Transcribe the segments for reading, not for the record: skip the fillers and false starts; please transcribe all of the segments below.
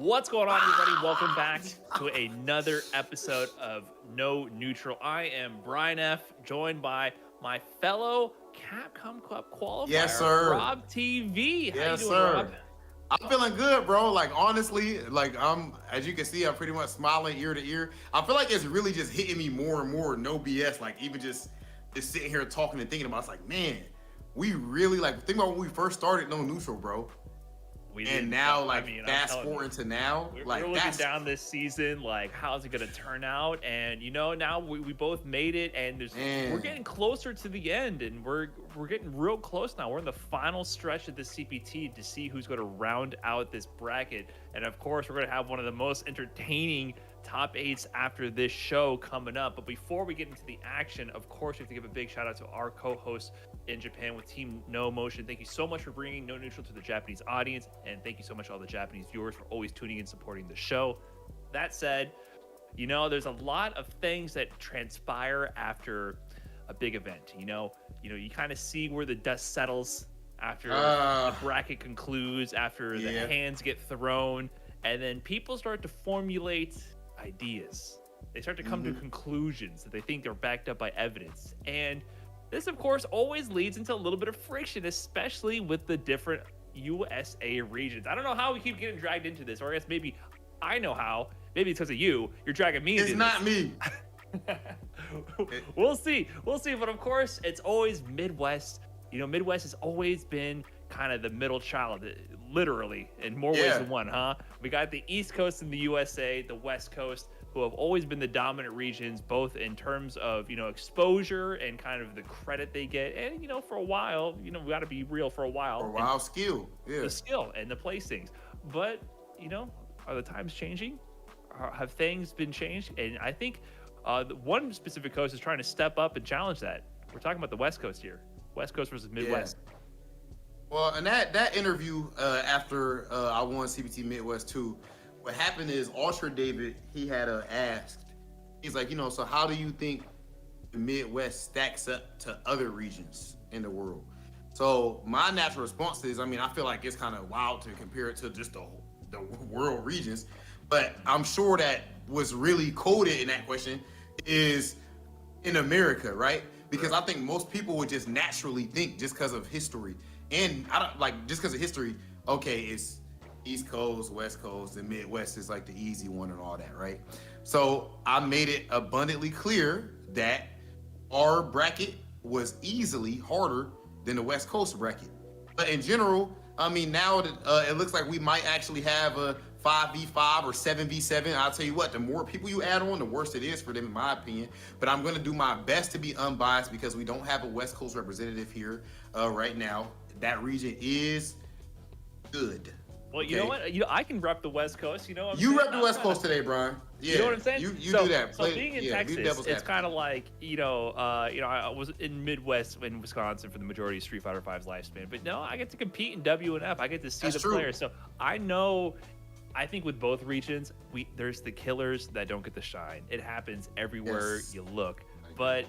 What's going on, everybody? Welcome back to another episode of No Neutral. I am Brian F., joined by my fellow Capcom Cup qualifier, Yes, sir. Rob TV. How Yes, you doing, sir. Rob? I'm feeling good, bro. Like, honestly, as you can see, I'm pretty much smiling ear to ear. I feel like it's really just hitting me more and more, no BS. Like, even just sitting here talking and thinking about it, it's like, man, we really, think about when we first started No Neutral, bro. And now, fast forward to now, we're looking down this season, like, how's it going to turn out? And, now we both made it, and we're getting closer to the end, and we're getting real close now. We're in the final stretch of the CPT to see who's going to round out this bracket. And, of course, we're going to have one of the most entertaining top 8s after this show coming up. But before we get into the action, of course, we have to give a big shout out to our co-host in Japan with Team No Motion. Thank you so much for bringing No Neutral to the Japanese audience, and thank you so much to all the Japanese viewers for always tuning in, supporting the show. That said, there's a lot of things that transpire after a big event. You kind of see where the dust settles after the bracket concludes, after the hands get thrown, and then people start to formulate ideas. They start to come to conclusions that they think are backed up by evidence. And this, of course, always leads into a little bit of friction, especially with the different USA regions. I don't know how we keep getting dragged into this, or I guess maybe I know how. Maybe it's because of you. You're dragging me into this. It's not me. We'll see. But of course, it's always Midwest. Midwest has always been kind of the middle child, literally, in more ways than one, huh? We got the East Coast in the USA, the West Coast, who have always been the dominant regions, both in terms of, exposure and kind of the credit they get. And, for a while, we got to be real for a while. For a while, skill. Yeah. The skill and the placings. But, are the times changing? Have things been changed? And I think one specific coast is trying to step up and challenge that. We're talking about the West Coast here. West Coast versus Midwest. Yeah. Well, and that interview after I won CPT Midwest 2, what happened is Ultra David, he had asked, he's like, so how do you think the Midwest stacks up to other regions in the world? So my natural response is, I feel like it's kind of wild to compare it to just the world regions, but I'm sure that what's really coded in that question is in America, right? Because I think most people would just naturally think, just because of history, and just because of history, okay, it's East Coast, West Coast, and Midwest is like the easy one and all that, right? So I made it abundantly clear that our bracket was easily harder than the West Coast bracket. But in general, now it looks like we might actually have a 5v5 or 7v7. I'll tell you what, the more people you add on, the worse it is for them, in my opinion. But I'm going to do my best to be unbiased because we don't have a West Coast representative here right now. That region is good. Well, you know what? I can rep the West Coast. You rep the West Coast today, Brian. Yeah. You know what I'm saying? You do that. So being in Texas, it's kind of like, I was in Midwest in Wisconsin for the majority of Street Fighter V's lifespan. But no, I get to compete in WNF. I get to see the players. So I know, I think with both regions, there's the killers that don't get the shine. It happens everywhere you look. But,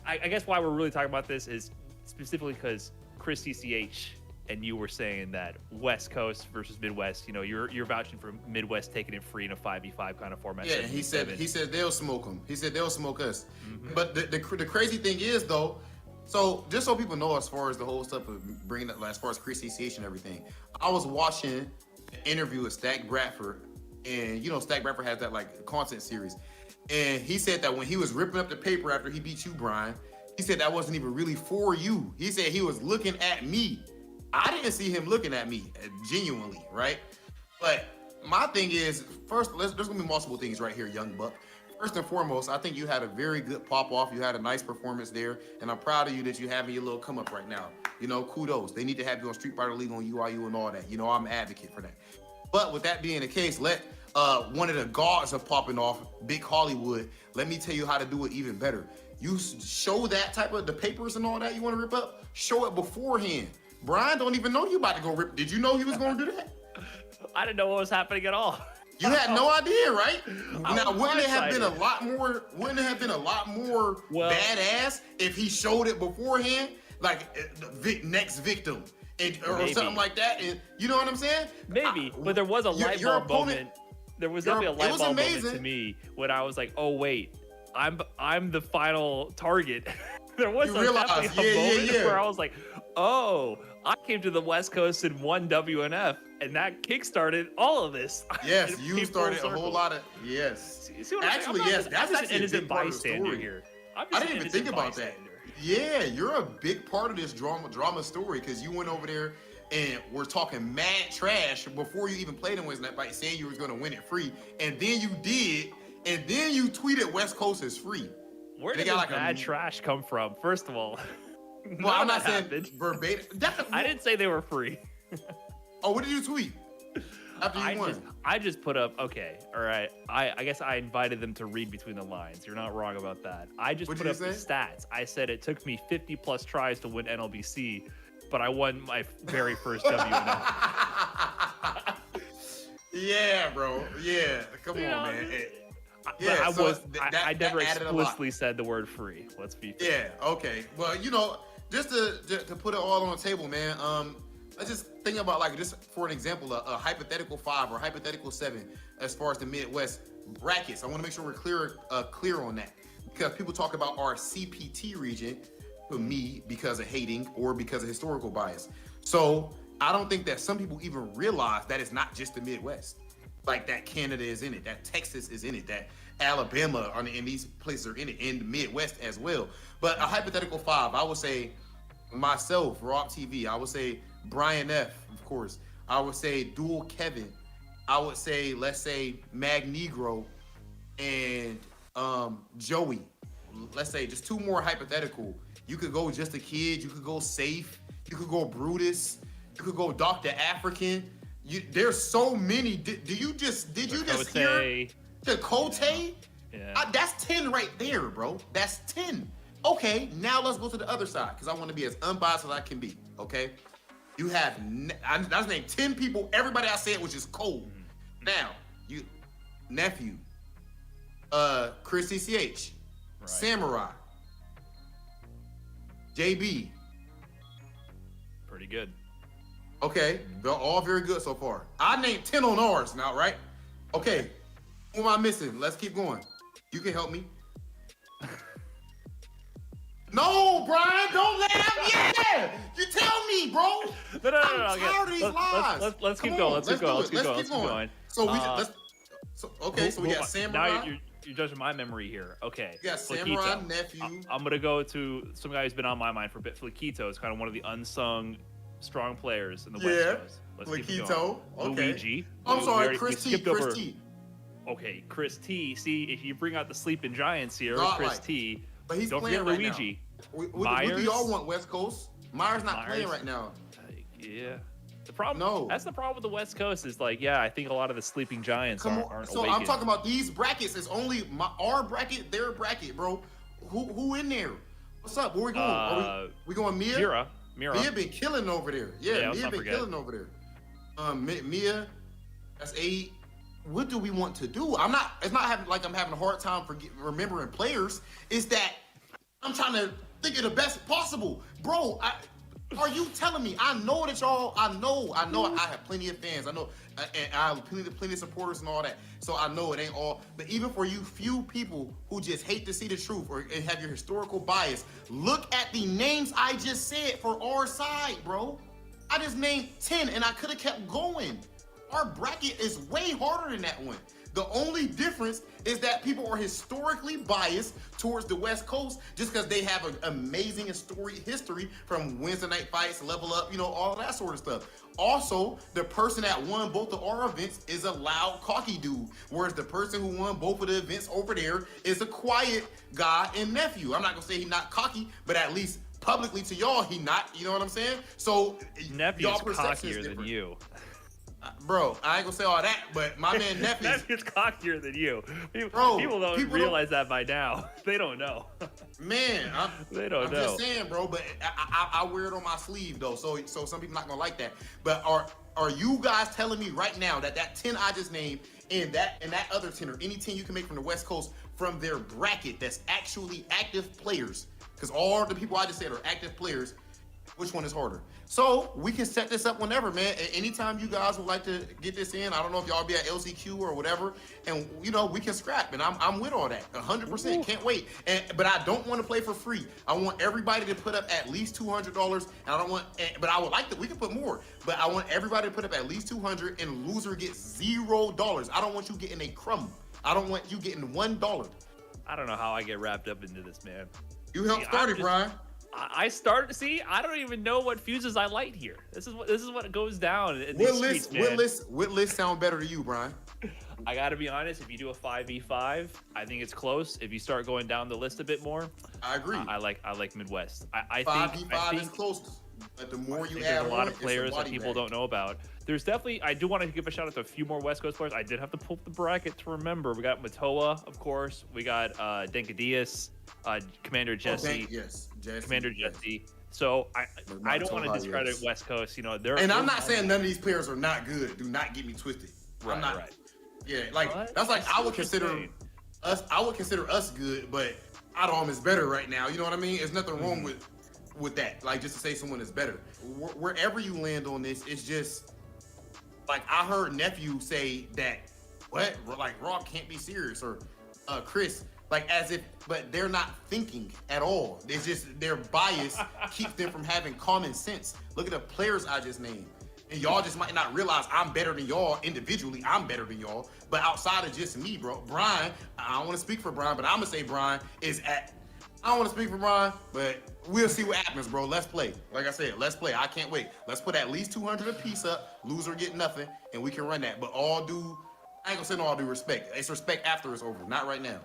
I guess why we're really talking about this is specifically because Chris CCH and you were saying that West Coast versus Midwest, you're vouching for Midwest taking it free in a 5v5 kind of format. Yeah, he said they'll smoke them. He said they'll smoke us. But the crazy thing is, though, so just so people know, as far as the whole stuff of bringing up, as far as Chris CCH and everything, I was watching an interview with Stack Bradford, and Stack Bradford has that content series, and he said that when he was ripping up the paper after he beat you, Brian, he said that wasn't even really for you. He said he was looking at me. I didn't see him looking at me genuinely, right? But my thing is, first, there's gonna be multiple things right here, young buck. First and foremost, I think you had a very good pop-off. You had a nice performance there, and I'm proud of you that you're having your little come-up right now. Kudos. They need to have you on Street Fighter League, on UIU, and all that. I'm an advocate for that. But with that being the case, let one of the gods are popping off, Big Hollywood. Let me tell you how to do it even better. You show that type of the papers and all that you want to rip up, show it beforehand. Brian don't even know you about to go rip. Did you know he was going to do that? I didn't know what was happening at all. You had no idea, right? Now, wouldn't it have been a lot more badass if he showed it beforehand? Like, the next victim, or something like that. And you know what I'm saying? Maybe, but there was a light bulb moment. There was definitely a light bulb moment to me when I was like, "Oh wait, I'm the final target." There was definitely a moment where I was like, "Oh, I came to the West Coast and won WNF, and that kickstarted all of this." Yes, you started a whole lot of yes. See what actually, yes, that's just an innocent bystander here. I didn't even think about that. Yeah, you're a big part of this drama story because you went over there and we're talking mad trash before you even played in Wednesday night fight, saying you were going to win it free, and then you did, and then you tweeted West Coast is free. Where did this mad trash come from? First of all, well, I'm not saying verbatim. I didn't say they were free. Oh, what did you tweet? After you won. I just put up, okay, all right. I guess I invited them to read between the lines. You're not wrong about that. I just put up the stats. I said it took me 50 plus tries to win NLBC, but I won my very first WNF. Yeah, bro. Yeah. Come on, man. I never explicitly said the word free. Let's be fair. Yeah, okay. Well, just to put it all on the table, man, let's just think about, like, just for an example, a hypothetical 5 or hypothetical 7 as far as the Midwest brackets. I want to make sure we're clear on that, because people talk about our CPT region, for me, because of hating or because of historical bias. So I don't think that some people even realize that it's not just the Midwest. Like, that Canada is in it, that Texas is in it, that Alabama and these places are in it, in the Midwest as well. But a hypothetical 5, I would say myself, Rock TV, I would say Brian F, of course. I would say Dual Kevin. I would say, let's say, Mag Negro and Joey. Let's say just 2 more hypothetical. You could go Just a Kid. You could go Safe. You could go Brutus. You could go Dr. African. There's so many. Did you just hear Chakotay? Yeah. That's 10 right there, bro. That's 10. Okay, now let's go to the other side, because I want to be as unbiased as I can be, okay? You have, I just named 10 people, everybody I said was just cold. Now, Nephew, Chris CCH, right. Samurai, JB. Pretty good. Okay, they're all very good so far. I named 10 on ours now, right? Okay, who am I missing? Let's keep going. You can help me. No, Brian, don't laugh. Yeah, you tell me, bro. No. I'm tired of these lies. Let's keep going. Let's keep going. So we got Samurai. Now you're judging my memory here. Okay. You got Samurai, Nephew. I'm gonna go to some guy who's been on my mind for a bit. Flaquito is kind of one of the unsung strong players in the West Coast. Let's keep going. Okay. Luigi. I'm sorry, Chris T. Okay, Chris T. See, if you bring out the sleeping giants here, Chris T. But he's don't playing forget right Luigi. Now. What do y'all want, West Coast? Myers not playing right now. Yeah. The problem, that's the problem with the West Coast is, like, I think a lot of the sleeping giants aren't so awakened. I'm talking about these brackets. It's only our bracket, their bracket, bro. Who in there? What's up? Where we going? Are we going Mia? Mia been killing over there. Yeah, Mia been killing over there. Mia, that's 8. What do we want to do? It's not like I'm having a hard time remembering players. It's that I'm trying to think of the best possible. Bro, are you telling me? I know that y'all, I know I have plenty of fans. I know, and I have plenty of supporters and all that. So I know it ain't all, but even for you few people who just hate to see the truth or have your historical bias, look at the names I just said for our side, bro. I just named 10 and I could have kept going. Our bracket is way harder than that one. The only difference is that people are historically biased towards the West Coast just because they have an amazing history from Wednesday night fights, level up, all of that sort of stuff. Also, the person that won both of our events is a loud, cocky dude, whereas the person who won both of the events over there is a quiet guy and nephew. I'm not gonna say he's not cocky, but at least publicly to y'all, he not. You know what I'm saying? So nephew's cockier than you. Bro, I ain't gonna say all that, but my man Nephew's cockier than you. People don't realize that by now. They don't know. Man, they don't know. I'm just saying, bro. But I wear it on my sleeve though, so some people not gonna like that. But are you guys telling me right now that 10 I just named and that other 10 or any 10 you can make from the West Coast from their bracket that's actually active players? Because all the people I just said are active players. Which one is harder? So we can set this up whenever, man. Anytime you guys would like to get this in, I don't know if y'all be at LCQ or whatever, and we can scrap. And I'm with all that, 100%. Can't wait. But I don't want to play for free. I want everybody to put up at least $200, and I don't want. But I would like that we can put more. But I want everybody to put up at least $200, and loser gets $0. I don't want you getting a crumb. I don't want you getting $1. I don't know how I get wrapped up into this, man. You helped start it, Brian. I started. See, I don't even know what fuses I light here. This is what goes down in these streets, man. What list sound better to you, Brian? I gotta be honest. If you do a 5v5, I think it's close. If you start going down the list a bit more, I agree. I like Midwest. I 5v5 think is closest. But the more you there's add a lot on, of players that people don't know about. There's definitely. I do want to give a shout out to a few more West Coast players. I did have to pull up the bracket to remember. We got Matoa, of course. We got Denkadius, Commander Jesse. Jesse. Commander Jesse. So I don't want to discredit West Coast. And I'm not saying none of these players are not good. Do not get me twisted. Right, I'm not. Right. Yeah, like that's like I would consider us. I would consider us good, but Adam is better right now. You know what I mean? There's nothing wrong with that. Like just to say someone is better. Wherever you land on this, it's just like I heard Nephew say that like Rock can't be serious or Chris. Like as if, but they're not thinking at all. It's just their bias keeps them from having common sense. Look at the players I just named. And y'all just might not realize I'm better than y'all individually. I'm better than y'all. But outside of just me, bro, Brian, I don't want to speak for Brian, but I'm going to say Brian is at, I don't want to speak for Brian, but we'll see what happens, bro. Let's play. Like I said, let's play. I can't wait. Let's put at least 200 a piece up. Loser get nothing, and we can run that. But I ain't going to say no all due respect. It's respect after it's over, not right now.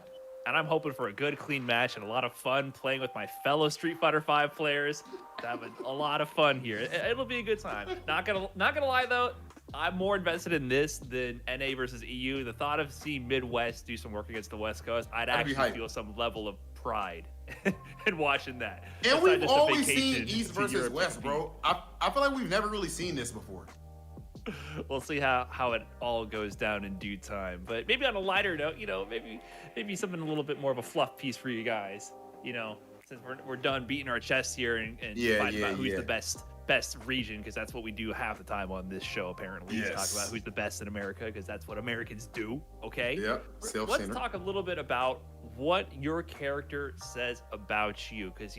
And I'm hoping for a good, clean match and a lot of fun playing with my fellow Street Fighter V players. Having a lot of fun here. It'll be a good time. Not gonna lie though, I'm more invested in this than NA versus EU. The thought of seeing Midwest do some work against the West Coast, I'd actually feel some level of pride in watching that. And we've always seen East versus West, bro. I feel like we've never really seen this before. We'll see how it all goes down in due time. But maybe on a lighter note, maybe something a little bit more of a fluff piece for you guys. Since we're done beating our chests here and fighting about who's the best region, because that's what we do half the time on this show apparently. Yes. Talk about who's the best in America, because that's what Americans do. Okay. Yep. Let's talk a little bit about what your character says about you, because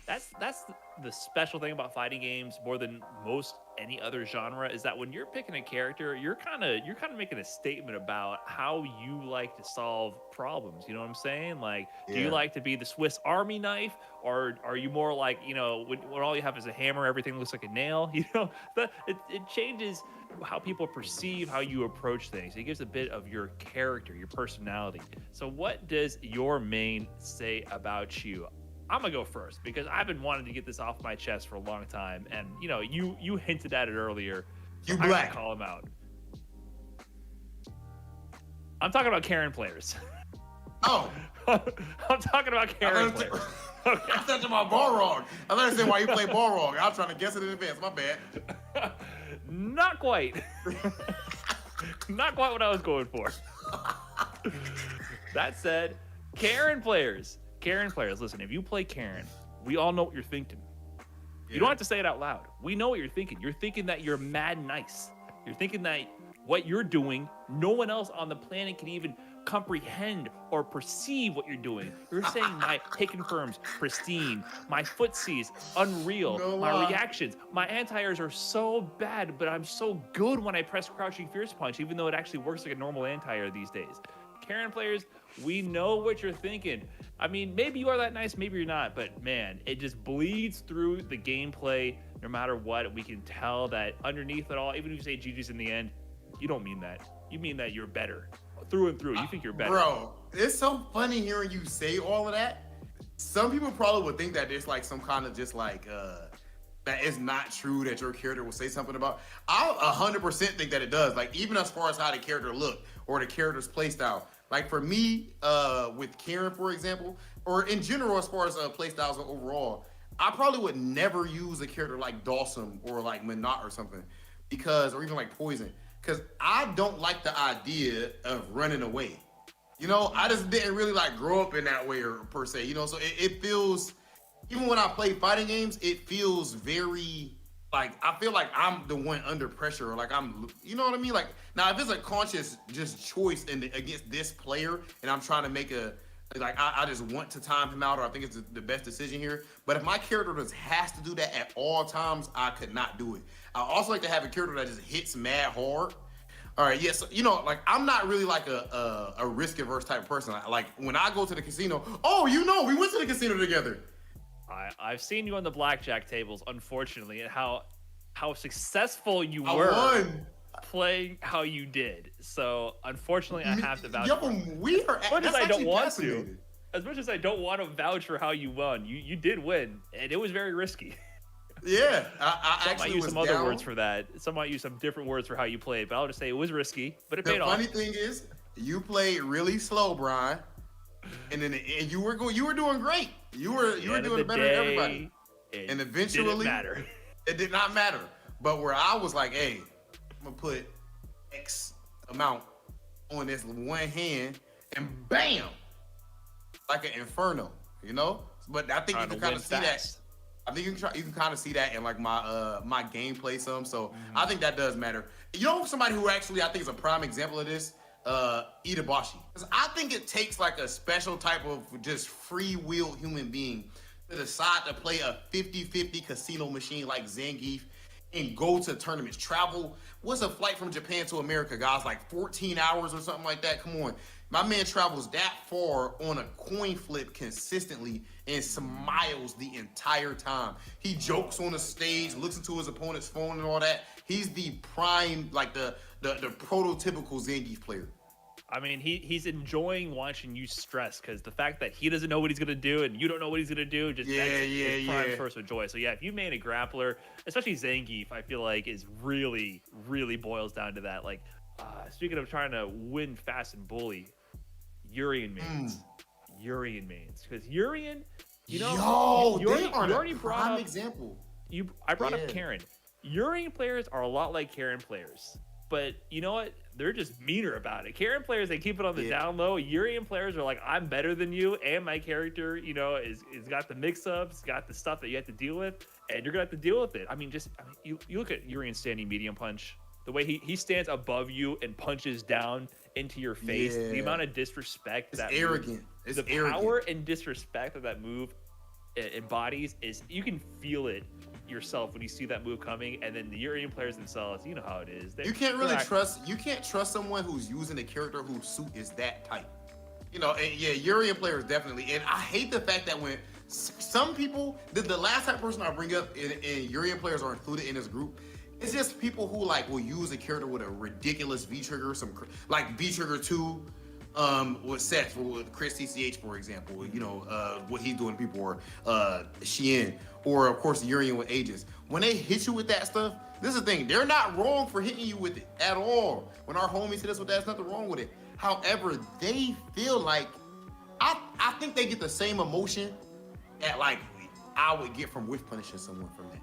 that's the special thing about fighting games more than most any other genre, is that when you're picking a character, you're kind of making a statement about how you like to solve problems. You know what I'm saying? Like, do you like to be the Swiss Army knife, or are you more like, when all you have is a hammer, everything looks like a nail? It changes how people perceive how you approach things. It gives a bit of your character, your personality. So what does your main say about you? I'm gonna go first because I've been wanting to get this off my chest for a long time, and you hinted at it earlier. So I'm gonna call him out. I'm talking about Karen players. Oh, I'm talking about Karen players. Okay. I'm talking about Balrog. I don't understand why you play Balrog. I was trying to guess it in advance. My bad. Not quite. Not quite what I was going for. That said, Karen players, listen, if you play Karen, we all know what you're thinking. You don't have to say it out loud. We know what you're thinking. You're thinking that you're mad nice. You're thinking that what you're doing, no one else on the planet can even comprehend or perceive what you're doing. You're saying my hit confirms pristine, my footsies unreal, my reactions, my anti-airs are so bad, but I'm so good when I press crouching fierce punch, even though it actually works like a normal anti-air these days. Karen players, we know what you're thinking. I mean, maybe you are that nice, maybe you're not, but man, it just bleeds through the gameplay no matter what. We can tell that underneath it all, even if you say GG's in the end, you don't mean that. You mean that you're better. Through and through, you think you're better. Bro, it's so funny hearing you say all of that. Some people probably would think that there's like some kind of just like, that is not true that your character will say something about. I'll 100% think that it does. Like, even as far as how the character look or the character's playstyle. Like for me, with Karen, for example, or in general, as far as playstyles overall, I probably would never use a character like Dawson or like Minot or something, or even like Poison, because I don't like the idea of running away. I just didn't really like grow up in that way or per se, so it feels even when I play fighting games, it feels very like I feel like I'm the one under pressure, or like I'm, you know what I mean? Like now, if it's a conscious just choice against this player, and I'm trying to make a like I just want to time him out, or I think it's the best decision here. But if my character just has to do that at all times, I could not do it. I also like to have a character that just hits mad hard. All right, yes, you know, like I'm not really like a risk averse type of person. Like when I go to the casino, oh, you know, we went to the casino together. I've seen you on the blackjack tables, unfortunately, and how successful you I were won. playing how you did. So unfortunately, I have to vouch. Yo, for it. we are. As much as That's I don't actually want fascinating. to, as much as I don't want to vouch for how you won, you did win, and it was very risky. Yeah, I Some actually might use was some other down. words for that. Some might use some different words for how you played, but I'll just say it was risky, but it The paid off. funny thing is, you played really slow, Brian, and then you were doing great. You were doing better than everybody. And eventually, didn't matter. It did not matter. But where I was like, hey, I'm gonna put X amount on this one hand, and bam, like an inferno, you know. But I think you can kind of see that. I think you can kind of see that in like my gameplay some. So I think that does matter. You know, somebody who actually I think is a prime example of this, Itabashi. Because I think it takes like a special type of just free-willed human being to decide to play a 50-50 casino machine like Zangief and go to tournaments. Travel. What's a flight from Japan to America, guys? Like 14 hours or something like that? Come on. My man travels that far on a coin flip consistently and smiles the entire time. He jokes on the stage, looks into his opponent's phone and all that. He's the prime, like the prototypical Zangief player. I mean, he's enjoying watching you stress because the fact that he doesn't know what he's gonna do and you don't know what he's gonna do, just makes prime source of joy. So yeah, if you made a grappler, especially Zangief, I feel like is really boils down to that. Like, speaking of trying to win fast and bully, Urian mains, because Urian, you know, Yo, they are you already the brought prime up example. I brought up Karen. Urian players are a lot like Karen players. But you know what? They're just meaner about it. Karen players, they keep it on the down low. Urian players are like, I'm better than you, and my character, you know, is got the mix-ups, got the stuff that you have to deal with, and you're gonna have to deal with it. I mean, you look at Urian standing medium punch, the way he stands above you and punches down into your face. Yeah. The amount of disrespect It's arrogant. The power and disrespect that move embodies is you can feel it yourself when you see that move coming, and then the Urian players themselves, you know how it is. You can't really trust. You can't trust someone who's using a character whose suit is that tight. You know, and yeah, Urian players definitely. And I hate the fact that when some people, the last type of person I bring up, and Urian players are included in this group, it's just people who like will use a character with a ridiculous V trigger, some like V trigger 2. With Seth, with Chris TCH, for example, you know, what he's doing to people, or Shien, or of course Urian with Aegis. When they hit you with that stuff, this is the thing, they're not wrong for hitting you with it at all. When our homies hit us with that, there's nothing wrong with it. However, they feel like, I think they get the same emotion that like I would get from whiff punishing someone from that.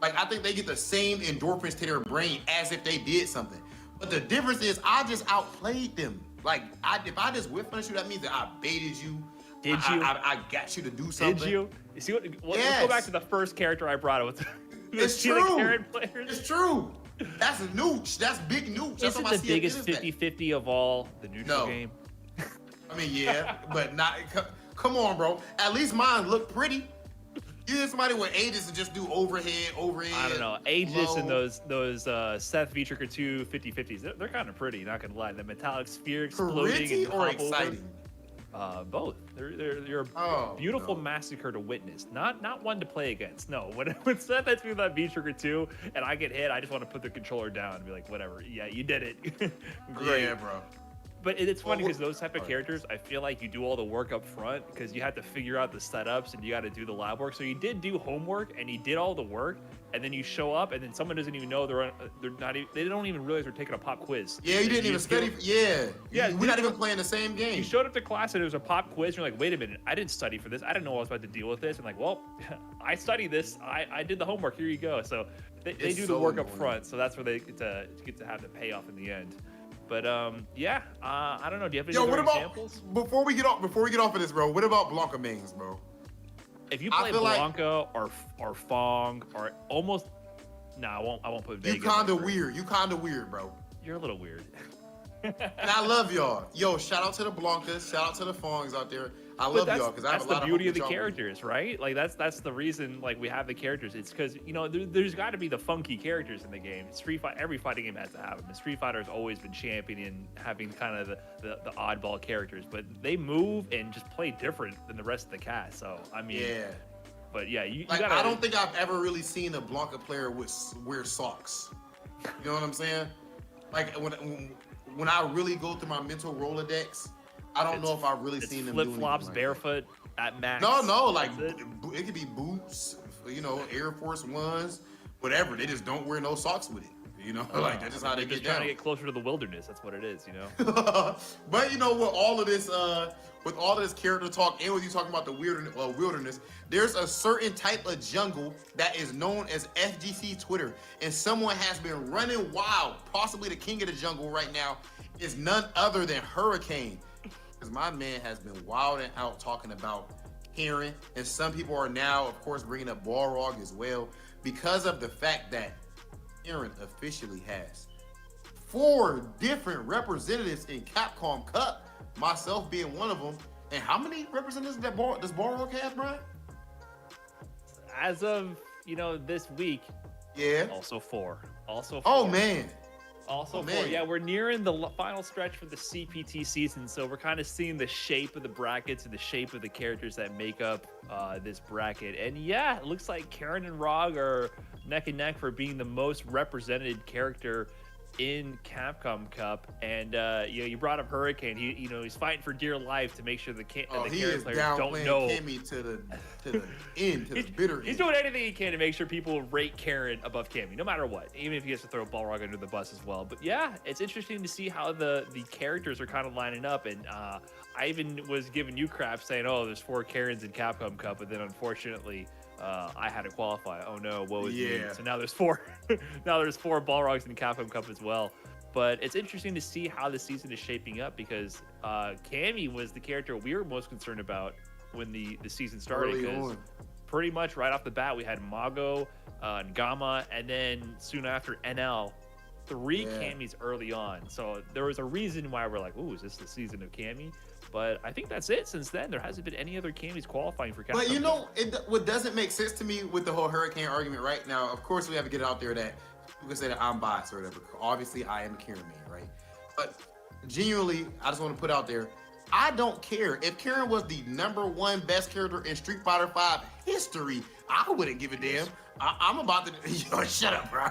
Like I think they get the same endorphins to their brain as if they did something. But the difference is I just outplayed them. Like, if I just whiff punish you, that means that I baited you. Did you? I got you to do something. Did you? You see what? Let's go back to the first character I brought with. It's true. Karen players. It's true. That's a nooch. That's big nooch. That's Isn't the biggest 50-50 of all the neutral game? I mean, yeah, but not. Come on, bro. At least mine look pretty. You need somebody with Aegis to just do overhead. I don't know. Aegis and those Seth V Trigger 2 50-50s, they're kind of pretty, not gonna lie. The metallic sphere exploding pretty and or exciting? Both. They're a beautiful massacre to witness. Not one to play against. No. When Seth hits me with that V Trigger 2 and I get hit, I just want to put the controller down and be like, whatever. Yeah, you did it. Great. Yeah, bro. But it's funny because those type of characters, I feel like you do all the work up front because you have to figure out the setups and you got to do the lab work. So you did do homework and you did all the work, and then you show up and then someone doesn't even know they don't even realize they're taking a pop quiz. Yeah, you didn't even study. Yeah, we're not even playing the same game. You showed up to class and it was a pop quiz. And you're like, wait a minute, I didn't study for this. I didn't know I was about to deal with this. And like, well, I studied this. I did the homework. Here you go. So they do the work up front. So that's where they get to have the payoff in the end. But yeah, I don't know. Do you have any other examples? Before we get off of this, bro? What about Blanca mains, bro? If you I play feel like Blanca or Fong or almost, no, I won't put Vega. you kind of weird. You kind of weird, bro. You're a little weird. And I love y'all. Yo, shout out to the Blancas. Shout out to the Fongs out there. I love y'all because I have a lot of that's the beauty of the y'all characters, right? Like that's the reason like we have the characters. It's because there's got to be the funky characters in the game. Street Fight, every fighting game has to have them. And Street Fighter has always been championing having kind of the oddball characters, but they move and just play different than the rest of the cast. So I mean, yeah. But yeah, you Like, gotta. I don't think I've ever really seen a Blanca player wear socks. You know what I'm saying? Like when I really go through my mental Rolodex, I don't know if I've really seen them flip flops, like barefoot at max. No, like it could be boots, Air Force Ones, whatever. They just don't wear no socks with it. Like that's just how they get down. Trying to get closer to the wilderness. That's what it is. But with all of this character talk, and with you talking about the wilderness, there's a certain type of jungle that is known as FGC Twitter, and someone has been running wild. Possibly the king of the jungle right now is none other than Hurricane, because my man has been wilding out talking about Karen, and some people are now, of course, bringing up Balrog as well because of the fact that Karen officially has 4 different representatives in Capcom Cup, myself being one of them. And how many representatives does Balrog have, Brian? As of this week, yeah, also 4. Also 4. Oh man. Also 4. Yeah, we're nearing the final stretch for the CPT season, so we're kind of seeing the shape of the brackets and the shape of the characters that make up this bracket. And yeah, it looks like Karen and Rog are neck and neck for being the most represented character in Capcom Cup. And you brought up Hurricane. He's fighting for dear life to make sure the Karen players don't know. Cammy to the end, to the bitter end. He's doing anything he can to make sure people rate Karen above Cammy, no matter what, even if he has to throw Balrog under the bus as well. But yeah, it's interesting to see how the characters are kind of lining up. And I even was giving you crap saying, oh, there's 4 Karens in Capcom Cup, but then unfortunately I had to qualify. Oh no, what was me? So now there's 4. Now there's 4 Balrogs in Capcom Cup as well. But it's interesting to see how the season is shaping up because Cammy was the character we were most concerned about when the season started. Because pretty much right off the bat we had Mago, Ngama, and then soon after NL. 3 Cammys early on. So there was a reason why we're like, ooh, is this the season of Cammy? But I think that's it. Since then, there hasn't been any other Cammys qualifying for Capcom. But what doesn't make sense to me with the whole Hurricane argument right now, of course we have to get it out there that you can say that I'm biased or whatever. Obviously, I am a Karen man, right? But genuinely, I just want to put out there, I don't care. If Karen was the #1 best character in Street Fighter V history, I wouldn't give a damn. I'm about to shut up, bro.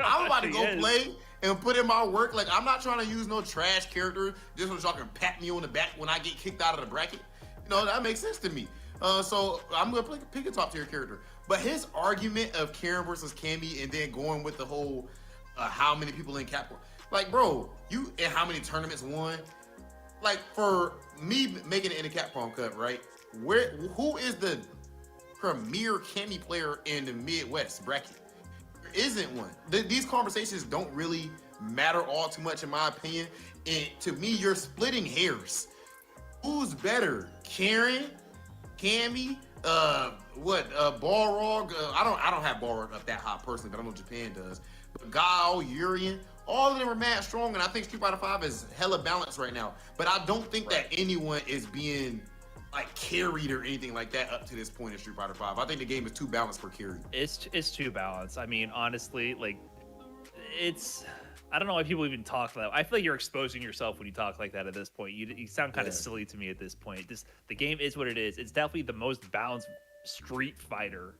I'm about to go play and put in my work. Like, I'm not trying to use no trash character just so y'all can pat me on the back when I get kicked out of the bracket. That makes sense to me. So I'm gonna pick a top tier character. But his argument of Karen versus Cammy and then going with the whole how many people in Capcom, like, bro, you and how many tournaments won? Like, for me making it in the Capcom Cup, right? Who is the premier Cammy player in the Midwest bracket? There isn't one. These conversations don't really matter all too much in my opinion. And to me, you're splitting hairs. Who's better, Karen, Cammy, Balrog? I don't have Balrog up that high personally, but I know Japan does. But Gao, Urien, all of them are mad strong, and I think Street Fighter V is hella balanced right now. But I don't think that anyone is being like carried or anything like that up to this point in Street Fighter V. I think the game is too balanced for carry. It's too balanced. I mean, honestly, like, I don't know why people even talk that way. I feel like you're exposing yourself when you talk like that at this point. You sound kind of silly to me at this point. The game is what it is. It's definitely the most balanced Street Fighter,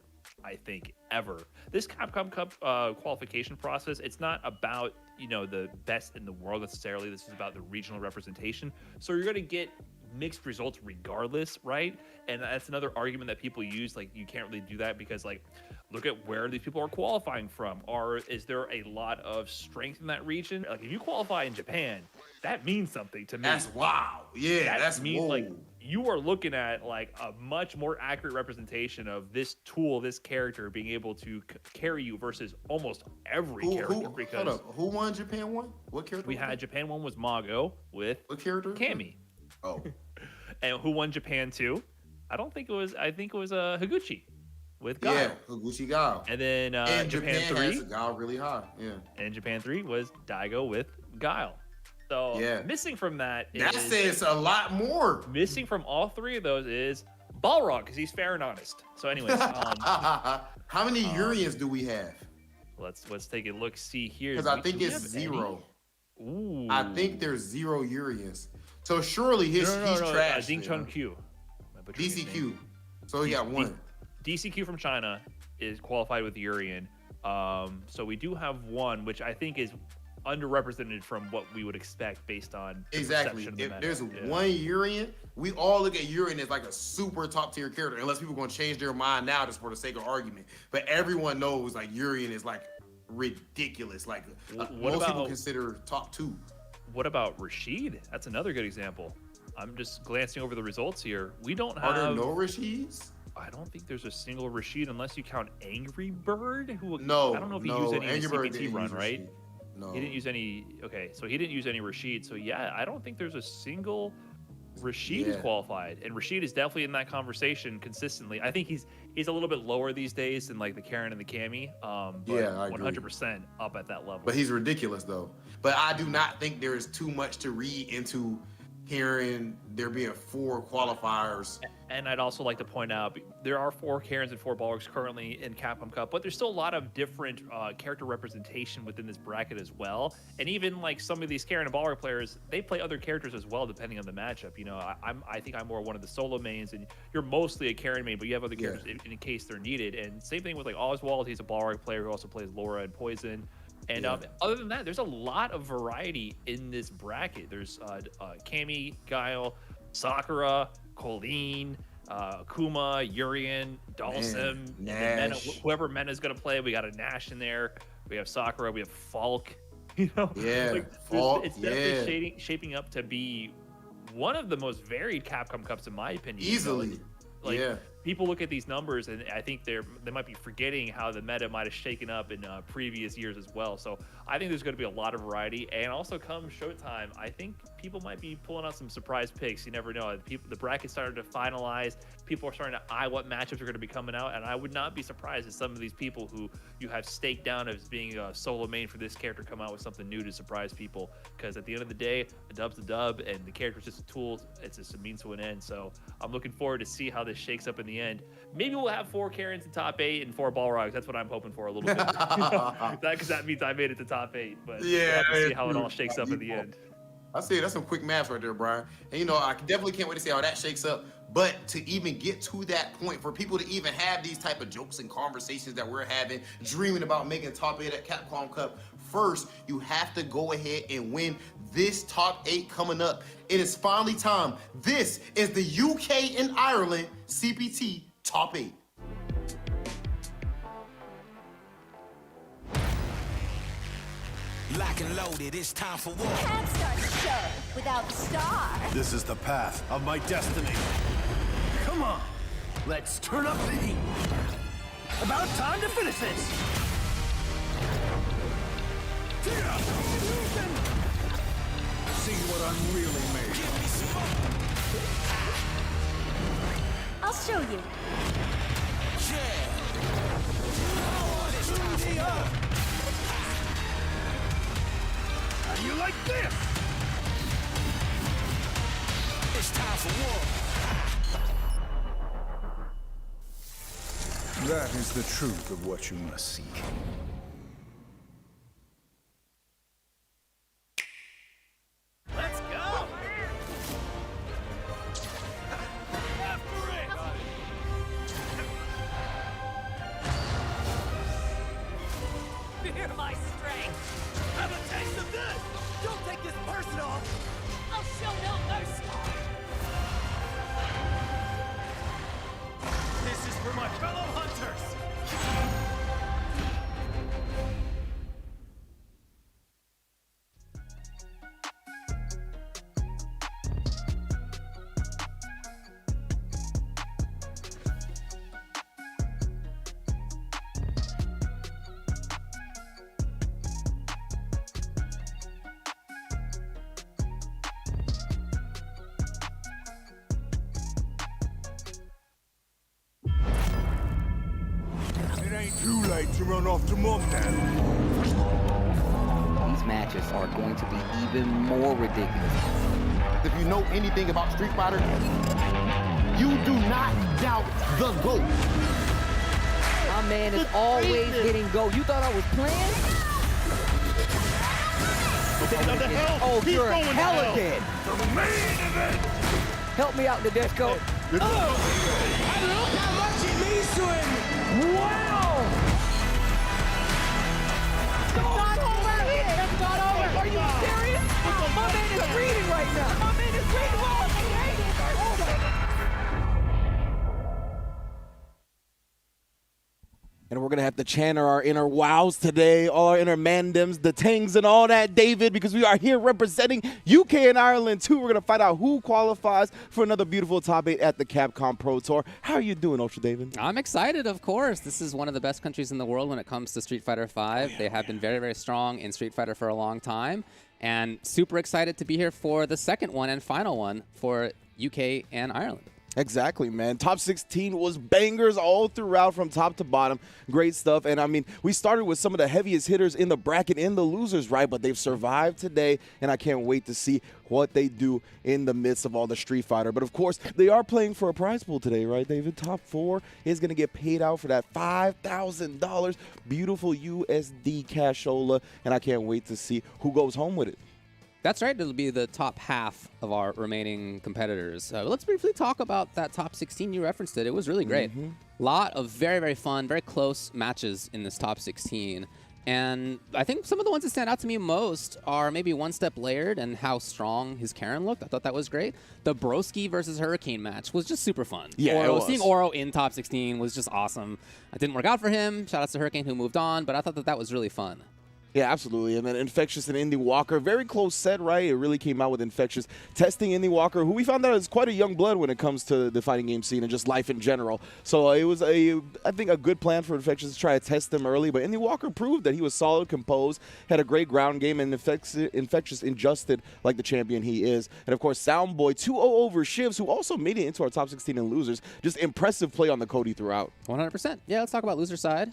I think, ever. This Capcom Cup qualification process, it's not about the best in the world necessarily. This is about the regional representation. So you're going to get mixed results regardless, right? And that's another argument that people use. Like, you can't really do that because, like, look at where these people are qualifying from. Or is there a lot of strength in that region? Like, if you qualify in Japan, that means something to me. That's wow. Yeah, that's mean, like, you are looking at like a much more accurate representation of this tool, this character being able to carry you versus almost every character. Because hold up, who won Japan one? What character? We had Japan one was Mago with what character? Cammy. Oh. And who won Japan 2? I don't think it was. I think it was Higuchi with Guile. Yeah, Higuchi Guile. And then And Japan has 3. Guile really high. Yeah. And Japan 3 was Daigo with Guile. So Yeah. missing from that That says a lot more. Missing from all three of those is Balrog, because he's fair and honest. So anyways, how many Urians do we have? let's take a look. See here. Because I think it's 0. Any? Ooh. I think there's 0 Urians. So surely he's trash. Ding Chun Q. DCQ. So he got 1. DCQ from China is qualified with Urian. So we do have 1, which I think is underrepresented from what we would expect based on exactly. If there's 1 Urian, we all look at Urian as like a super top tier character, unless people are going to change their mind now just for the sake of argument. But everyone knows like Urian is like ridiculous. Like most people consider top 2. What about Rashid? That's another good example. I'm just glancing over the results here. We don't have. Are there no Rashids? I don't think there's a single Rashid unless you count Angry Bird. No, I don't know if he used any in the CPT run, right? Rashid. No. He didn't use any. Okay, so he didn't use any Rashid. So yeah, I don't think there's a single Rashid who's qualified. And Rashid is definitely in that conversation consistently. I think he's a little bit lower these days than like the Karen and the Cammy. But yeah, I 100% up at that level. But he's ridiculous though. But I do not think there's too much to read into hearing there being 4 qualifiers. And I'd also like to point out there are 4 Karens and 4 Balrogs currently in Capcom Cup, but there's still a lot of different character representation within this bracket as well. And even like some of these Karen and Balrog players, they play other characters as well depending on the matchup. You know, I think I'm more one of the solo mains, and you're mostly a Karen main, but you have other characters in case they're needed. And same thing with like Oswald, he's a Balrog player who also plays Laura and Poison. And other than that, there's a lot of variety in this bracket. There's Cammy, Guile, Sakura, Colleen, Kuma, Urian, Dalsim, and then Mena, whoever Mena's gonna play. We got a Nash in there. We have Sakura. We have Falk. You know, Falk. It's definitely shaping up to be one of the most varied Capcom Cups, in my opinion. Easily, people look at these numbers and I think they might be forgetting how the meta might have shaken up in previous years as well. So I think there's going to be a lot of variety, and also come showtime, I think people might be pulling out some surprise picks. You never know. The bracket started to finalize. People are starting to eye what matchups are going to be coming out, and I would not be surprised if some of these people who you have staked down as being a solo main for this character come out with something new to surprise people. Because at the end of the day, a dub's a dub, and the character's just a tool. It's just a means to an end. So I'm looking forward to see how this shakes up in the end. Maybe we'll have 4 Karens in top 8 and 4 Balrogs. That's what I'm hoping for a little bit. Because that means I made it to top 8. But we'll have to see how it all shakes up in the end. I see. That's some quick math right there, Brian. And you know, I definitely can't wait to see how that shakes up. But to even get to that point, for people to even have these type of jokes and conversations that we're having, dreaming about making top 8 at Capcom Cup, first you have to go ahead and win this top 8 coming up. It is finally time. This is the UK and Ireland CPT top 8. Lock and loaded, it's time for war. Can't start a show without the star. This is the path of my destiny. Come on, let's turn up the heat. About time to finish this. See what I'm really made of. I'll show you. How do you like this? It's time for war. That is the truth of what you must seek. Let's go! After it! Fear my strength. Have a taste of this! Don't take this personal! I'll show no mercy. This is for my fellow hunters! Okay, to run off to mom then. These matches are going to be even more ridiculous. If you know anything about Street Fighter, you do not doubt the GOAT. My man is always getting go. You thought I was playing? Oh, you're hella dead. The main event! Help me out, Nadeshko. I love how much it means to him. Wow! Not over! That's not over! Are you serious? My man is breathing right now. My man is breathing. And we're going to have to channel our inner wows today, all our inner mandems, the tangs, and all that, David, because we are here representing UK and Ireland, too. We're going to find out who qualifies for another beautiful top 8 at the Capcom Pro Tour. How are you doing, Ultra David? I'm excited, of course. This is one of the best countries in the world when it comes to Street Fighter V. They have been very, very strong in Street Fighter for a long time. And super excited to be here for the second one and final one for UK and Ireland. Exactly, man. Top 16 was bangers all throughout from top to bottom. Great stuff. And, I mean, we started with some of the heaviest hitters in the bracket in the losers, right? But they've survived today, and I can't wait to see what they do in the midst of all the Street Fighter. But, of course, they are playing for a prize pool today, right, David? Top 4 is going to get paid out for that $5,000 beautiful USD cashola, and I can't wait to see who goes home with it. That's right. It'll be the top half of our remaining competitors. Let's briefly talk about that top 16. You referenced it. It was really great. Lot of very, very fun, very close matches in this top 16. And I think some of the ones that stand out to me most are maybe One Step Layered and how strong his Karen looked. I thought that was great. The Broski versus Hurricane match was just super fun. Yeah, it was. Seeing Oro in top 16 was just awesome. It didn't work out for him. Shout out to Hurricane who moved on, but I thought that that was really fun. Yeah, absolutely. And then Infectious and Indy Walker, very close set, right? It really came out with Infectious testing Indy Walker, who we found out is quite a young blood when it comes to the fighting game scene and just life in general. So it was, I think, a good plan for Infectious to try to test him early. But Indy Walker proved that he was solid, composed, had a great ground game, and Infectious adjusted like the champion he is. And, of course, Soundboy 2-0 over Shivs, who also made it into our top 16 in losers. Just impressive play on the Cody throughout. 100%. Yeah, let's talk about loser side.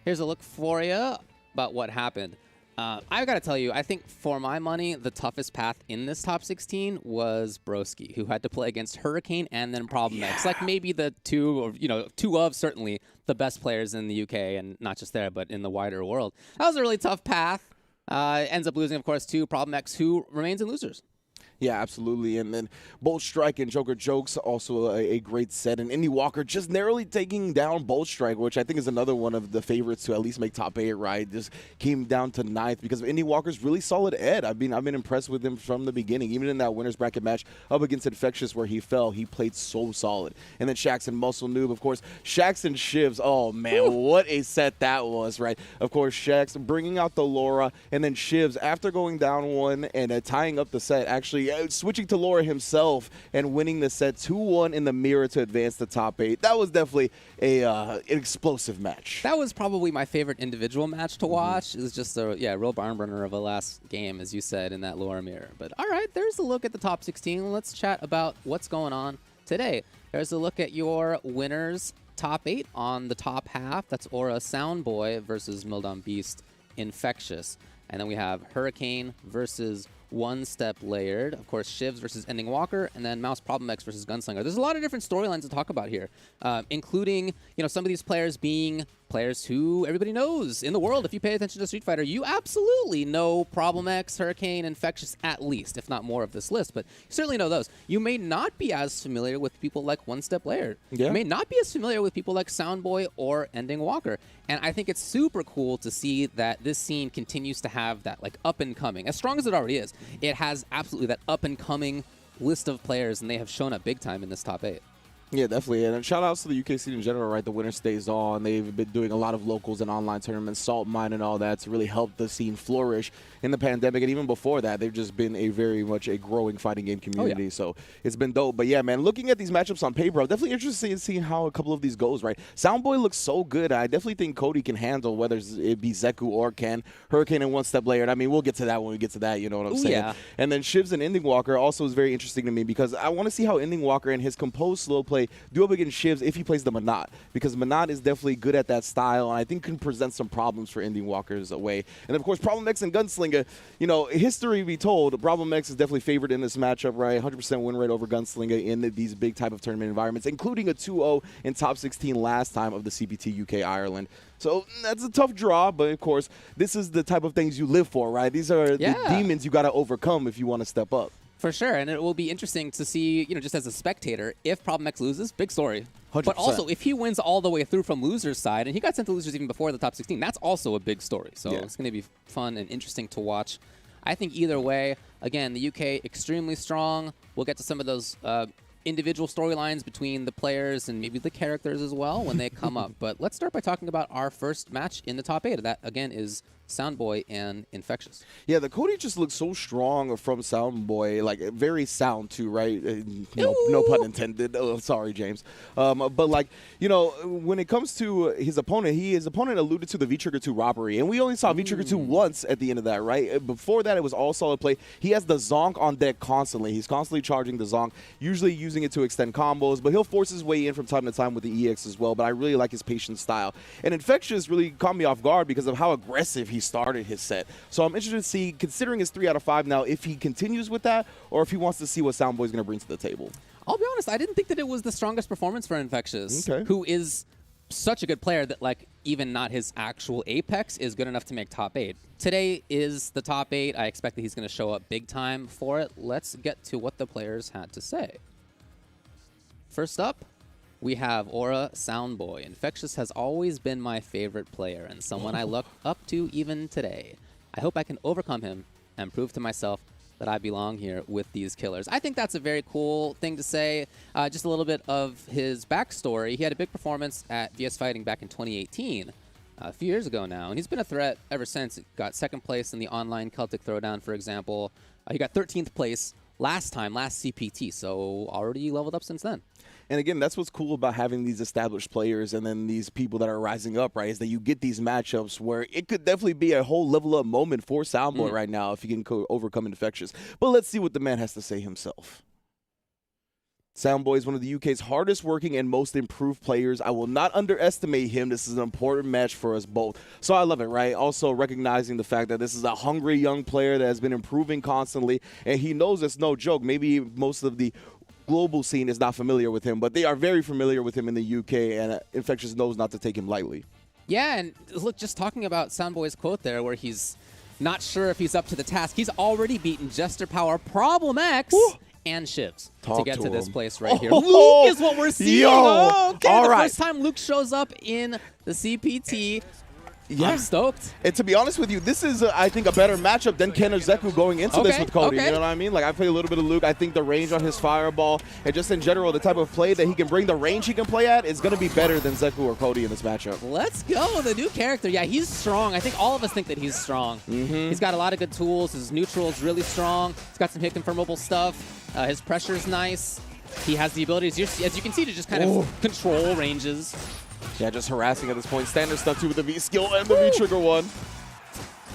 Here's a look for you about what happened. I've got to tell you, I think for my money, the toughest path in this top 16 was Broski, who had to play against Hurricane and then Problem X. Like maybe the two of certainly the best players in the UK, and not just there, but in the wider world. That was a really tough path. Ends up losing, of course, to Problem X, who remains in losers. Yeah, absolutely. And then Bolt Strike and Joker Jokes, also a great set. And Indy Walker just narrowly taking down Bolt Strike, which I think is another one of the favorites to at least make top 8, right? Just came down to 9th because of Indy Walker's really solid ed. I've been impressed with him from the beginning. Even in that winner's bracket match up against Infectious where he fell, he played so solid. And then Shax and Muscle Noob, of course. Shax and Shivs, oh man, what a set that was, right? Of course, Shax bringing out the Laura, and then Shivs, after going down one and tying up the set, actually switching to Laura himself and winning the set 2-1 in the mirror to advance the top 8. That was definitely an explosive match. That was probably my favorite individual match to watch. It was just a real barn burner of a last game, as you said, in that Laura mirror. But all right, there's a look at the top 16. Let's chat about what's going on today. There's a look at your winners top 8 on the top half. That's Aura Soundboy versus Mildon Beast Infectious. And then we have Hurricane versus One Step Layered. Of course, Shivs versus Ending Walker, and then Mouse Problem X versus Gunslinger. There's a lot of different storylines to talk about here, including some of these players being players who everybody knows in the world. If you pay attention to Street Fighter, you absolutely know Problem X, Hurricane, Infectious, at least, if not more of this list, but you certainly know those. You may not be as familiar with people like One Step Layered. Yeah. You may not be as familiar with people like Soundboy or Ending Walker. And I think it's super cool to see that this scene continues to have that like up and coming. As strong as it already is, it has absolutely that up and coming list of players, and they have shown up big time in this top 8. Yeah, definitely. And shout outs to the UK scene in general, right? The winner stays on. They've been doing a lot of locals and online tournaments, Salt Mine and all that to really help the scene flourish in the pandemic. And even before that, they've just been a very much a growing fighting game community. So it's been dope. But yeah, man, looking at these matchups on paper, I'm definitely interested in seeing how a couple of these goes, right? Soundboy looks so good. I definitely think Cody can handle whether it be Zeku or Ken. Hurricane and One Step Layered. I mean, we'll get to that when we get to that, you know what I'm saying? Yeah. And then Shivs and Ending Walker also is very interesting to me because I want to see how Ending Walker and his composed slow play play, do up against Shivs if he plays the Manat, because Manat is definitely good at that style, and I think can present some problems for Ending Walkers away. And of course, Problem X and Gunslinger, you know, history be told, Problem X is definitely favored in this matchup, right? 100% win rate over Gunslinger in these big type of tournament environments, including a 2-0 in top 16 last time of the CPT UK Ireland. So that's a tough draw, but of course, this is the type of things you live for, right? These are the demons you got to overcome if you want to step up. For sure, and it will be interesting to see, you know, just as a spectator, if Problem X loses, big story. 100%. But also, if he wins all the way through from loser's side, and he got sent to losers even before the top 16, that's also a big story. So it's going to be fun and interesting to watch. I think either way, again, the UK extremely strong. We'll get to some of those individual storylines between the players and maybe the characters as well when they come up. But let's start by talking about our first match in the top 8. That, again, is Soundboy and Infectious. Yeah, the Cody just looks so strong from Soundboy, like very sound too, right? No pun intended. Oh, sorry, James. But like, you know, when it comes to his opponent, his opponent alluded to the V-Trigger 2 robbery, and we only saw V-Trigger 2 once at the end of that, right? Before that, it was all solid play. He has the Zonk on deck constantly. He's constantly charging the Zonk, usually using it to extend combos, but he'll force his way in from time to time with the EX as well. But I really like his patient style. And Infectious really caught me off guard because of how aggressive he started his set. So I'm interested to see, considering his 3 out of 5 now, if he continues with that or if he wants to see what Soundboy's going to bring to the table. I'll be honest, I didn't think that it was the strongest performance for Infectious, who is such a good player that, like, even not his actual apex is good enough to make top 8. Today is the top 8. I expect that he's going to show up big time for it. Let's get to what the players had to say. First up, we have Aura Soundboy. Infectious has always been my favorite player and someone I look up to even today. I hope I can overcome him and prove to myself that I belong here with these killers. I think that's a very cool thing to say. Just a little bit of his backstory. He had a big performance at VS Fighting back in 2018, a few years ago now, and he's been a threat ever since. He got 2nd place in the online Celtic Throwdown, for example. He got 13th place last CPT, so already leveled up since then. And again, that's what's cool about having these established players and then these people that are rising up, right, is that you get these matchups where it could definitely be a whole level up moment for Soundboy right now if he can overcome Infectious. But let's see what the man has to say himself. Soundboy is one of the UK's hardest working and most improved players. I will not underestimate him. This is an important match for us both. So I love it, right? Also recognizing the fact that this is a hungry young player that has been improving constantly, and he knows it's no joke. Maybe most of the global scene is not familiar with him, but they are very familiar with him in the UK, and Infectious knows not to take him lightly. Yeah, and look, just talking about Soundboy's quote there where he's not sure if he's up to the task, he's already beaten Jester Power, Problem X, and Shivs to get to this place right here. Luke is what we're seeing. Okay, the first time Luke shows up in the CPT. I'm stoked. And to be honest with you, this is, I think, a better matchup than Ken or Zeku going into this with Cody. You know what I mean? Like, I play a little bit of Luke. I think the range on his fireball and just in general, the type of play that he can bring, the range he can play at is going to be better than Zeku or Cody in this matchup. Let's go. The new character. Yeah, he's strong. I think all of us think that he's strong. He's got a lot of good tools. His neutral is really strong. He's got some hit confirmable stuff. His pressure is nice. He has the ability, as you can see, to just kind of control ranges. Yeah, just harassing at this point. Standard stuff, too, with the V skill and the V-Trigger 1.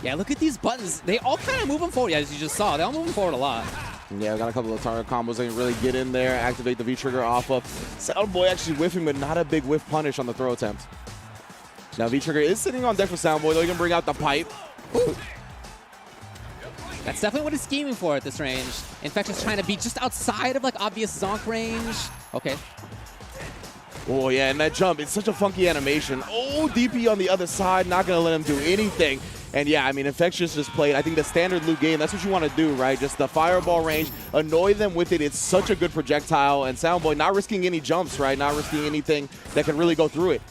Yeah, look at these buttons. They all kind of move him forward, as you just saw. They all move him forward a lot. Yeah, we got a couple of target combos that can really get in there, activate the V-Trigger off of. Soundboy actually whiffing, but not a big whiff punish on the throw attempt. Now V-Trigger is sitting on deck for Soundboy, though he can bring out the pipe. That's definitely what he's scheming for at this range. Infectious trying to be just outside of, like, obvious Zonk range. Okay. Oh, yeah, and that jump, it's such a funky animation. Oh, DP on the other side, not going to let him do anything. And yeah, I mean, Infectious just played, I think, the standard Luke game. That's what you want to do, right? Just the fireball range, annoy them with it. It's such a good projectile. And Soundboy not risking any jumps, right? Not risking anything that can really go through it.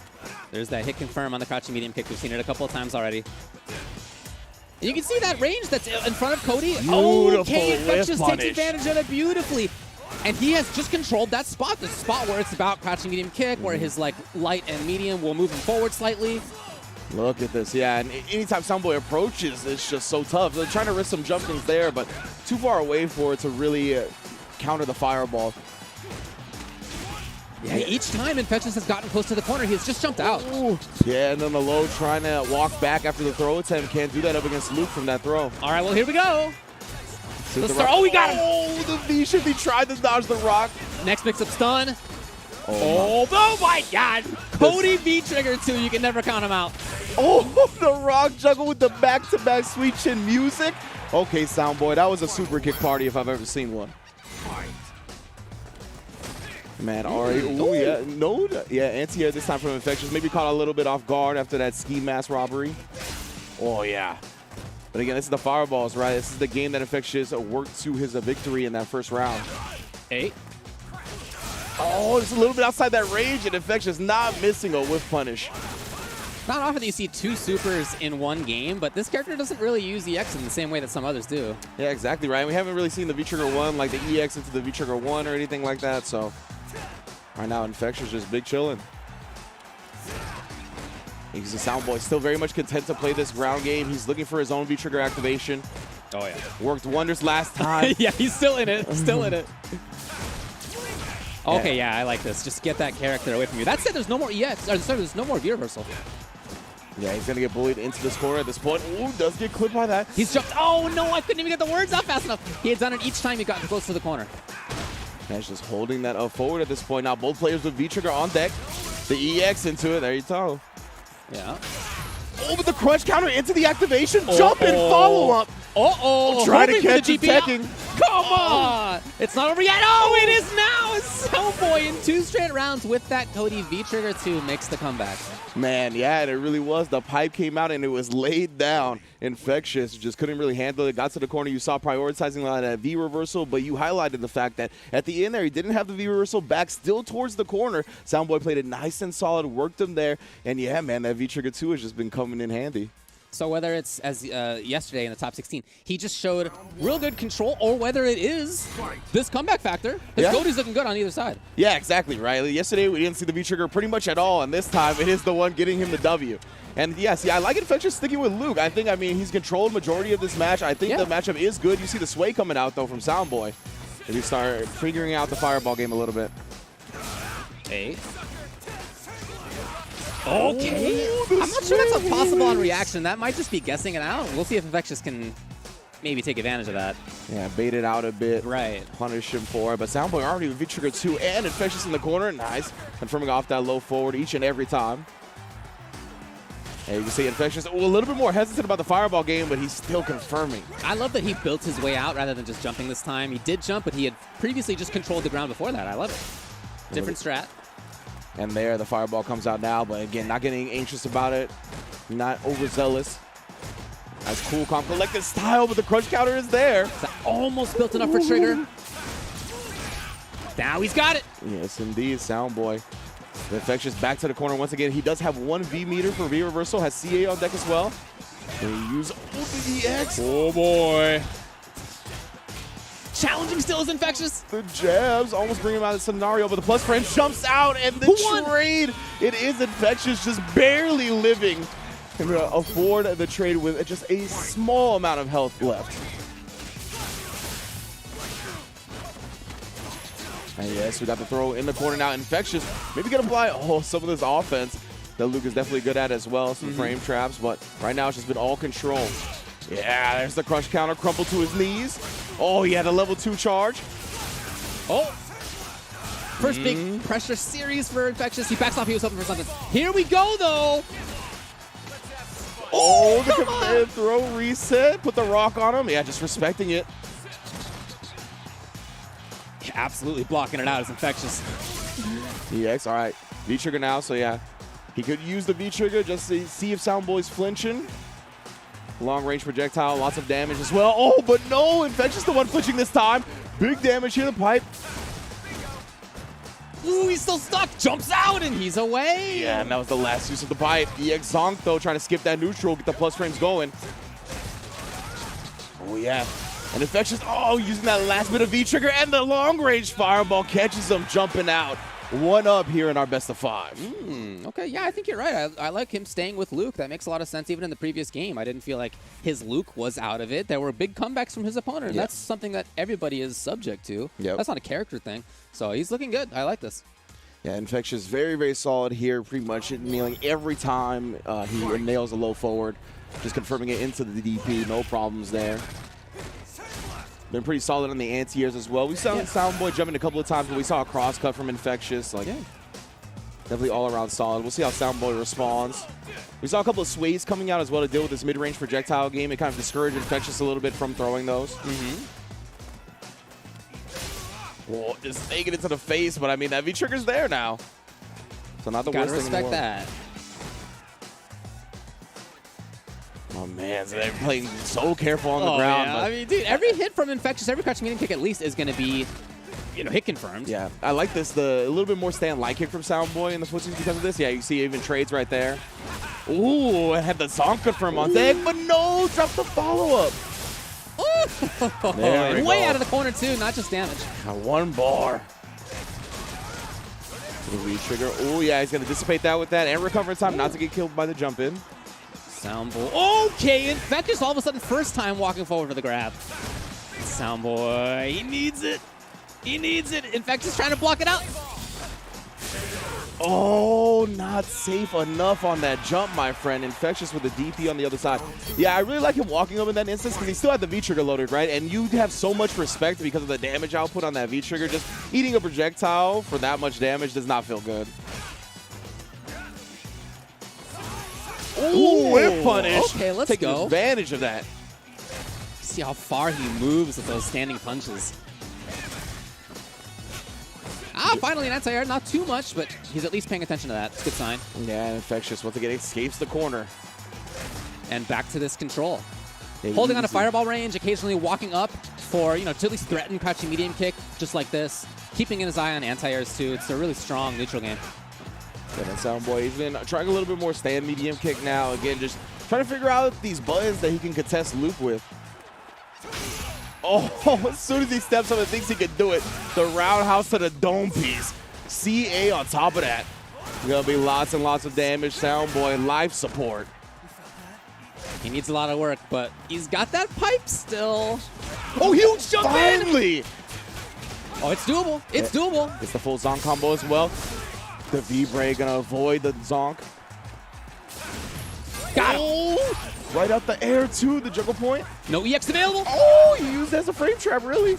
There's that hit confirm on the crouching medium kick. We've seen it a couple of times already. And you can see that range that's in front of Cody. Beautiful okay, Infectious punish. takes advantage of it beautifully. And he has just controlled that spot, the spot where it's about crouching medium kick, where his like light and medium will move him forward slightly. Look at this, yeah, and anytime Soundboy approaches, it's just so tough. They're trying to risk some jumpings there, but too far away for it to really counter the fireball. Yeah, each time Infectious has gotten close to the corner, he has just jumped out. Ooh. Yeah, and then the low trying to walk back after the throw attempt. Can't do that up against Luke from that throw. All right, well, here we go. Oh, we got him. Oh, the V-shift. He tried to dodge the rock. Next mix-up stun. Oh my God! Cody V-Trigger 2, you can never count him out. Oh, the rock juggle with the back-to-back sweet chin music. Okay, Soundboy, that was a super kick party if I've ever seen one. Man, Ari, oh yeah, no, yeah, anti-air this time from Infectious. Maybe caught a little bit off guard after that ski mask robbery. Oh yeah. But again, this is the fireballs, right? This is the game that Infectious worked to his victory in that first round. 8. Oh, it's a little bit outside that range, and Infectious not missing a whiff punish. Not often that you see 2 supers in one game, but this character doesn't really use EX in the same way that some others do. Yeah, exactly, right? We haven't really seen the V-Trigger 1, like the EX into the V-Trigger 1 or anything like that, so right now Infectious just big chilling. He's a Soundboy, still very much content to play this ground game. He's looking for his own V-Trigger activation. Oh yeah. Worked wonders last time. Yeah, he's still in it, still in it. Okay, yeah, I like this. Just get that character away from you. That said, there's no more EX. Or, sorry, there's no more V-Reversal. Yeah, he's going to get bullied into this corner at this point. Ooh, does get clipped by that. He's jumped. Oh, no, I couldn't even get the words out fast enough. He had done it each time he got close to the corner. Man's just holding that up forward at this point. Now both players with V-Trigger on deck. The EX into it. There you go. Yeah. Oh, but the crunch counter into the activation. Jump and follow up. Uh-oh. Try to catch it, teching. Come on. It's not over yet. Oh, it is now. Soundboy in 2 straight rounds with that Cody V-Trigger 2 makes the comeback. Man, yeah, and it really was. The pipe came out and it was laid down. Infectious just couldn't really handle it. Got to the corner. You saw prioritizing that V reversal, but you highlighted the fact that at the end there, he didn't have the V reversal back still towards the corner. Soundboy played it nice and solid, worked him there. And yeah, man, that V-Trigger 2 has just been coming in handy. So whether it's as yesterday in the top 16, he just showed real good control, or whether it is this comeback factor, his Cody's looking good on either side. Yeah, exactly, right? Yesterday we didn't see the V-Trigger pretty much at all, and this time it is the one getting him the W. And yes, yeah, I like Infectious sticking with Luke. I mean, he's controlled majority of this match. I think the matchup is good. You see the sway coming out, though, from Soundboy. If you start figuring out the fireball game a little bit. 8. Okay. I'm not sure that's possible on reaction. That might just be guessing it out. We'll see if Infectious can maybe take advantage of that. Yeah, bait it out a bit. Right. Punish him for it. But Soundboy already with V-Trigger 2 and Infectious in the corner. Nice. Confirming off that low forward each and every time. And you can see Infectious a little bit more hesitant about the fireball game, but he's still confirming. I love that he built his way out rather than just jumping this time. He did jump, but he had previously just controlled the ground before that. I love it. Different strat. And there, the fireball comes out now, but again, not getting anxious about it, not overzealous. That's cool, calm, collected style, but the crunch counter is there. Almost built enough for trigger. Now he's got it. Yes, indeed, Soundboy. The Infectious back to the corner once again. He does have 1 V meter for V reversal, has CA on deck as well. And he uses the EX. Oh boy. Challenging still is Infectious. The jabs almost bring him out of the scenario, but the plus frame jumps out, and the trade, it is Infectious just barely living and afford the trade with just a small amount of health left. And yes, we got the throw in the corner now. Infectious maybe can apply some of this offense that Luke is definitely good at as well. Some frame traps, but right now it's just been all control. Yeah, there's the crush counter, crumple to his knees. Oh, he had a level 2 charge. Oh. First big pressure series for Infectious. He backs off, he was hoping for something. Here we go, though. Oh, the command throw reset. Put the rock on him. Yeah, just respecting it. Yeah, absolutely blocking it out as Infectious. EX, all right. V-Trigger now, so yeah. He could use the V-Trigger just to see if Soundboy's flinching. Long range projectile, lots of damage as well. Oh, but no, Infectious the one flinching this time. Big damage here, the pipe. Ooh, he's still stuck. Jumps out, and he's away. Yeah, and that was the last use of the pipe. EX Zonk, though, trying to skip that neutral, get the plus frames going. Oh, yeah. And Infectious, using that last bit of V-Trigger, and the long range fireball catches him jumping out. 1 up here in our best of 5. Okay, yeah, I think you're right. I like him staying with Luke. That makes a lot of sense. Even in the previous game, I didn't feel like his Luke was out of it. There were big comebacks from his opponent, and that's something that everybody is subject to. That's not a character thing. So he's looking good. I like this. Yeah, Infectious very, very solid here, pretty much kneeling every time he nails a low forward. Just confirming it into the DP, no problems there. been pretty solid on the anti-airs as well. We saw Soundboy jumping a couple of times, but we saw a cross cut from Infectious. Like, definitely all around solid. We'll see how Soundboy responds. We saw a couple of sways coming out as well to deal with this mid-range projectile game. It kind of discouraged Infectious a little bit from throwing those. Whoa, just taking it to the face, but I mean, that V-trigger's there now. So not the worst thing in the world. Gotta respect that. Oh man, so they're playing so careful on the ground. Yeah. But I mean, dude, every hit from Infectious, every crouch medium kick at least is going to be, hit confirmed. yeah, I like this. A little bit more stand-like kick from Soundboy in the footsies because of this. Yeah, you see even trades right there. Ooh, it had the zonk confirm on deck, but no, drop the follow-up. There we Way go. out of the corner too, not just damage. Got one bar. Trigger. Oh yeah, he's gonna dissipate that with that and recover in time not to get killed by the jump in. Soundboy. Okay, Infectious all of a sudden first time walking forward for the grab. Soundboy, he needs it. He needs it. Infectious trying to block it out. Oh, not safe enough on that jump, my friend. Infectious with the DP on the other side. Yeah, I really like him walking up in that instance because he still had the V-trigger loaded, right? And you have so much respect because of the damage output on that V-trigger. Just eating a projectile for that much damage does not feel good. Ooh, whip punish. Okay, let's Taking go. advantage of that. See how far he moves with those standing punches. Finally an anti-air. Not too much, but he's at least paying attention to that. It's a good sign. Yeah, Infectious once again escapes the corner. And back to this control. Yeah, Holding on to easy. fireball range, occasionally walking up for, to at least threaten crouching medium kick, just like this. Keeping his eye on anti-airs too. It's a really strong neutral game. Yeah, that Soundboy, he's been trying a little bit more stand medium kick now. Again, just trying to figure out these buttons that he can contest loop with. Oh, as soon as he steps up and thinks he can do it, the roundhouse to the dome piece. CA on top of that. Gonna be lots and lots of damage. Soundboy, life support. He needs a lot of work, but he's got that pipe still. Oh, huge jump finally! Oh, it's doable. It's doable. It's the full zonk combo as well. The V-Bray gonna avoid the zonk. Got him. Oh, right out the air too, the juggle point. No EX available. Oh, you used it as a frame trap, really?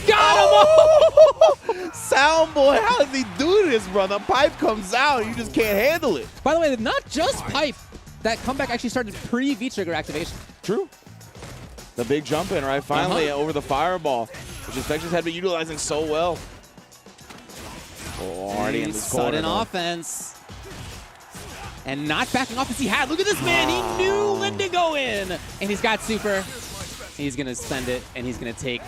Got him. Oh! Soundboy, how does he do this, brother? Pipe comes out, you just can't handle it. By the way, not just pipe. That comeback actually started pre-V-trigger activation. True. The big jump in, right? Finally over the fireball, which Infectious had been utilizing so well. Oh, already in this corner. Sudden offense. And not backing off as he had. Look at this man. He knew when to go in. And he's got super. He's going to spend it, and he's going to take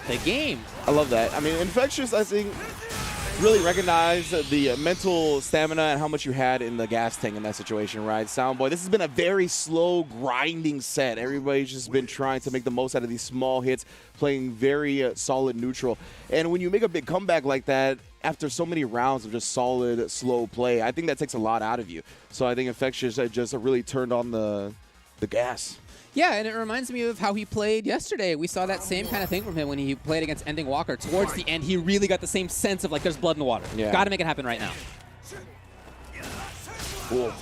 the game. I love that. I mean, Infectious, I think, really recognized the mental stamina and how much you had in the gas tank in that situation, right? Soundboy, this has been a very slow, grinding set. Everybody's just been trying to make the most out of these small hits, playing very solid neutral. And when you make a big comeback like that, after so many rounds of just solid, slow play, I think that takes a lot out of you. So I think Infectious just really turned on the gas. Yeah, and it reminds me of how he played yesterday. We saw that same kind of thing from him when he played against Ending Walker. Towards the end, he really got the same sense of, like, there's blood in the water. Yeah. Got to make it happen right now. Cool.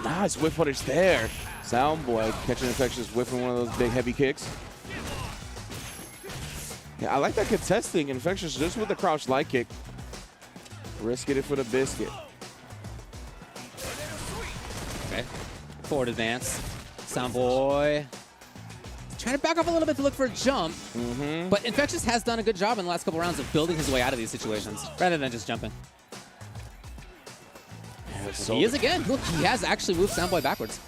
Nice whip punish there. Soundboy catching Infectious, whipping one of those big heavy kicks. Yeah, I like that contesting Infectious just with the crouch light kick. Risking it for the biscuit. Okay. Forward advance. Soundboy trying to back off a little bit to look for a jump. But Infectious has done a good job in the last couple rounds of building his way out of these situations rather than just jumping. Yeah, so He is again. Look, he has actually moved Soundboy backwards.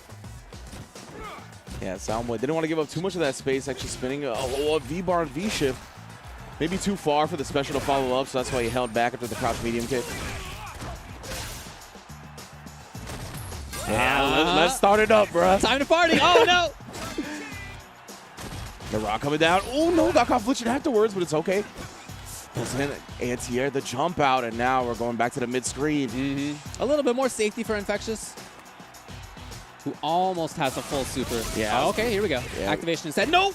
Yeah, Soundboy didn't want to give up too much of that space, actually spinning a V-bar and V-shift. Maybe too far for the special to follow up, so that's why he held back after the crouch medium kick. Yeah, let's start it up, bruh. Time to party. Oh, no. The rock coming down. Oh, no, got caught flinching afterwards, but it's okay. Then anti-air, the jump out, and now we're going back to the mid-screen. A little bit more safety for Infectious, who almost has a full super. Yeah. Oh, okay, here we go. Yeah. Activation instead. No.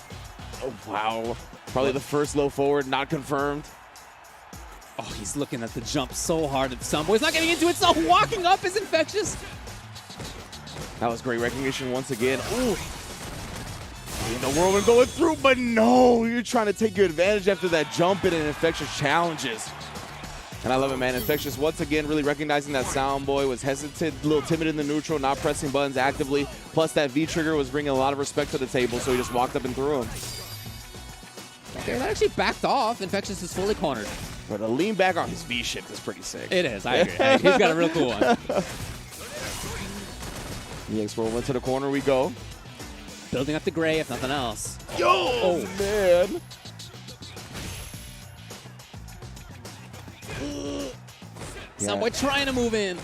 Oh, wow. Probably the first low forward, not confirmed. Oh, he's looking at the jump so hard. Soundboy's not getting into it, so walking up is Infectious. That was great recognition once again. Ooh. The whirlwind going through, but no, you're trying to take your advantage after that jump in and Infectious challenges. And I love it, man. Infectious, once again, really recognizing that Soundboy was hesitant, a little timid in the neutral, not pressing buttons actively. Plus, that V-trigger was bringing a lot of respect to the table, so he just walked up and threw him. Okay, that actually backed off. Infectious is fully cornered. But a lean back on his V-shift is pretty sick. It is, I agree. He's got a real cool one. EX whirlwind to the corner we go. Building up the gray, if nothing else. Yo, oh, man. Soundboy trying to move in.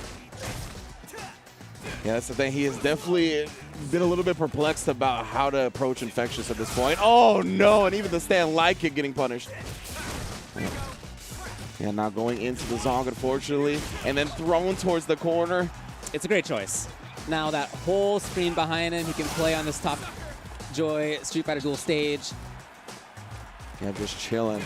Yeah, that's the thing. He has definitely been a little bit perplexed about how to approach Infectious at this point. Oh, no, and even the stand light kick getting punished. Yeah, now going into the Zong, unfortunately, and then thrown towards the corner. It's a great choice. Now that whole screen behind him, he can play on this top Joy Street Fighter Duel stage. Yeah, just chilling.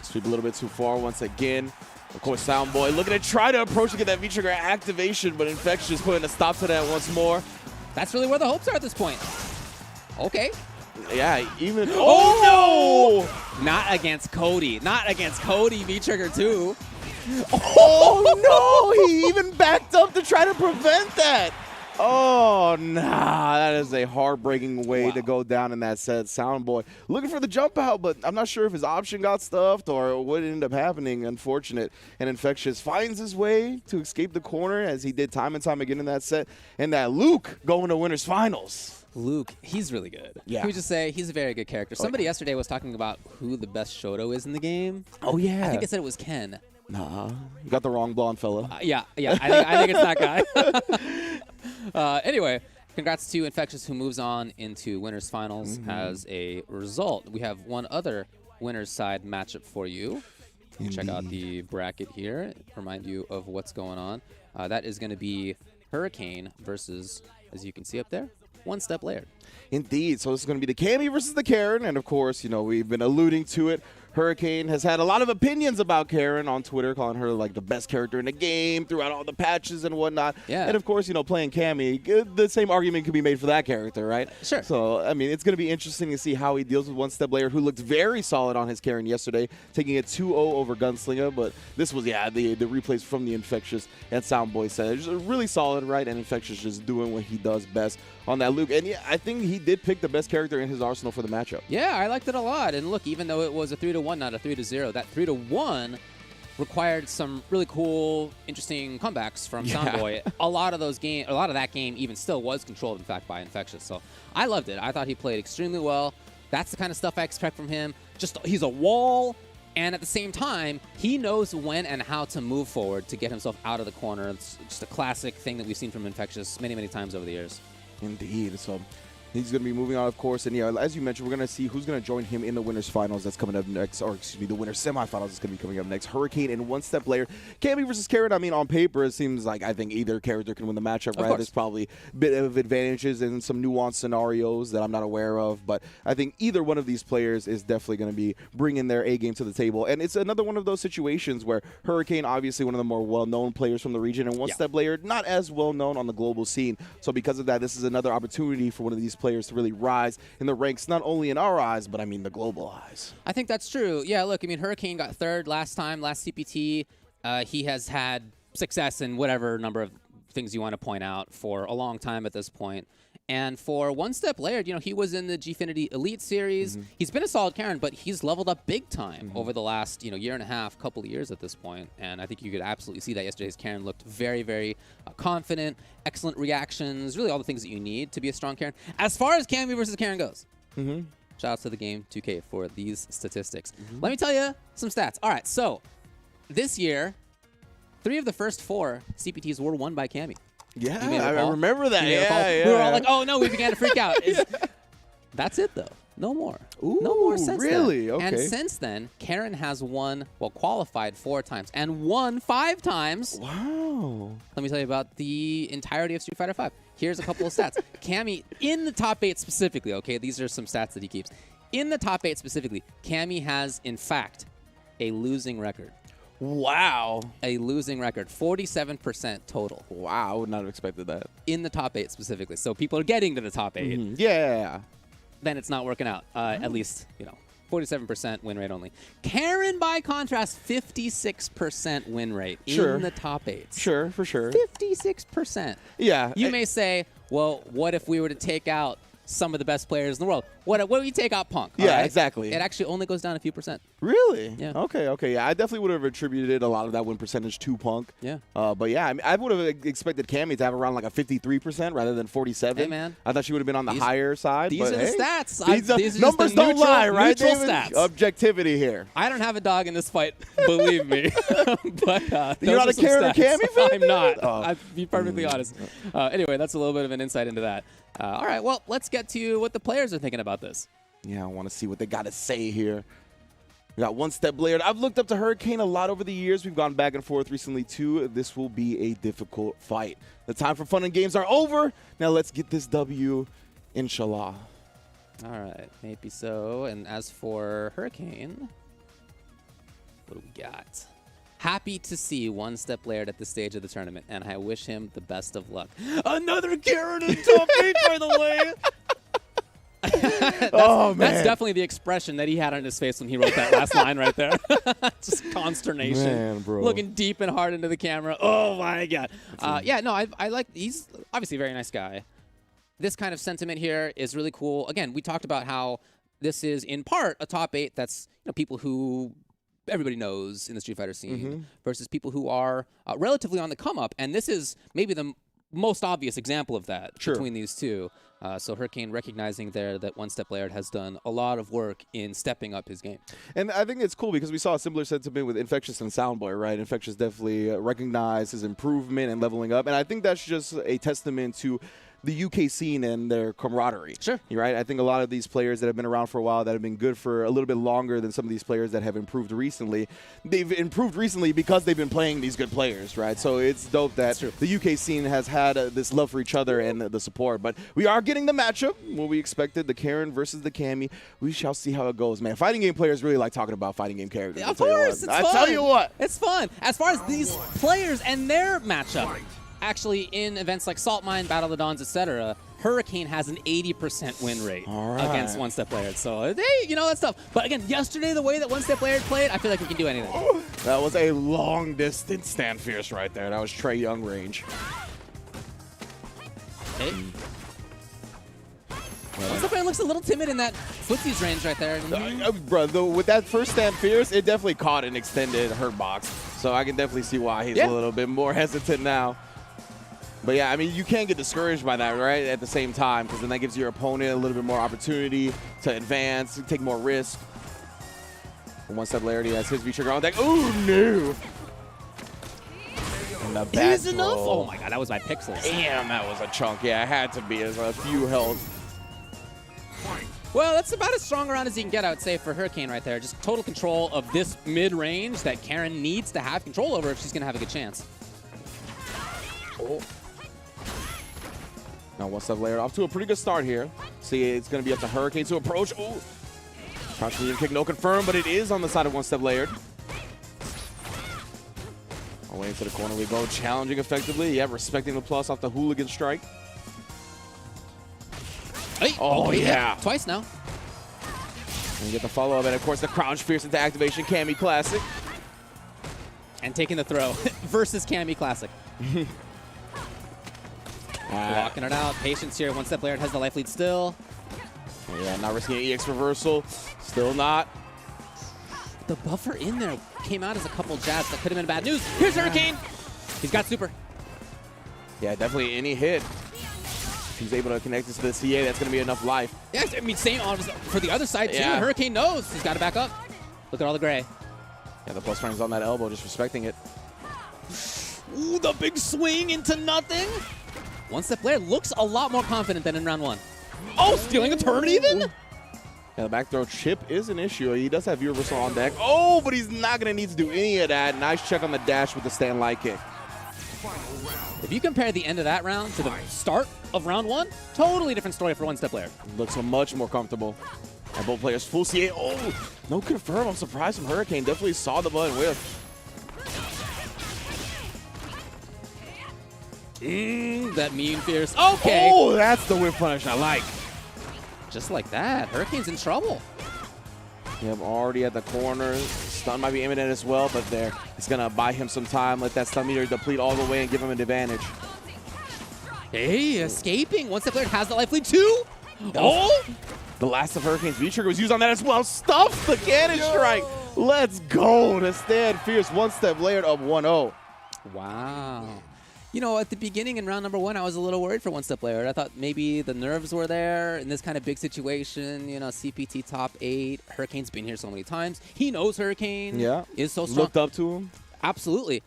Sweep a little bit too far once again. Of course, Soundboy looking to try to approach to get that V-trigger activation, but Infectious putting a stop to that once more. That's really where the hopes are at this point. Okay. Yeah, even... Oh, no! Not against Cody. Not against Cody, V-trigger too. Oh, no! He even backed up to try to prevent that. Oh, nah. That is a heartbreaking way to go down in that set. Soundboy looking for the jump out, but I'm not sure if his option got stuffed or what ended up happening. Unfortunate. And Infectious finds his way to escape the corner as he did time and time again in that set. And that Luke going to winners finals. Luke, he's really good. Yeah. Can we just say he's a very good character. Somebody yesterday was talking about who the best Shoto is in the game. Oh, yeah. I think it said it was Ken. Nah, you got the wrong blonde fella. Yeah. I think it's that guy. Anyway, congrats to Infectious, who moves on into winners finals as a result. We have one other winners side matchup for you. Check out the bracket here. Remind you of what's going on. That is going to be Hurricane versus, as you can see up there, One Step Laird. Indeed. So this is going to be the Cammy versus the Karen. And, of course, you know, we've been alluding to it. Hurricane has had a lot of opinions about Karen on Twitter, calling her like the best character in the game throughout all the patches and whatnot. Yeah. And, of course, you know, playing Cammy, the same argument could be made for that character, right? Sure. So, I mean, it's going to be interesting to see how he deals with One Step Laird, who looked very solid on his Karen yesterday, taking it 2-0 over Gunslinger. But this was, yeah, the replays from the Infectious and Soundboy said. Just really solid, right? And Infectious just doing what he does best on that Luke. And, yeah, I think he did pick the best character in his arsenal for the matchup. Yeah, I liked it a lot. And look, even though it was a 3-1, not a 3-0, that 3-1 required some really cool, interesting comebacks from Soundboy. A lot of that game even still was controlled, in fact, by Infectious. So I loved it. I thought he played extremely well. That's the kind of stuff I expect from him. Just he's a wall, and at the same time, he knows when and how to move forward to get himself out of the corner. It's just a classic thing that we've seen from Infectious many, many times over the years. Indeed. So he's going to be moving on, of course. And, yeah, as you mentioned, we're going to see who's going to join him in the winners finals that's coming up next. Or, excuse me, the winners semifinals is going to be coming up next. Hurricane and One Step Laird. Cammy versus Karen, I mean, on paper, it seems like I think either character can win the matchup, right? There's probably a bit of advantages and some nuanced scenarios that I'm not aware of. But I think either one of these players is definitely going to be bringing their A game to the table. And it's another one of those situations where Hurricane, obviously one of the more well-known players from the region, and One Step Laird, not as well-known on the global scene. So because of that, this is another opportunity for one of these players to really rise in the ranks, not only in our eyes, but I mean the global eyes. I think that's true. Yeah, look, I mean, Hurricane got third last CPT. He has had success in whatever number of things you want to point out for a long time at this point. And for One Step Laird, you know, he was in the Gfinity Elite Series. He's been a solid Karen, but he's leveled up big time over the last, year and a half, couple of years at this point. And I think you could absolutely see that yesterday's Karen looked very, very confident, excellent reactions, really all the things that you need to be a strong Karen. As far as Cammy versus Karen goes, shout out to the game 2K for these statistics. Let me tell you some stats. All right, so this year, 3 of the first 4 CPTs were won by Cammy. Yeah, I remember that. We were all like, oh no, we began to freak out. That's it though. No more. Ooh, no more since really? then. Okay. And since then, Karen has qualified 4 times and won 5 times. Wow. Let me tell you about the entirety of Street Fighter V. Here's a couple of stats. Cammy, in the top 8 specifically, okay, these are some stats that he keeps. In the top 8 specifically, Cammy has, in fact, a losing record. Wow. A losing record, 47% total Wow, I would not have expected that. in the top 8 specifically. So people are getting to the top 8. Yeah. Then it's not working out. At least, 47% win rate only. Karen, by contrast, 56% win rate Sure. in the top 8. Sure, for sure. 56%. Yeah. You may say, well, what if we were to take out some of the best players in the world? What if we take out Punk? Yeah, all right? exactly. It actually only goes down a few percent. Really? Yeah. Okay. Yeah, I definitely would have attributed a lot of that win percentage to Punk. Yeah. But yeah, I mean, I would have expected Cammy to have around like a 53% rather than 47. Hey, man. I thought she would have been on the higher side. These but are the hey, stats. These, These are numbers just the don't lie, right? neutral David? stats. Objectivity here. I don't have a dog in this fight, believe me. But You're not a Karen or Cammy fan? I'm not. Oh. I'll be perfectly honest. Anyway, that's a little bit of an insight into that. All right, well, let's get to what the players are thinking about this. Yeah, I want to see what they got to say here. We got One Step Laird. I've looked up to Hurricane a lot over the years. We've gone back and forth recently, too. This will be a difficult fight. The time for fun and games are over. Now let's get this W, inshallah. All right, maybe so. And as for Hurricane, what do we got? Happy to see One Step Laird at this stage of the tournament, and I wish him the best of luck. Another Karen in top 8, by the way. That's definitely the expression that he had on his face when he wrote that last line right there. Just consternation. Man, bro. Looking deep and hard into the camera. Oh, my God. Yeah, no, I like, he's obviously a very nice guy. This kind of sentiment here is really cool. Again, we talked about how this is in part a top 8 that's people who everybody knows in the Street Fighter scene versus people who are relatively on the come up. And this is maybe the most obvious example of that between these two. So Hurricane recognizing there that One Step Laird has done a lot of work in stepping up his game. And I think it's cool because we saw a similar sentiment with Infectious and Soundboy, right? Infectious definitely recognized his improvement and leveling up. And I think that's just a testament to the UK scene and their camaraderie. Sure. Right? I think a lot of these players that have been around for a while, that have been good for a little bit longer than some of these players that have improved recently, they've improved recently because they've been playing these good players, right? So it's dope that the UK scene has had this love for each other and the support. But we are getting the matchup, what we expected, the Karen versus the Cammy. We shall see how it goes, man. Fighting game players really like talking about fighting game characters. Of course, it's fun. I tell you what. It's fun. As far as these players and their matchup, actually in events like Salt Mine, Battle of the Dawns, etc., Hurricane has an 80% win rate against One Step Laird. So, hey, that's tough. But again, yesterday, the way that One Step Laird played, I feel like we can do anything. That was a long-distance stand fierce right there. That was Trey Young range. Hey. One Step Laird looks a little timid in that footsies range right there. Bro, with that first stand fierce, it definitely caught an extended hurt box. So I can definitely see why he's a little bit more hesitant now. But yeah, I mean, you can't get discouraged by that, right? At the same time, because then that gives your opponent a little bit more opportunity to advance, take more risk. One Step Laird, he has his V-trigger on deck. Ooh, no! And the back Is enough? throw. Oh my God, that was my pixels. Damn, that was a chunk. Yeah, it had to be. There's a few health. Well, that's about as strong around as you can get, I would say, for Hurricane right there. Just total control of this mid-range that Karen needs to have control over if she's going to have a good chance. Oh. Now One Step Laird off to a pretty good start here. See, it's going to be up to Hurricane to approach. Oh, crouch medium kick, no confirm, but it is on the side of One Step Laird. Away into the corner we go, challenging effectively. Yeah, respecting the plus off the hooligan strike. Hey. Oh, yeah. Twice now. And you get the follow-up, and of course the crouch fierce into activation, Cammy Classic. And taking the throw versus Cammy Classic. Walking it out. Patience here. One Step Laird has the life lead still. Yeah, not risking an EX reversal. Still not. The buffer in there came out as a couple jabs that could have been bad news. Here's Hurricane. He's got super. Yeah, definitely any hit. If he's able to connect this to the CA, that's going to be enough life. Yeah, I mean, same for the other side, too. Yeah. Hurricane knows. He's got to back up. Look at all the gray. Yeah, the plus frame's on that elbow, just respecting it. Ooh, the big swing into nothing. One Step Laird looks a lot more confident than in round one. Oh, stealing a turn even? Yeah, the back throw chip is an issue. He does have reversal on deck. Oh, but he's not going to need to do any of that. Nice check on the dash with the stand light kick. If you compare the end of that round to the start of round one, totally different story for One Step Laird. Looks much more comfortable. And both players full CA. Oh, no confirm. I'm surprised from Hurricane. Definitely saw the button whiff. That mean fierce. Okay. Oh, that's the whip punish I like. Just like that. Hurricane's in trouble. Yep, already at the corner. Stun might be imminent as well, but there. It's going to buy him some time. Let that stun meter deplete all the way and give him an advantage. Hey, escaping. Once the player has the life lead too. Oh! The last of Hurricane's V-Trigger was used on that as well. Stuffs the cannon strike. Let's go to stand fierce. One step layered up 1-0. Wow. You know, at the beginning in round number 1, I was a little worried for One Step Layered. I thought maybe the nerves were there in this kind of big situation. You know, CPT top 8. Hurricane's been here so many times. He knows Hurricane is so strong. Looked up to him. Absolutely.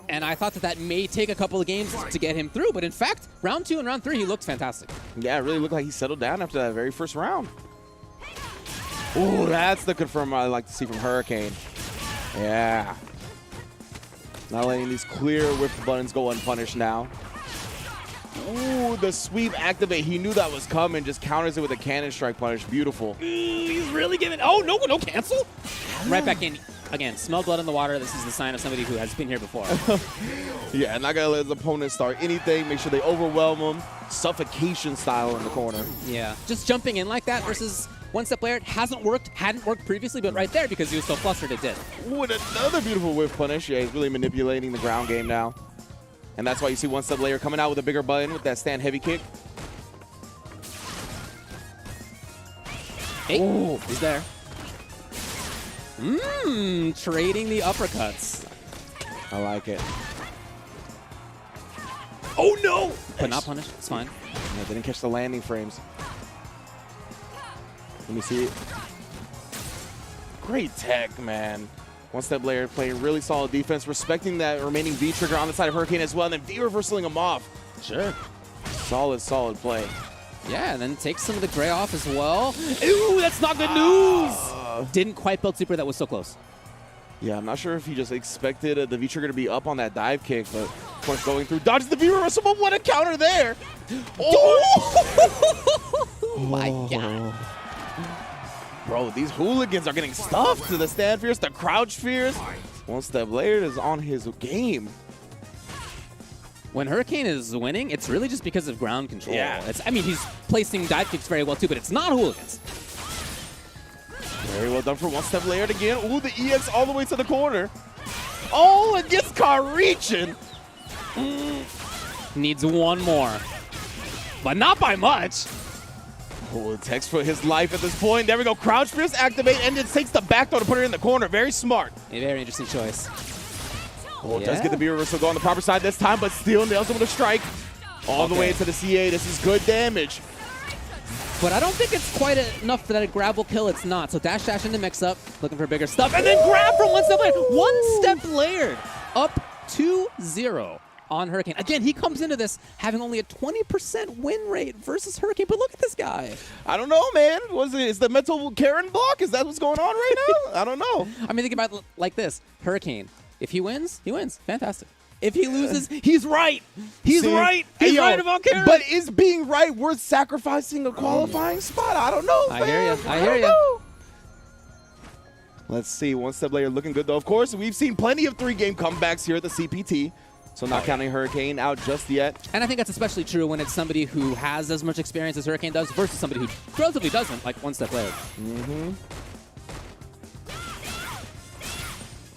And I thought that may take a couple of games to get him through. But in fact, round 2 and round 3, he looked fantastic. Yeah, it really looked like he settled down after that very first round. Ooh, that's the confirm I like to see from Hurricane. Yeah. Not letting these clear whip buttons go unpunished now. Ooh, the sweep activate. He knew that was coming. Just counters it with a cannon strike punish. Beautiful. He's really giving... Oh, no cancel? Right back in. Again, smell blood in the water. This is the sign of somebody who has been here before. Yeah, not going to let his opponent start anything. Make sure they overwhelm him. Suffocation style in the corner. Yeah. Just jumping in like that versus One Step Layered hadn't worked previously, but right there because he was so flustered it did. Ooh, and another beautiful whip punish. Yeah, he's really manipulating the ground game now. And that's why you see One Step Layered coming out with a bigger button with that stand heavy kick. Hey, ooh, he's there. Trading the uppercuts. I like it. Oh no! But not punished. It's fine. Yeah, didn't catch the landing frames. Let me see it. Great tech, man. One Step Layered playing really solid defense, respecting that remaining V-trigger on the side of Hurricane as well, and then V-reversaling him off. Sure. Solid play. Yeah, and then takes some of the gray off as well. Ooh, that's not good news! Didn't quite build super. That was so close. Yeah, I'm not sure if he just expected the V-trigger to be up on that dive kick, but of course going through, dodges the V-reversal, but what a counter there! Oh my God. Bro, these hooligans are getting stuffed to the stand fierce, the crouch fierce. One Step Layered is on his game. When Hurricane is winning, it's really just because of ground control. Yeah. I mean, he's placing dive kicks very well too, but it's not hooligans. Very well done for One Step Layered again. Ooh, the EX all the way to the corner. Oh, it gets caught reaching. Needs one more, but not by much. Oh, it takes for his life at this point. There we go. Crouch fierce activate, and it takes the back throw to put it in the corner. Very smart. A very interesting choice. Oh, it does get the V-reversal go on the proper side this time, but still nails him with a strike. All the way into the CA. This is good damage. But I don't think it's quite enough for that grab will kill. It's not. So dash in the mix-up, looking for bigger stuff, and then grab from One Step Layered. One Step Layered up 2-0 on Hurricane. Again, he comes into this having only a 20% win rate versus Hurricane, but look at this guy. I don't know, man. Is the mental Karen block? Is that what's going on right now? I don't know. I mean, think about it like this. Hurricane, if he wins, he wins. Fantastic. If he loses, he's right. He's right. He's right about Karen. But is being right worth sacrificing a qualifying spot? I don't know, I hear you. I hear you. Let's see. One Step Layered looking good, though. Of course, we've seen plenty of 3-game comebacks here at the CPT. So not counting Hurricane out just yet. And I think that's especially true when it's somebody who has as much experience as Hurricane does versus somebody who relatively doesn't, like One Step Layered.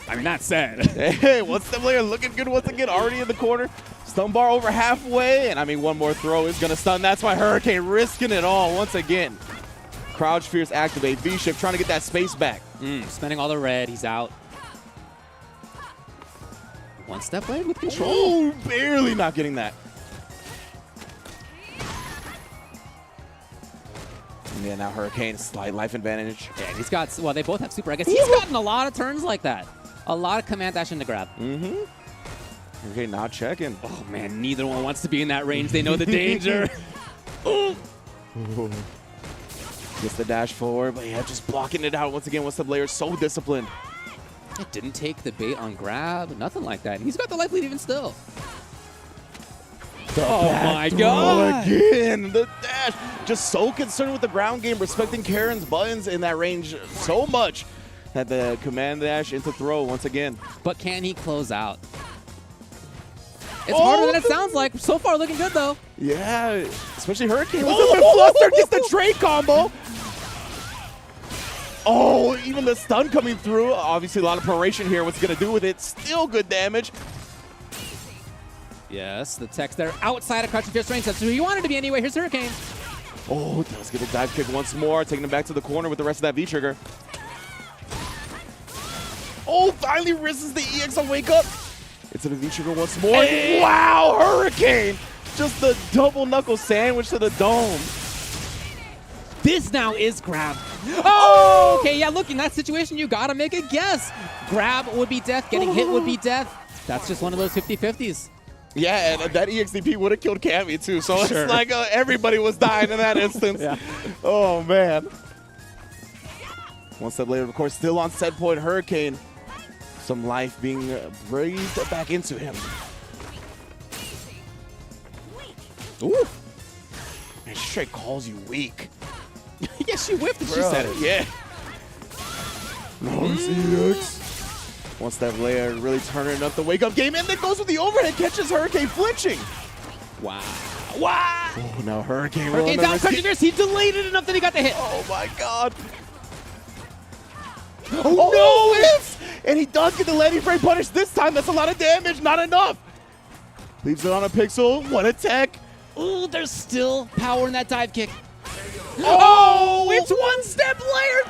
I mean, that said. Hey, One Step Layered looking good once again, already in the corner. Stun bar over halfway, and I mean, one more throw is going to stun. That's why Hurricane risking it all once again. Crouch fierce activate, V-shift trying to get that space back. Spending all the red, he's out. One Step Layered with control. Oh, barely not getting that. And yeah, now Hurricane, slight life advantage. Yeah, he's got, well, they both have super. I guess he's gotten a lot of turns like that. A lot of command dash into grab. Okay, now checking. Oh, man, neither one wants to be in that range. They know the danger. Gets the dash forward, but yeah, just blocking it out once again. One Step Layered so disciplined. It didn't take the bait on grab, nothing like that. He's got the life lead even still. Oh my God! Again, the dash. Just so concerned with the ground game, respecting Karen's buttons in that range so much that the command dash into throw once again. But can he close out? It's harder than it sounds like. So far, looking good, though. Yeah, especially Hurricane was up and flustered, gets the trade combo. Oh, even the stun coming through. Obviously, a lot of proration here. What's going to do with it? Still good damage. Yes, the tech's there outside of crouching fierce range. That's who he wanted to be anyway. Here's Hurricane. Oh, does get a dive kick once more, taking him back to the corner with the rest of that V-trigger. Oh, finally resists the EX on wake up. Into the V-trigger once more. Hey. Wow, Hurricane. Just the double knuckle sandwich to the dome. This now is grab. Oh, okay, yeah, look, in that situation, you gotta make a guess. Grab would be death, getting hit would be death. That's just one of those 50-50s. Yeah, and that EXDP would have killed Cammy too, so it's like everybody was dying in that instance. Yeah. Oh, man. One step later, of course, still on set point, Hurricane. Some life being breathed back into him. Ooh. Man, she straight calls you weak. Yeah, she whipped and she said it. Yeah. Nice EX. One step later, really turning up the wake-up game, and then goes with the overhead, catches Hurricane flinching. Wow. Wow. Oh, now Hurricane. Hurricane down, crouching fierce. He delayed it enough that he got the hit. Oh, my God. Oh, no, it's... And he does get the landing frame punish this time. That's a lot of damage. Not enough. Leaves it on a pixel. What a tech. Ooh, there's still power in that dive kick. Oh, It's one step layer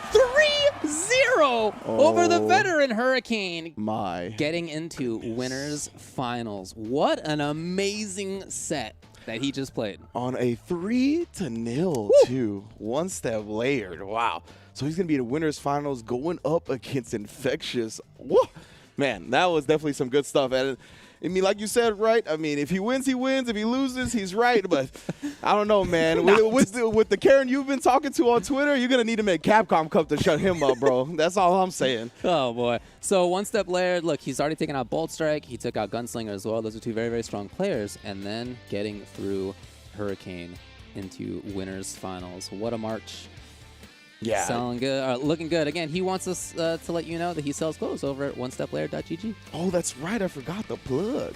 3-0 over the veteran Hurricane. My. Getting into winners finals. What an amazing set that he just played. On a 3-0 too. One step layered. Wow. So he's going to be in the winners finals going up against Infectious. Whoa. Man, that was definitely some good stuff. And I mean, like you said, right? I mean, if he wins, he wins. If he loses, he's right. But I don't know, man. With the Karen you've been talking to on Twitter, you're going to need to make Capcom Cup to shut him up, bro. That's all I'm saying. Oh, boy. So one step layered. Look, he's already taken out Bolt Strike. He took out Gunslinger as well. Those are two very, very strong players. And then getting through Hurricane into winners finals. What a march. Yeah. Selling good, looking good. Again, he wants us to let you know that he sells clothes over at onesteplayer.gg. Oh, that's right. I forgot the plug.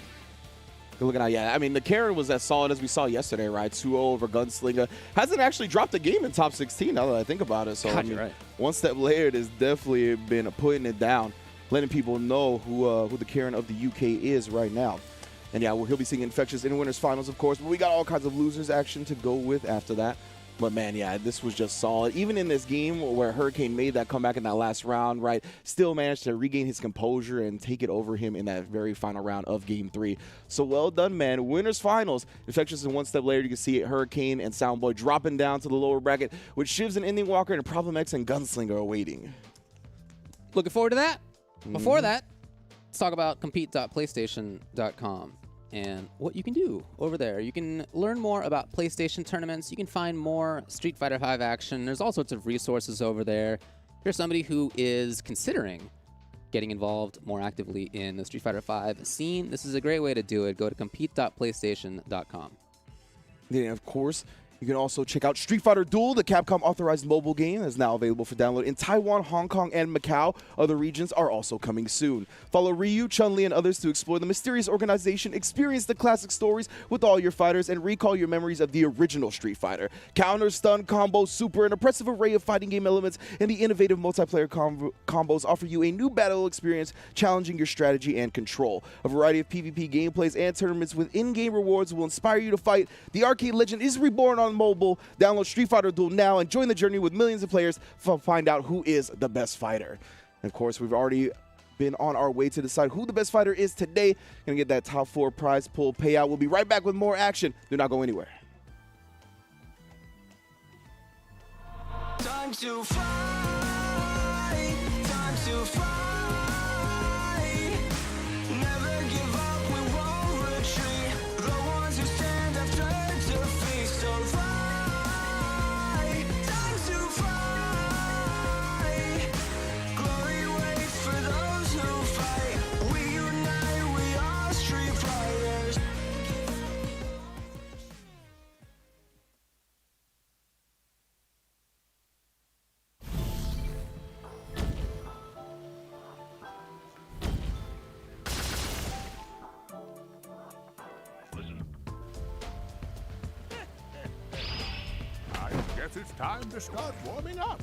Good looking out. Yeah, I mean, the Karen was as solid as we saw yesterday, right? 2-0 over Gunslinger. Hasn't actually dropped a game in top 16 now that I think about it. So, God, I mean, you're right. One Step Layered has definitely been putting it down, letting people know who the Karen of the UK is right now. And yeah, he'll be seeing Infectious in winners finals, of course. But we got all kinds of losers action to go with after that. But, man, yeah, this was just solid. Even in this game where Hurricane made that comeback in that last round, right, still managed to regain his composure and take it over him in that very final round of Game 3. So, well done, man. Winners finals. Infectious in one step later, you can see Hurricane and Soundboy dropping down to the lower bracket with Shivs and Ending Walker and Problem X and Gunslinger awaiting. Looking forward to that. Before that, let's talk about compete.playstation.com. And what you can do over there. You can learn more about PlayStation tournaments. You can find more Street Fighter V action. There's all sorts of resources over there. If you're somebody who is considering getting involved more actively in the Street Fighter V scene, this is a great way to do it. Go to compete.playstation.com. Yeah, of course. You can also check out Street Fighter Duel, the Capcom authorized mobile game that is now available for download in Taiwan, Hong Kong, and Macau. Other regions are also coming soon. Follow Ryu, Chun-Li, and others to explore the mysterious organization, experience the classic stories with all your fighters, and recall your memories of the original Street Fighter. Counter, stun, combo, super, an impressive array of fighting game elements, and the innovative multiplayer combos offer you a new battle experience, challenging your strategy and control. A variety of PvP gameplays and tournaments with in-game rewards will inspire you to fight. The arcade legend is reborn on mobile. Download Street Fighter Duel now and join the journey with millions of players to find out who is the best fighter. And of course, we've already been on our way to decide who the best fighter is today. Gonna get that top 4 prize pool payout. We'll be right back with more action. Do not go anywhere. Time to fight, time to fight. Never give up, we won't retreat. The ones who stand after defeat. So fight, time to fight. Glory waits for those who fight. We unite, we are Street Fighters. Guess it's time to start warming up.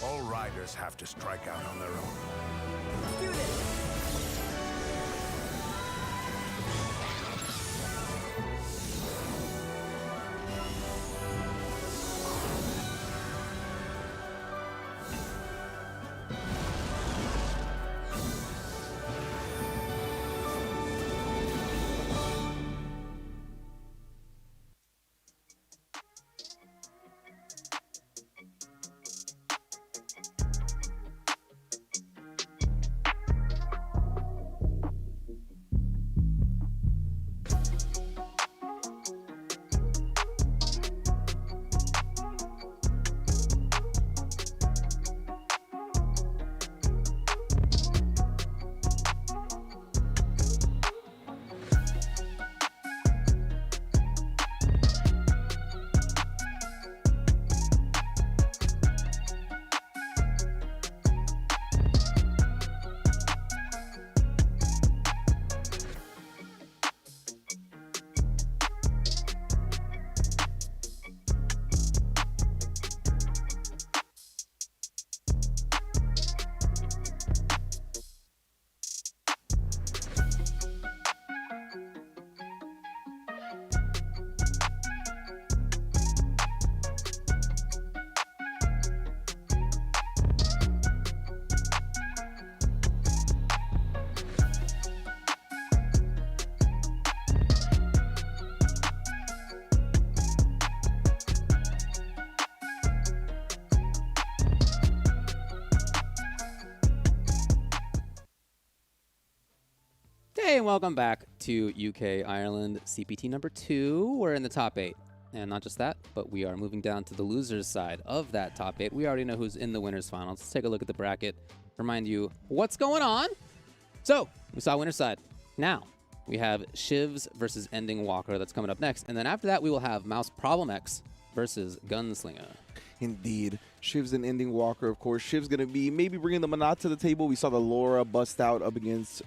All riders have to strike out on their own. Do this. Hey, and welcome back to UK Ireland CPT number 2. We're in the top 8. And not just that, but we are moving down to the losers side of that top 8. We already know who's in the winners finals. Let's take a look at the bracket. Remind you what's going on. So, we saw winner's side. Now, we have Shivs versus Ending Walker. That's coming up next. And then after that, we will have Mouse Problem X versus Gunslinger. Indeed. Shivs and Ending Walker, of course. Shiv's going to be maybe bringing the Manat to the table. We saw the Laura bust out up against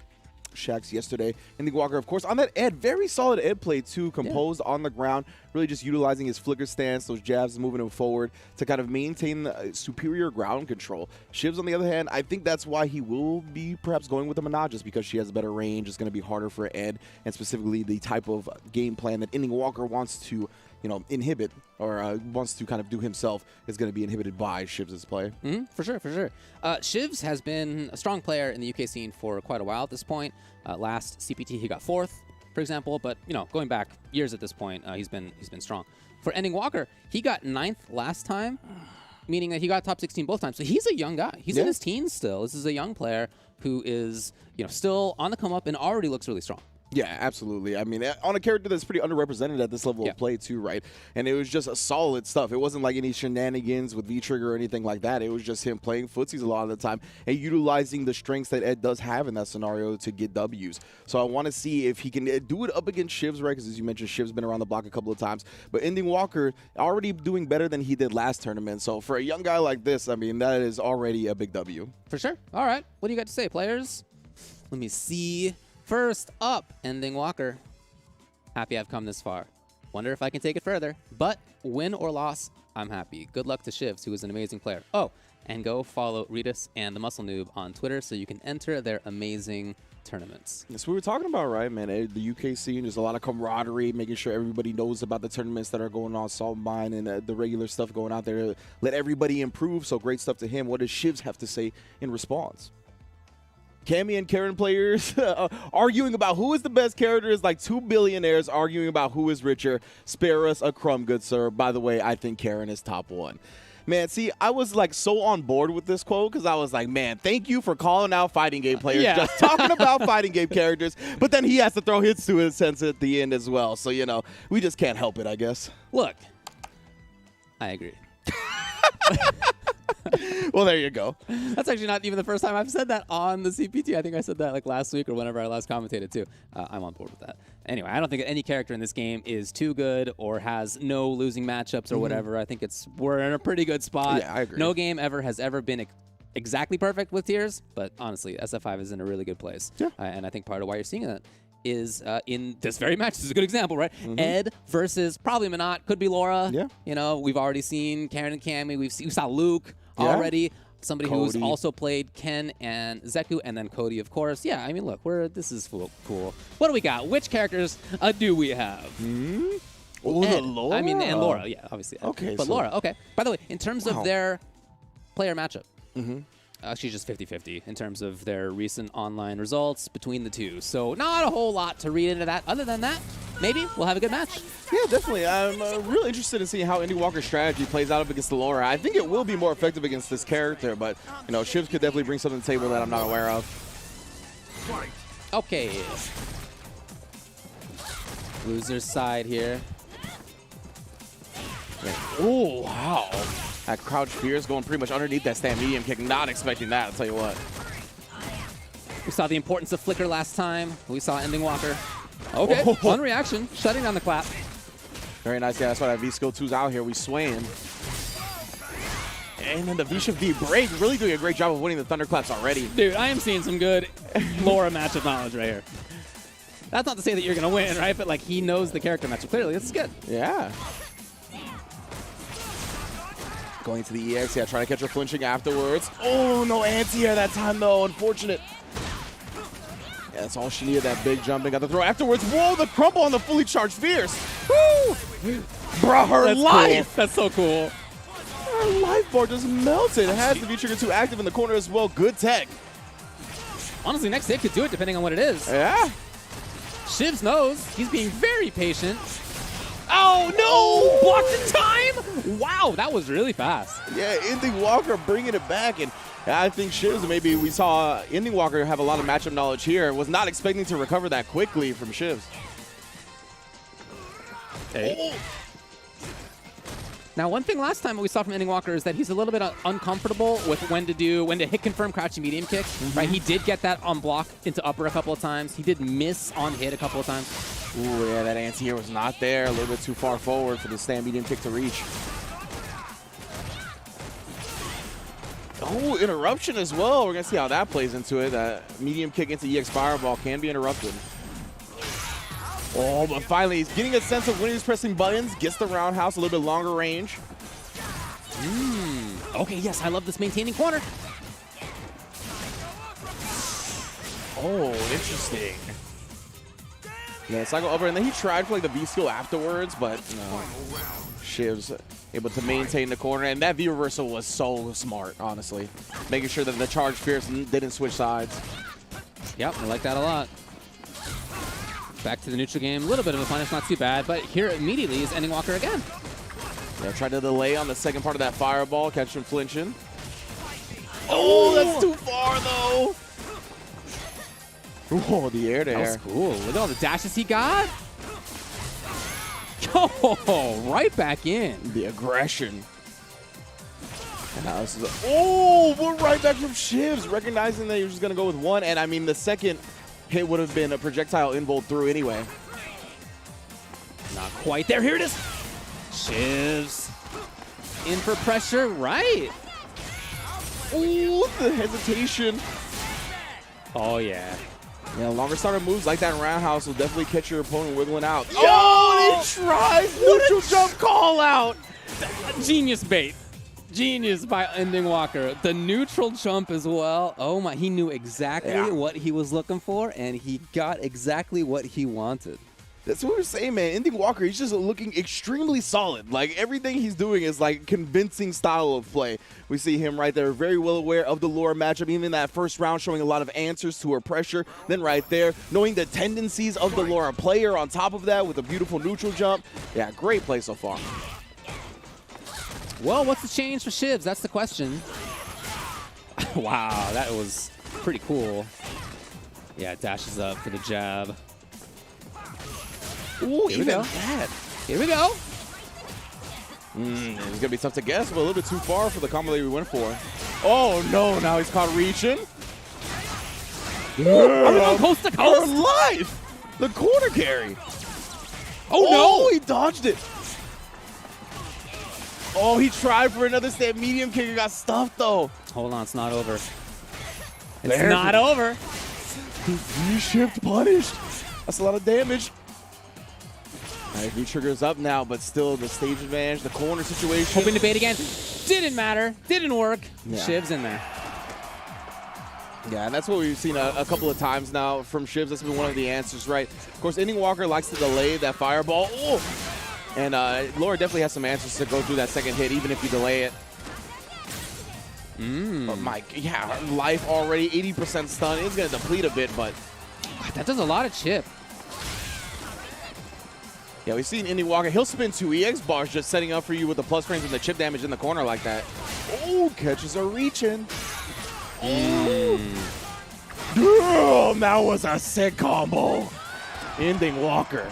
shacks yesterday. Ending Walker, of course, on that Ed, very solid Ed play too, composed on the ground, really just utilizing his flicker stance, those jabs moving him forward to kind of maintain the superior ground control. Shivs, on the other hand, I think that's why he will be perhaps going with the Mana, just because she has a better range. It's going to be harder for Ed, and specifically the type of game plan that Ending Walker wants to, you know, inhibit or wants to kind of do himself is going to be inhibited by Shivs' play. For sure, for sure. Shivs has been a strong player in the UK scene for quite a while at this point. Last CPT, he got 4th, for example, but, you know, going back years at this point, he's been strong. For Ending Walker, he got 9th last time, meaning that he got top 16 both times. So he's a young guy. He's in his teens still. This is a young player who is, you know, still on the come up and already looks really strong. Yeah, absolutely. I mean, on a character that's pretty underrepresented at this level of play too, right? And it was just a solid stuff. It wasn't like any shenanigans with V-Trigger or anything like that. It was just him playing footsies a lot of the time and utilizing the strengths that Ed does have in that scenario to get Ws. So I want to see if he can do it up against Shivs, right? Because as you mentioned, Shivs been around the block a couple of times. But Ending Walker already doing better than he did last tournament. So for a young guy like this, I mean, that is already a big W. For sure. All right. What do you got to say, players? Let me see. First up, Ending Walker. Happy I've come this far. Wonder if I can take it further. But win or loss, I'm happy. Good luck to Shivs, who is an amazing player. Oh, and go follow Ritas and the Muscle Noob on Twitter so you can enter their amazing tournaments. That's what we were talking about, right, man? The UK scene, there's a lot of camaraderie, making sure everybody knows about the tournaments that are going on, Salt Mine and the regular stuff going out there. Let everybody improve, so great stuff to him. What does Shivs have to say in response? Cammy and Karen players arguing about who is the best character is like 2 billionaires arguing about who is richer. Spare us a crumb, good sir. By the way, I think Karen is top 1. Man, see, I was like so on board with this quote because I was like, man, thank you for calling out fighting game players, just talking about fighting game characters. But then he has to throw hits to his sense at the end as well. So, you know, we just can't help it, I guess. Look, I agree. Well, there you go. That's actually not even the first time I've said that on the CPT. I think I said that like last week or whenever I last commentated too. I'm on board with that. Anyway, I don't think any character in this game is too good or has no losing matchups or whatever. I think we're in a pretty good spot. Yeah, I agree. No game has ever been exactly perfect with tiers, but honestly, SF5 is in a really good place. Yeah. And I think part of why you're seeing that is in this very match. This is a good example, right? Ed versus probably Manat, could be Laura. Yeah. You know, we've already seen Karen and Cammy. We saw Luke already. Somebody who's also played Ken and Zeku, and then Cody, of course. Yeah, I mean, look, this is cool. What do we got? Which characters do we have? Oh, Laura. I mean, and Laura. Yeah, obviously. Okay, but so Laura. Okay. By the way, in terms of their player matchup, she's just 50-50 in terms of their recent online results between the two. So not a whole lot to read into that. Other than that, maybe we'll have a good match. Yeah, definitely. I'm really interested in seeing how Ending Walker's strategy plays out up against the Laura. I think it will be more effective against this character, but, you know, Shivs could definitely bring something to the table that I'm not aware of. Okay. Loser's side here. Oh, wow. That crouch fear is going pretty much underneath that stand medium kick. Not expecting that, I'll tell you what. We saw the importance of flicker last time. We saw Ending Walker. Okay, one reaction, shutting down the clap. Very nice, yeah. That's why that V-Skill 2's out here. We swaying. And then the V-Shift V break, really doing a great job of winning the thunderclaps already. Dude, I am seeing some good Laura matchup knowledge right here. That's not to say that you're going to win, right? But, like, he knows the character matchup clearly. This is good. Yeah. Going to the EX, yeah, trying to catch her flinching afterwards. Oh, no anti-air that time, though. Unfortunate. Yeah, that's all she needed, that big jumping. Got the throw afterwards. Whoa, the crumble on the fully charged Fierce. Woo! Bruh, her life. Cool. That's so cool. Her life bar just melted. It has the V-Trigger 2 active in the corner as well. Good tech. Honestly, next hit could do it depending on what it is. Yeah. Shivs knows. He's being very patient. Oh, no! Blocked in time! Wow, that was really fast. Yeah, Ending Walker bringing it back. And I think Shivs, maybe we saw Ending Walker have a lot of matchup knowledge here. Was not expecting to recover that quickly from Shivs. Hey. Oh. Now, one thing last time we saw from Ending Walker is that he's a little bit uncomfortable with when to hit confirm crouching medium kick. Right? He did get that on block into upper a couple of times. He did miss on hit a couple of times. Ooh, yeah, that anti-air was not there. A little bit too far forward for the stand medium kick to reach. Oh, interruption as well. We're going to see how that plays into it. That medium kick into EX Fireball can be interrupted. Oh, but finally, he's getting a sense of when he's pressing buttons. Gets the roundhouse a little bit longer range. Okay, yes, I love this maintaining corner. Oh, interesting. Yeah, cycle over, and then he tried for like the V skill afterwards, but no. Shiv's able to maintain the corner, and that V reversal was so smart, honestly. Making sure that the charge fierce didn't switch sides. Yep, I like that a lot. Back to the neutral game. A little bit of a punish, not too bad, but here immediately is Ending Walker again. Yeah, tried to delay on the second part of that fireball, catch him flinching. Oh, that's too far, though. Oh, the air to That was air. cool. Look at all the dashes he got. Oh, right back in. The aggression. And now this is we're right back from Shivs, recognizing that he was just going to go with one. And I mean, the second hit would have been a projectile involt through anyway. Not quite there. Here it is. Shivs. In for pressure, right? Ooh, the hesitation. Oh, yeah. Yeah, longer starter moves like that roundhouse will definitely catch your opponent wiggling out. Oh, he tries neutral jump call out. Genius bait. Genius by Ending Walker. The neutral jump as well. Oh my, he knew exactly what he was looking for, and he got exactly what he wanted. That's what we're saying, man. Ending Walker, he's just looking extremely solid. Like, everything he's doing is, like, convincing style of play. We see him right there, very well aware of the Laura matchup. Even in that first round, showing a lot of answers to her pressure. Then right there, knowing the tendencies of the Laura player on top of that with a beautiful neutral jump. Yeah, great play so far. Well, what's the change for Shivs? That's the question. Wow, that was pretty cool. Yeah, dashes up for the jab. Ooh, Here we go. that. Here we go. It's going to be tough to guess, but a little bit too far for the combo that we went for. Oh, no, now he's caught reaching. Are we going coast to Our coast? life! The corner carry. Oh, Oh, he dodged it. Oh, he tried for another step medium kick and got stuffed, though. Hold on, it's not over. It's There. not over. V-shift punished. That's a lot of damage. All right, V-trigger's up now, but still the stage advantage, the corner situation. Hoping to bait again. Didn't matter. Didn't work. Yeah. Shiv's in there. Yeah, and that's what we've seen a couple of times now from Shivs. That's been one of the answers, right? Of course, Ending Walker likes to delay that fireball. Oh! And Laura definitely has some answers to go through that second hit, even if you delay it. But Mike, yeah, her life already 80% stun. It's going to deplete a bit, but That does a lot of chip. yeah, we've seen Ending Walker. He'll spin 2 EX bars just setting up for you with the plus frames and the chip damage in the corner like that. Oh, catches are reaching. Oh, damn, that was a sick combo. Ending Walker.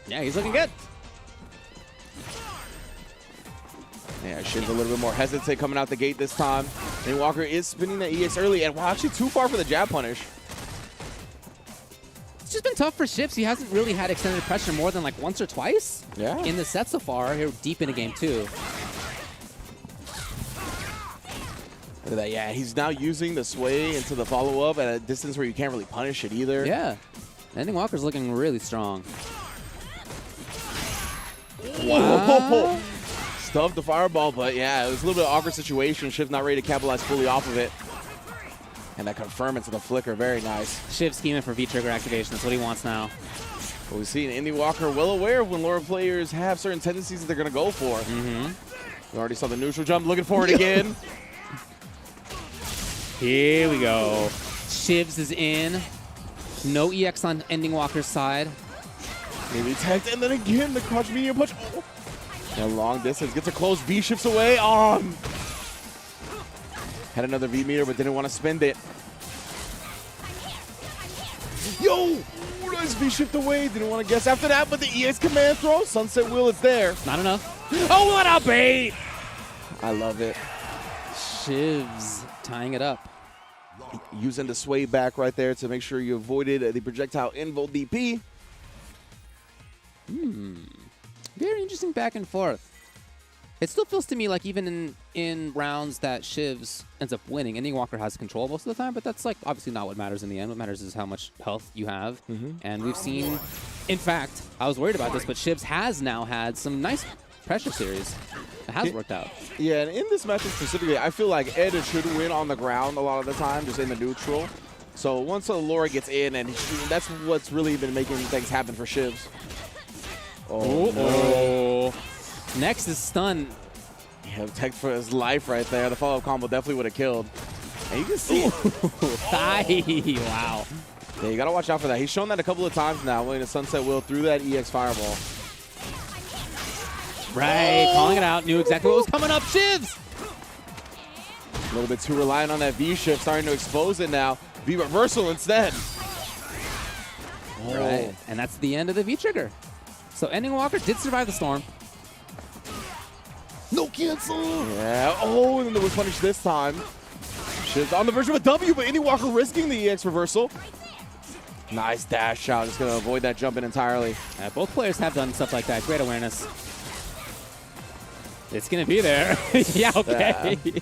Yeah, he's looking good. Yeah, Shin's a little bit more hesitant coming out the gate this time. And Walker is spinning the EX early, and wow, actually too far for the jab punish. It's just been tough for Shivs. He hasn't really had extended pressure more than like once or twice in the set so far. Here deep into game 2. Look at that. Yeah, he's now using the sway into the follow-up at a distance where you can't really punish it either. Yeah. Ending Walker's looking really strong. Wow. Stuffed the fireball, but yeah, it was a little bit of an awkward situation. Shiv's not ready to capitalize fully off of it. And that confirm into the flicker, very nice. Shiv scheming for V-trigger activation. That's what he wants now. But we've seen Ending Walker well aware of when Laura players have certain tendencies that they're going to go for. We already saw the neutral jump, looking for it again. Here we go. Shivs is in. No EX on Ending Walker's side. Maybe tagged, and then again, the crouch medium punch. Oh. And long distance, gets a close V, shifts away. Had another V meter, but didn't want to spend it. Yo! Nice V shift away. Didn't want to guess after that, but the EX command throw. Sunset wheel is there. Not enough. Oh, what a bait! I love it. Shivs tying it up. Using the sway back right there to make sure you avoided the projectile involt DP. Very interesting back and forth. It still feels to me like even in rounds that Shivs ends up winning, Ending Walker has control most of the time, but that's like obviously not what matters in the end. What matters is how much health you have. And we've seen, in fact, I was worried about this, but Shivs has now had some nice pressure series. It has worked out. Yeah, and in this matchup specifically, I feel like Ed should win on the ground a lot of the time, just in the neutral. So once Laura gets in, and that's what's really been making things happen for Shivs. Oh, no. Next is stun. Yeah, tech for his life right there. The follow-up combo definitely would have killed. And you can see it. Wow. Yeah, you got to watch out for that. He's shown that a couple of times now, winning a Sunset Will through that EX Fireball. Right, calling it out. Knew exactly what was coming up. Shivs! A little bit too reliant on that V-shift, starting to expose it now. V-reversal instead. Right, and that's the end of the V-trigger. So Ending Walker did survive the storm. No cancel! Yeah, oh, and then there was punish this time. Shivs on the verge of a W, but Ending Walker risking the EX reversal. Nice dash out, just gonna avoid that jump in entirely. Both players have done stuff like that. Great awareness. It's gonna be there. Yeah, okay. Yeah.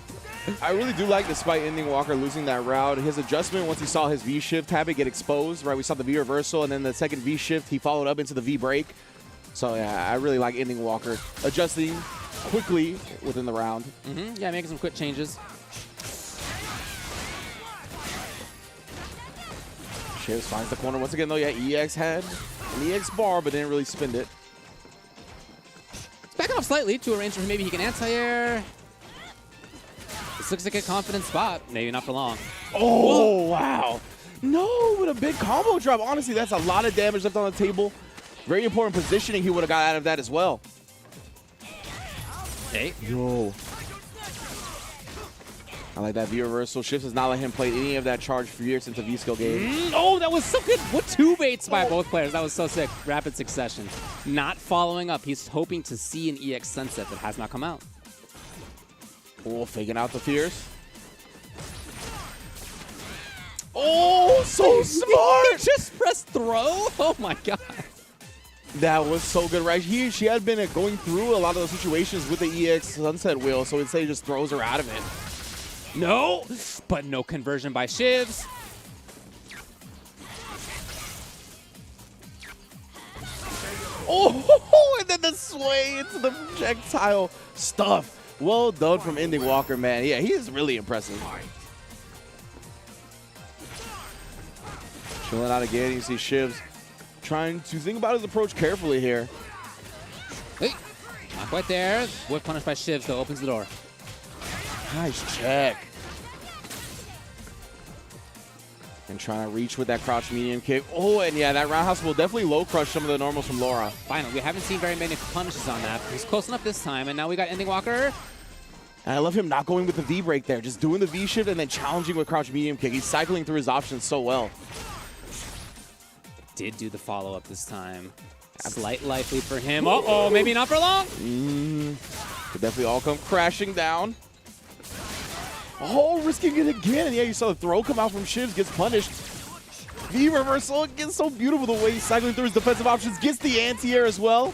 I really do like, despite Ending Walker losing that round, his adjustment once he saw his V-shift habit get exposed, right? We saw the V-reversal, and then the second V-shift, he followed up into the V-break. So, yeah, I really like Ending Walker adjusting quickly within the round. Yeah, making some quick changes. Shivs finds the corner once again, though. Yeah, EX had an EX bar, but didn't really spend it. It's backing off slightly to a range where maybe he can anti-air. This looks like a confident spot. Maybe not for long. Oh, wow. No, with a big combo drop. Honestly, that's a lot of damage left on the table. Very important positioning he would have got out of that as well. Hey. Yo. I like that V-reversal. Shivs has not let him play any of that charge for years since the V-skill game. Oh, that was so good. What two baits by both players. That was so sick. Rapid succession. Not following up. He's hoping to see an EX Sunset that has not come out. Oh, faking out the fears. Oh, so smart! He just pressed throw? Oh my god. That was so good, right? She had been going through a lot of those situations with the EX Sunset Wheel, so instead he just throws her out of it. No, but no conversion by Shivs. Oh, and then the sway into the projectile stuff. Well done from Ending Walker, man. Yeah, he is really impressive. Chilling out again. You see Shivs trying to think about his approach carefully here. Hey, not quite there. Whip punish by Shivs, though, opens the door. Nice check. And trying to reach with that crouch medium kick. Oh, and yeah, that roundhouse will definitely low crush some of the normals from Laura. Finally, we haven't seen very many punishes on that. He's close enough this time, and now we got Ending Walker. And I love him not going with the V break there, just doing the V shift and then challenging with crouch medium kick. He's cycling through his options so well. Did do the follow up this time. Slight life lead for him. Uh-oh, maybe not for long. Could definitely all come crashing down. Oh, risking it again. Yeah, you saw the throw come out from Shivs, gets punished. V-reversal, again, so beautiful the way he's cycling through his defensive options. Gets the anti-air as well.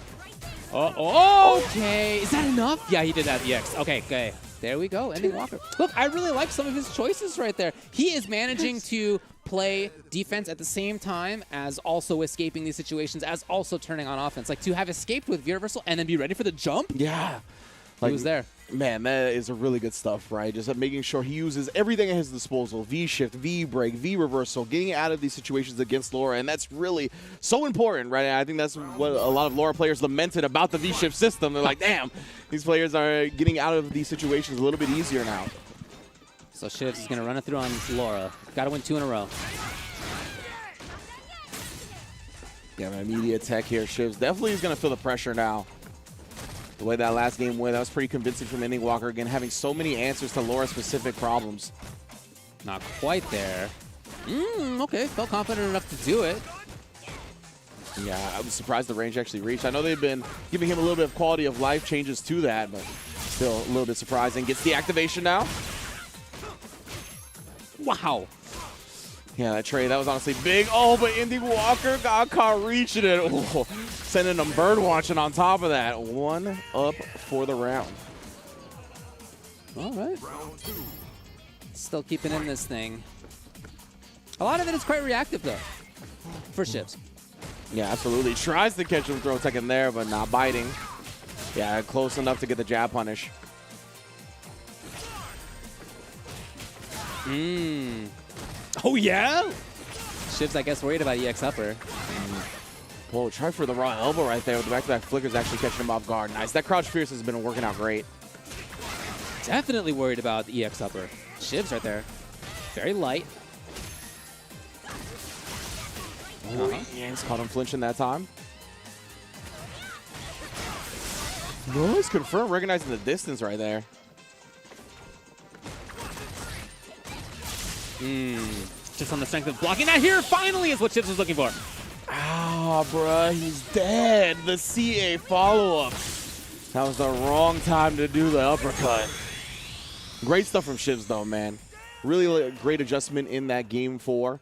Okay, is that enough? Yeah, he did that EX. Okay. There we go, Ending Walker. Look, I really like some of his choices right there. He is managing to play defense at the same time as also escaping these situations, as also turning on offense. Like, to have escaped with V-reversal and then be ready for the jump? Yeah. He was there. Man, that is a really good stuff, right? Just making sure he uses everything at his disposal. V-shift, V-break, V-reversal, getting out of these situations against Laura, and that's really so important, right? And I think that's what a lot of Laura players lamented about the V-shift system. They're like, damn, these players are getting out of these situations a little bit easier now. So Shivs is going to run it through on Laura. Got to win 2 in a row. Yeah, an immediate tech here. Shivs definitely is going to feel the pressure now. The way that last game went, that was pretty convincing from Ending Walker. Again, having so many answers to Laura-specific problems. Not quite there. Okay, felt confident enough to do it. Yeah, I was surprised the range actually reached. I know they've been giving him a little bit of quality of life changes to that, but still a little bit surprising. Gets the activation now. Wow. Yeah, that trade, that was honestly big. Oh, but Ending Walker got caught reaching it. Oh, sending him bird watching on top of that. 1 up for the round. All right. Still keeping in this thing. A lot of it is quite reactive, though, for Shivs. Yeah, absolutely. Tries to catch him throw tech in there, but not biting. Yeah, close enough to get the jab punish. Oh, yeah? Shivs, I guess, worried about EX upper. Oh, try for the raw elbow right there with the back-to-back flickers actually catching him off guard. Nice. That crouch fierce has been working out great. Definitely worried about the EX upper. Shivs right there. Very light. Yeah, he's caught him flinching that time. Nice, confirm, recognizing the distance right there. Just on the strength of blocking that here, finally is what Shivs was looking for. Ah, bruh, he's dead. The CA follow-up. That was the wrong time to do the uppercut. Great stuff from Shivs, though, man. Really great adjustment in that game 4.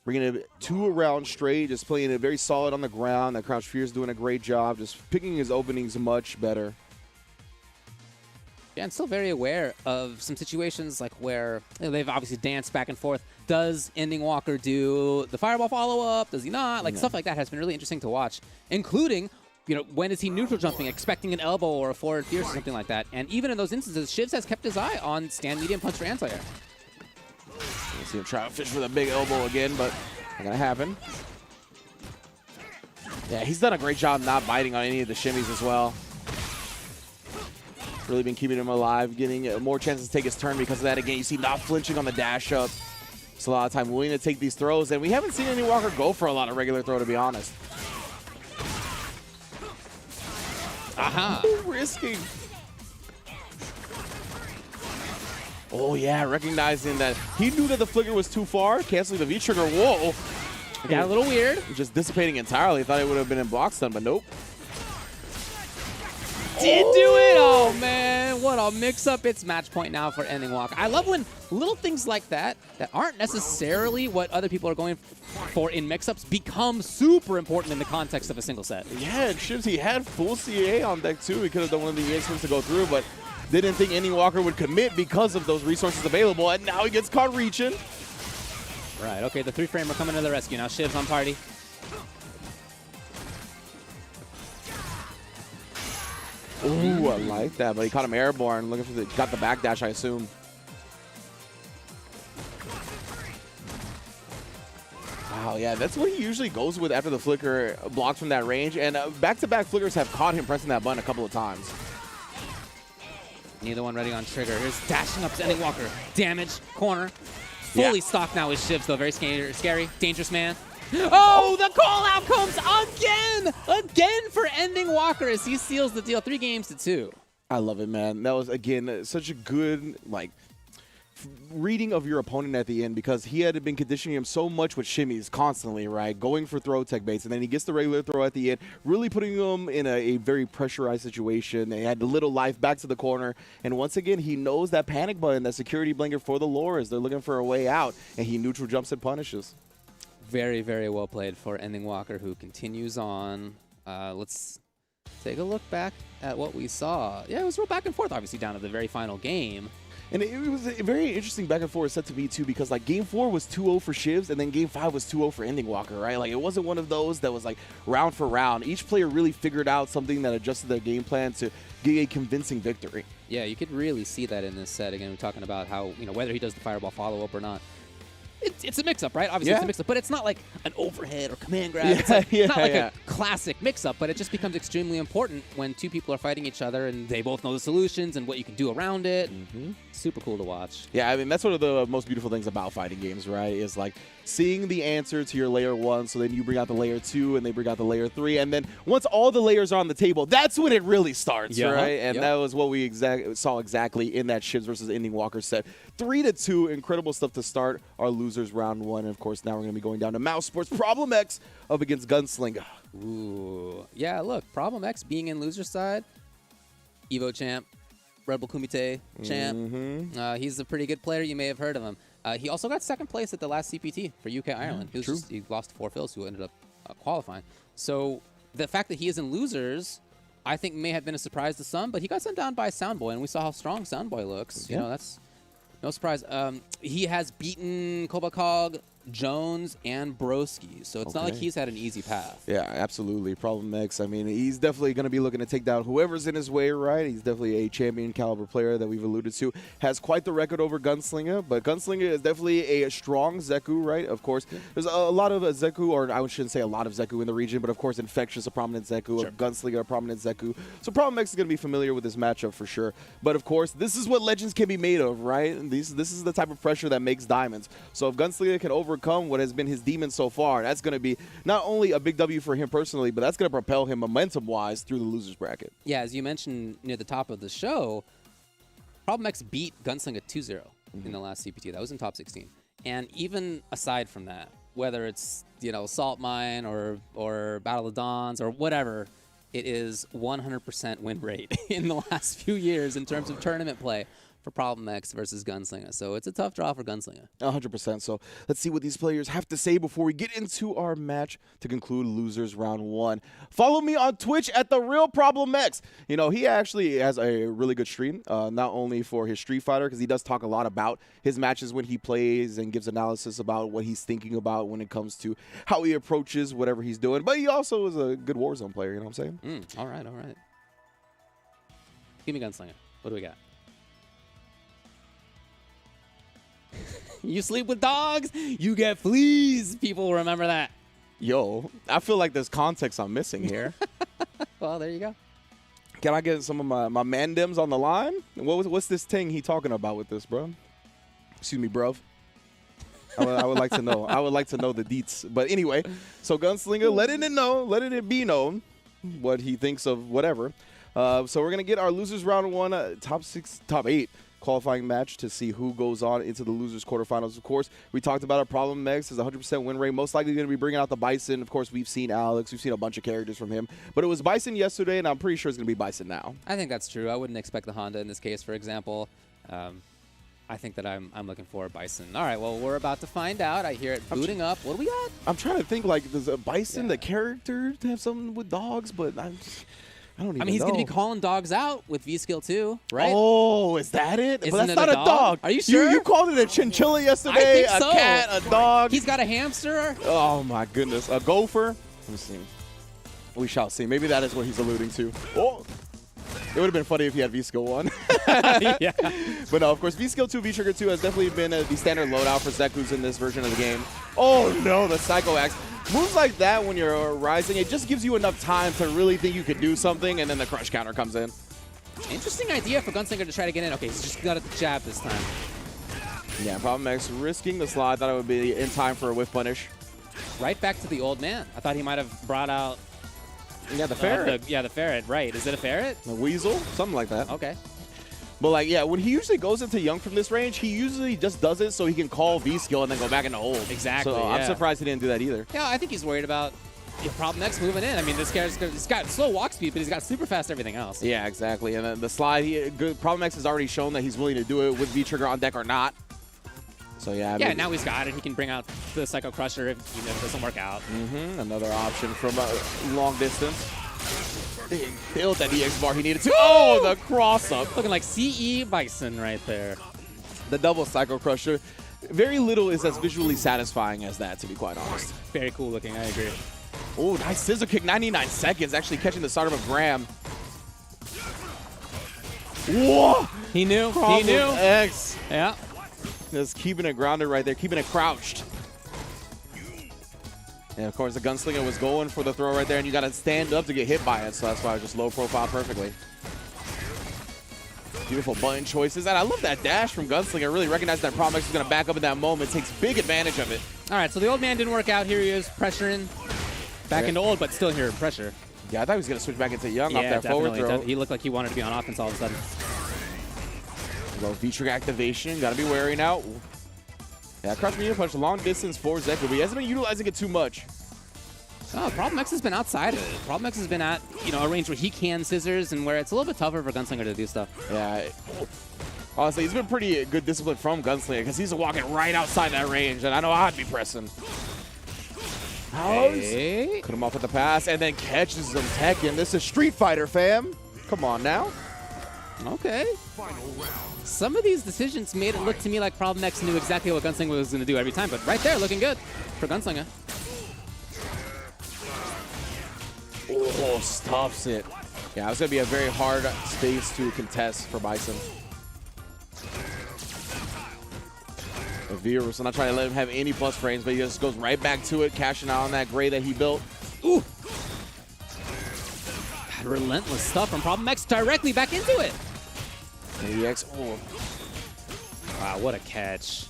Bringing it 2 rounds straight, just playing it very solid on the ground. That Crouch Fear's doing a great job, just picking his openings much better. Yeah, I'm still very aware of some situations like where they've obviously danced back and forth. Does Ending Walker do the fireball follow-up? Does he not? Like, stuff like that has been really interesting to watch, including, you know, when is he neutral jumping, expecting an elbow or a forward fierce or something like that. And even in those instances, Shivs has kept his eye on stand medium punch for anti-air. You see him try to fish for the big elbow again, but not going to happen. Yeah, he's done a great job not biting on any of the shimmies as well. Really been keeping him alive, getting more chances to take his turn because of that. Again, you see not flinching on the dash up. It's a lot of time willing to take these throws, and we haven't seen any Walker go for a lot of regular throw, to be honest. Aha. Risking. Oh, yeah, recognizing that he knew that the flicker was too far, canceling the V-trigger. Whoa. Got a little weird. Just dissipating entirely. Thought it would have been in block stun, but nope. Did do it! Oh, man. What a mix-up. It's match point now for Ending Walker. I love when little things like that aren't necessarily what other people are going for in mix-ups become super important in the context of a single set. Yeah, and Shivs, he had full CA on deck, too. He could have done one of the EX moves to go through, but didn't think Ending Walker would commit because of those resources available, and now he gets caught reaching. Right, okay, the 3-framer coming to the rescue now. Shivs on party. Ooh, I like that, but he caught him airborne, looking for the, got the backdash, I assume. Wow, yeah, that's what he usually goes with after the flicker blocked from that range, and back-to-back flickers have caught him pressing that button a couple of times. Neither one ready on trigger. Here's dashing up to Ending Walker. Damage, corner. Fully stocked now with Shivs, though. Very scary. Dangerous man. Oh, the call out comes again! Again for Ending Walker as he seals the deal. 3 games to 2. I love it, man. That was, again, such a good, like, reading of your opponent at the end, because he had been conditioning him so much with shimmies constantly, right? Going for throw tech baits, and then he gets the regular throw at the end, really putting him in a very pressurized situation. They had a little life back to the corner, and once again, he knows that panic button, that security blanket for the lore as they're looking for a way out, and he neutral jumps and punishes. Very, very well played for Ending Walker, who continues on. Let's take a look back at what we saw. Yeah, it was real back and forth, obviously, down to the very final game. And it was a very interesting back and forth set to me, too, because, like, Game 4 was 2-0 for Shivs, and then Game 5 was 2-0 for Ending Walker, right? Like, it wasn't one of those that was, like, round for round. Each player really figured out something that adjusted their game plan to get a convincing victory. Yeah, you could really see that in this set. Again, we're talking about how, you know, whether he does the fireball follow-up or not. It's a mix-up, right? Obviously, it's a mix-up, but it's not like an overhead or command grab. It's like, not like a classic mix-up, but it just becomes extremely important when 2 people are fighting each other and they both know the solutions and what you can do around it. Super cool to watch. Yeah, I mean, that's one of the most beautiful things about fighting games, right? Is like seeing the answer to your layer 1, so then you bring out the layer 2 and they bring out the layer 3, and then once all the layers are on the table, that's when it really starts, right? And that was what we saw exactly in that Shivs versus Ending Walker set. 3-2, incredible stuff to start our losers round 1. And of course, now we're going to be going down to Mouse Sports Problem X up against Gunsling. Ooh. Yeah, look, Problem X being in loser side, Evo champ, Red Bull Kumite champ. He's a pretty good player. You may have heard of him. He also got 2nd place at the last CPT for UK Ireland. He lost to 4 Phils, who ended up qualifying. So the fact that he is in losers I think may have been a surprise to some, but he got sent down by Soundboy, and we saw how strong Soundboy looks. You know, that's no surprise. He has beaten Kobakog, Jones, and Broski, so it's not like he's had an easy path. Yeah, absolutely. Problem X, I mean, he's definitely going to be looking to take down whoever's in his way, right? He's definitely a champion caliber player that we've alluded to. Has quite the record over Gunslinger, but Gunslinger is definitely a strong Zeku, right? Of course, there's a lot of Zeku, or I shouldn't say a lot of Zeku in the region, but of course, Infectious, a prominent Zeku, Gunslinger, a prominent Zeku. So Problem X is going to be familiar with this matchup for sure. But of course, this is what Legends can be made of, right? And this is the type of pressure that makes diamonds. So if Gunslinger can overcome what has been his demon so far, that's going to be not only a big W for him personally, but that's going to propel him momentum-wise through the losers bracket. Yeah, as you mentioned near the top of the show, Problem X beat Gunslinger 2-0 in the last CPT. That was in top 16. And even aside from that, whether it's, you know, Salt Mine or Battle of Dawns or whatever, it is 100% win rate in the last few years in terms of tournament play for Problem X versus Gunslinger. So it's a tough draw for Gunslinger. 100%. So let's see what these players have to say before we get into our match to conclude losers round 1. Follow me on Twitch at The Real Problem X. You know, he actually has a really good stream, not only for his Street Fighter, because he does talk a lot about his matches when he plays and gives analysis about what he's thinking about when it comes to how he approaches whatever he's doing. But he also is a good Warzone player, you know what I'm saying? All right, all right. Give me Gunslinger. What do we got? You sleep with dogs, you get fleas. People remember that. Yo, I feel like there's context I'm missing here. Well, there you go. Can I get some of my mandems on the line? What's this thing he talking about with this, bro? Excuse me, bruv. I would like to know. I would like to know the deets. But anyway, so Gunslinger letting it be known what he thinks of whatever. So we're going to get our losers round 1, top 8 qualifying match to see who goes on into the losers quarterfinals. Of course, we talked about our Problem X is 100% win rate. Most likely going to be bringing out the Bison. Of course, we've seen Alex. We've seen a bunch of characters from him. But it was Bison yesterday, and I'm pretty sure it's going to be Bison now. I think that's true. I wouldn't expect the Honda in this case, for example. I think that I'm looking for Bison. All right, well, we're about to find out. I hear it booting up. What do we got? I'm trying to think, like, does a Bison, the character, to have something with dogs? But I don't even know. I mean, he's going to be calling dogs out with V-Skill 2, right? Oh, is that it? Isn't but that's it not a a dog? dog. Are you sure? You called it a chinchilla yesterday, I think so. A cat, a dog. He's got a hamster. Oh, my goodness. A gopher. Let me see. We shall see. Maybe that is what he's alluding to. Oh. It would have been funny if he had V-Skill 1. Yeah. But no, of course, V-Skill 2, V-Trigger 2 has definitely been the standard loadout for Zekus in this version of the game. Oh, no, the Psycho Axe. Moves like that when you're rising, it just gives you enough time to really think you could do something, and then the crush counter comes in. Interesting idea for Gunslinger to try to get in. Okay, he's just got the jab this time. Yeah, Problem X risking the slide. Thought it would be in time for a whiff punish. Right back to the old man. I thought he might have brought out... Yeah, the ferret. the ferret, right. Is it a ferret? A weasel? Something like that. Okay. But, like, yeah, when he usually goes into Young from this range, he usually just does it so he can call V-Skill and then go back into hold. Exactly, So I'm surprised he didn't do that either. Yeah, I think he's worried about Problem X moving in. I mean, this guy's got slow walk speed, but he's got super fast everything else. Yeah, exactly. And then the slide, Problem X has already shown that he's willing to do it with V-Trigger on deck or not. So, yeah. Yeah, now he's got it. He can bring out the Psycho Crusher if it doesn't work out. Another option from long distance. He built that EX bar he needed to. Oh, the cross-up. Looking like CE Bison right there. The double Psycho Crusher. Very little is as visually satisfying as that, to be quite honest. Very cool looking, I agree. Oh, nice scissor kick, 99 seconds, actually catching the start of a Graham. Whoa! He knew. Problem He knew. X. Yeah. Just keeping it grounded right there, keeping it crouched. And, of course, the Gunslinger was going for the throw right there, and you got to stand up to get hit by it, so that's why I just low profile perfectly. Beautiful button choices. And I love that dash from Gunslinger. Really recognized that Problem X was going to back up in that moment. Takes big advantage of it. All right, so the old man didn't work out. Here he is pressuring back into old, but still here in pressure. Yeah, I thought he was going to switch back into Young off that definitely. forward throw. He looked like he wanted to be on offense all of a sudden. Low V-Trigger activation. Got to be wary now. Yeah, crouch medium punch, long distance for Zeku, but he hasn't been utilizing it too much. Oh, Problem X has been outside of it. Problem X has been at, a range where he can scissors and where it's a little bit tougher for Gunslinger to do stuff. Yeah. Honestly, he's been pretty good discipline from Gunslinger because he's walking right outside that range, and I know I'd be pressing. Hey. Cut him off with the pass and then catches him Tekken. This is Street Fighter, fam. Come on now. Okay. Some of these decisions made it look to me like Problem X knew exactly what Gunslinger was going to do every time, but right there, looking good for Gunslinger. Oh, stops it. Yeah, it's going to be a very hard space to contest for Bison. Veer was not trying to let him have any plus frames, but he just goes right back to it, cashing out on that gray that he built. Ooh. That relentless stuff from Problem X directly back into it. AX, oh. Wow, what a catch.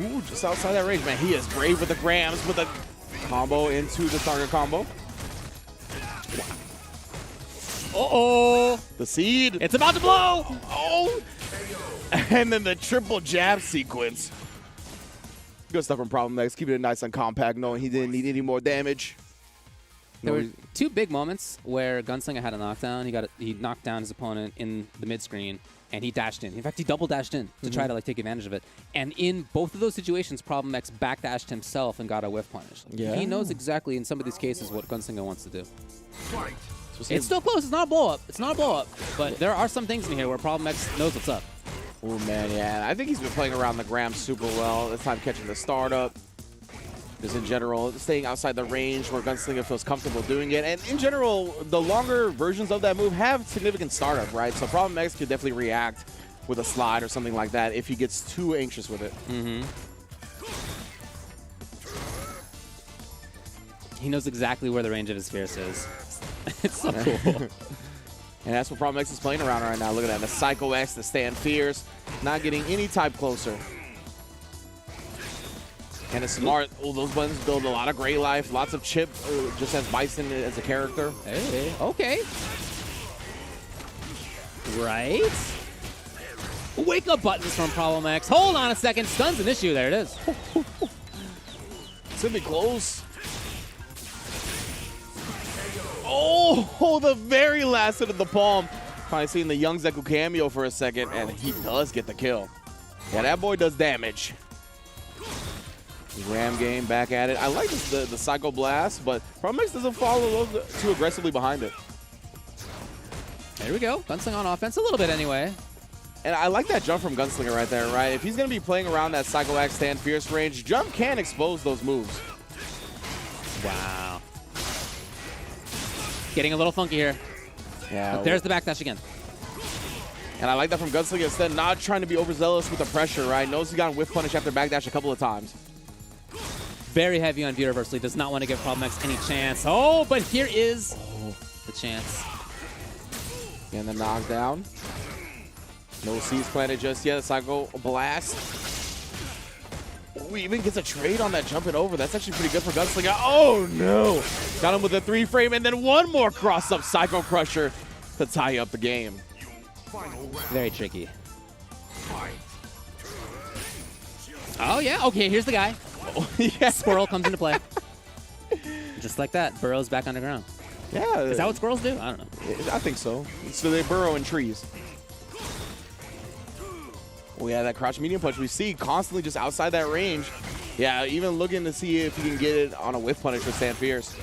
Ooh, just outside that range, man. He is brave with the grams, with a combo into the target combo. Uh-oh. The seed. It's about to blow. Oh. And then the triple jab sequence. Good stuff from Problem X. Keeping it nice and compact, knowing he didn't need any more damage. There were two big moments where Gunslinger had a knockdown. He knocked down his opponent in the mid screen, and he dashed in. In fact, he double dashed in to try to like take advantage of it. And in both of those situations, Problem X backdashed himself and got a whiff punish. Yeah. He knows exactly in some of these cases what Gunslinger wants to do. Fight. It's still close. It's not a blow up. It's not a blow up. But there are some things in here where Problem X knows what's up. Oh, man, yeah. I think he's been playing around the gram super well. This time catching the startup. Just in general, staying outside the range where Gunslinger feels comfortable doing it. And in general, the longer versions of that move have significant startup, right? So Problem X could definitely react with a slide or something like that if he gets too anxious with it. Mm-hmm. He knows exactly where the range of his fierce is. It's so cool. And that's what Problem X is playing around right now. Look at that. The Psycho X, the Stand Fierce, not getting any type closer. And it's smart. Oh, those buttons build a lot of gray life, lots of chip, just as Bison as a character. Hey, okay. Right. Wake up buttons from Problem X. Hold on a second. Stun's an issue. There it is. It's going to be close. Oh, the very last hit of the palm. Finally seeing the Young Zeku cameo for a second, and he does get the kill. Yeah, that boy does damage. Ram game back at it. I like the Psycho Blast, but Problem X doesn't follow too aggressively behind it. There we go. Gunslinger on offense a little bit anyway. And I like that jump from Gunslinger right there, right? If he's going to be playing around that Psycho X Stand Fierce range, jump can expose those moves. Wow. Getting a little funky here. Yeah. But there's the backdash again. And I like that from Gunslinger instead, not trying to be overzealous with the pressure, right? Knows he got whiff punish after backdash a couple of times. Very heavy on view reversal. He does not want to give Problem X any chance. Oh, but here is the chance. And the knockdown. No seeds planted just yet. Psycho Blast. Oh, he even gets a trade on that jumping over. That's actually pretty good for Gunslinger. Oh, no. Got him with a 3-frame, and then one more cross-up Psycho Crusher to tie up the game. Very tricky. Oh, yeah. Okay, here's the guy. Oh, yeah. Squirrel comes into play. Just like that. Burrows back underground. Yeah. Is that what squirrels do? I don't know. I think so. So they burrow in trees. Oh, yeah, that crouch medium punch we see constantly just outside that range. Yeah, even looking to see if he can get it on a whiff punish with Stand Fierce.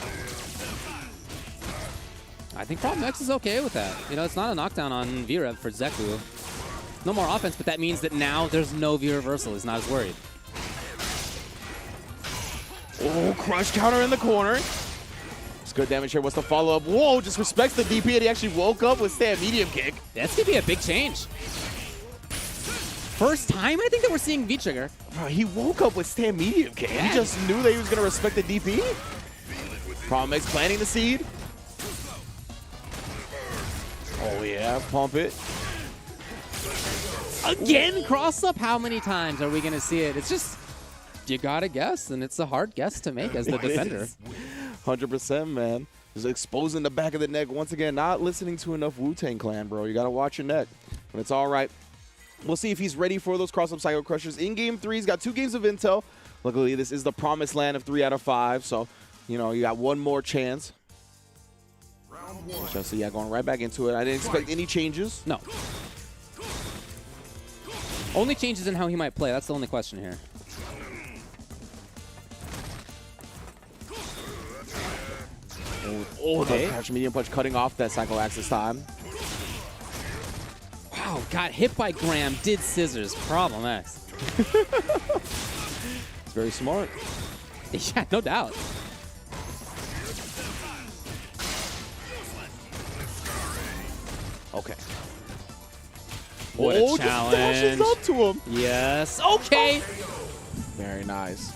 I think Problem X is okay with that. You know, it's not a knockdown on V-Rev for Zeku. No more offense, but that means that now there's no V-Reversal. He's not as worried. Oh, crush counter in the corner. It's good damage here. What's the follow-up? Whoa, just respects the DP, and he actually woke up with stand medium kick. That's going to be a big change. First time, I think, that we're seeing V-Trigger. Bro, he woke up with stand medium kick. Yeah. He just knew that he was going to respect the DP. Problem X planting the seed. Oh, yeah, pump it. Again, cross-up? How many times are we going to see it? It's just, you got to guess, and it's a hard guess to make as the defender. 100%, man. Just exposing the back of the neck. Once again, not listening to enough Wu-Tang Clan, bro. You got to watch your neck. But it's all right. We'll see if he's ready for those cross-up Psycho Crushers. In Game 3, he's got 2 games of intel. Luckily, this is the promised land of 3 out of 5. So, you know, you got one more chance. So, yeah, going right back into it. I didn't expect any changes. No. Only changes in how he might play. That's the only question here. Oh, the Okay. crouch medium punch cutting off that Psycho Axe this time. Wow, got hit by Graham, did scissors. Problem X. It's very smart. Yeah, no doubt. Okay. What a Just dashes challenge. up to him. Yes. Okay. Very nice.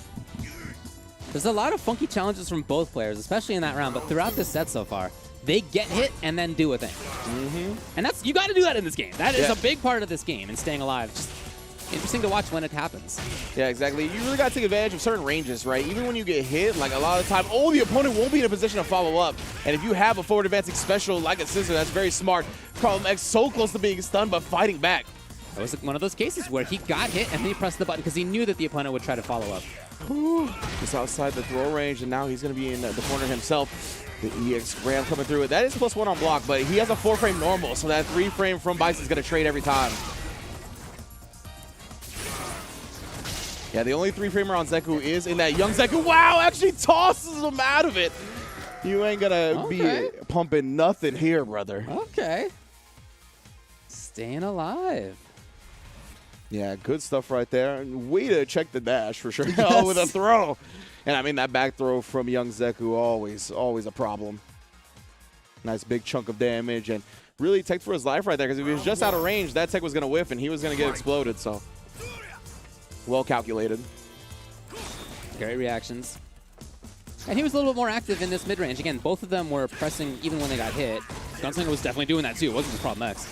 There's a lot of funky challenges from both players, especially in that round, but throughout this set so far, they get hit and then do a thing. And that's, you got to do that in this game. That is a big part of this game and staying alive. Just interesting to watch when it happens. Yeah, exactly. You really got to take advantage of certain ranges, right? Even when you get hit, like a lot of the time, the opponent won't be in a position to follow up. And if you have a forward advancing special like a scissor, that's very smart. Problem X so close to being stunned, but fighting back. It was one of those cases where he got hit and then he pressed the button because he knew that the opponent would try to follow up. Just outside the throw range, and now he's going to be in the corner himself. The EX Graham coming through it. That is +1 on block, but he has a 4-frame normal, so that 3-frame from Bison is going to trade every time. Yeah, the only 3-framer on Zeku is in that young Zeku. Wow, actually tosses him out of it. You ain't going to be pumping nothing here, brother. Okay. Staying alive. Yeah, good stuff right there. Way to check the dash for sure. Yes. With a throw. And I mean, that back throw from young Zeku, always a problem. Nice big chunk of damage and really teched for his life right there, because if he was just out of range, that tech was going to whiff and he was going to get exploded. So, well calculated. Great reactions. And he was a little bit more active in this mid-range. Again, both of them were pressing even when they got hit. Gunslinger was definitely doing that too. It wasn't just Problem X.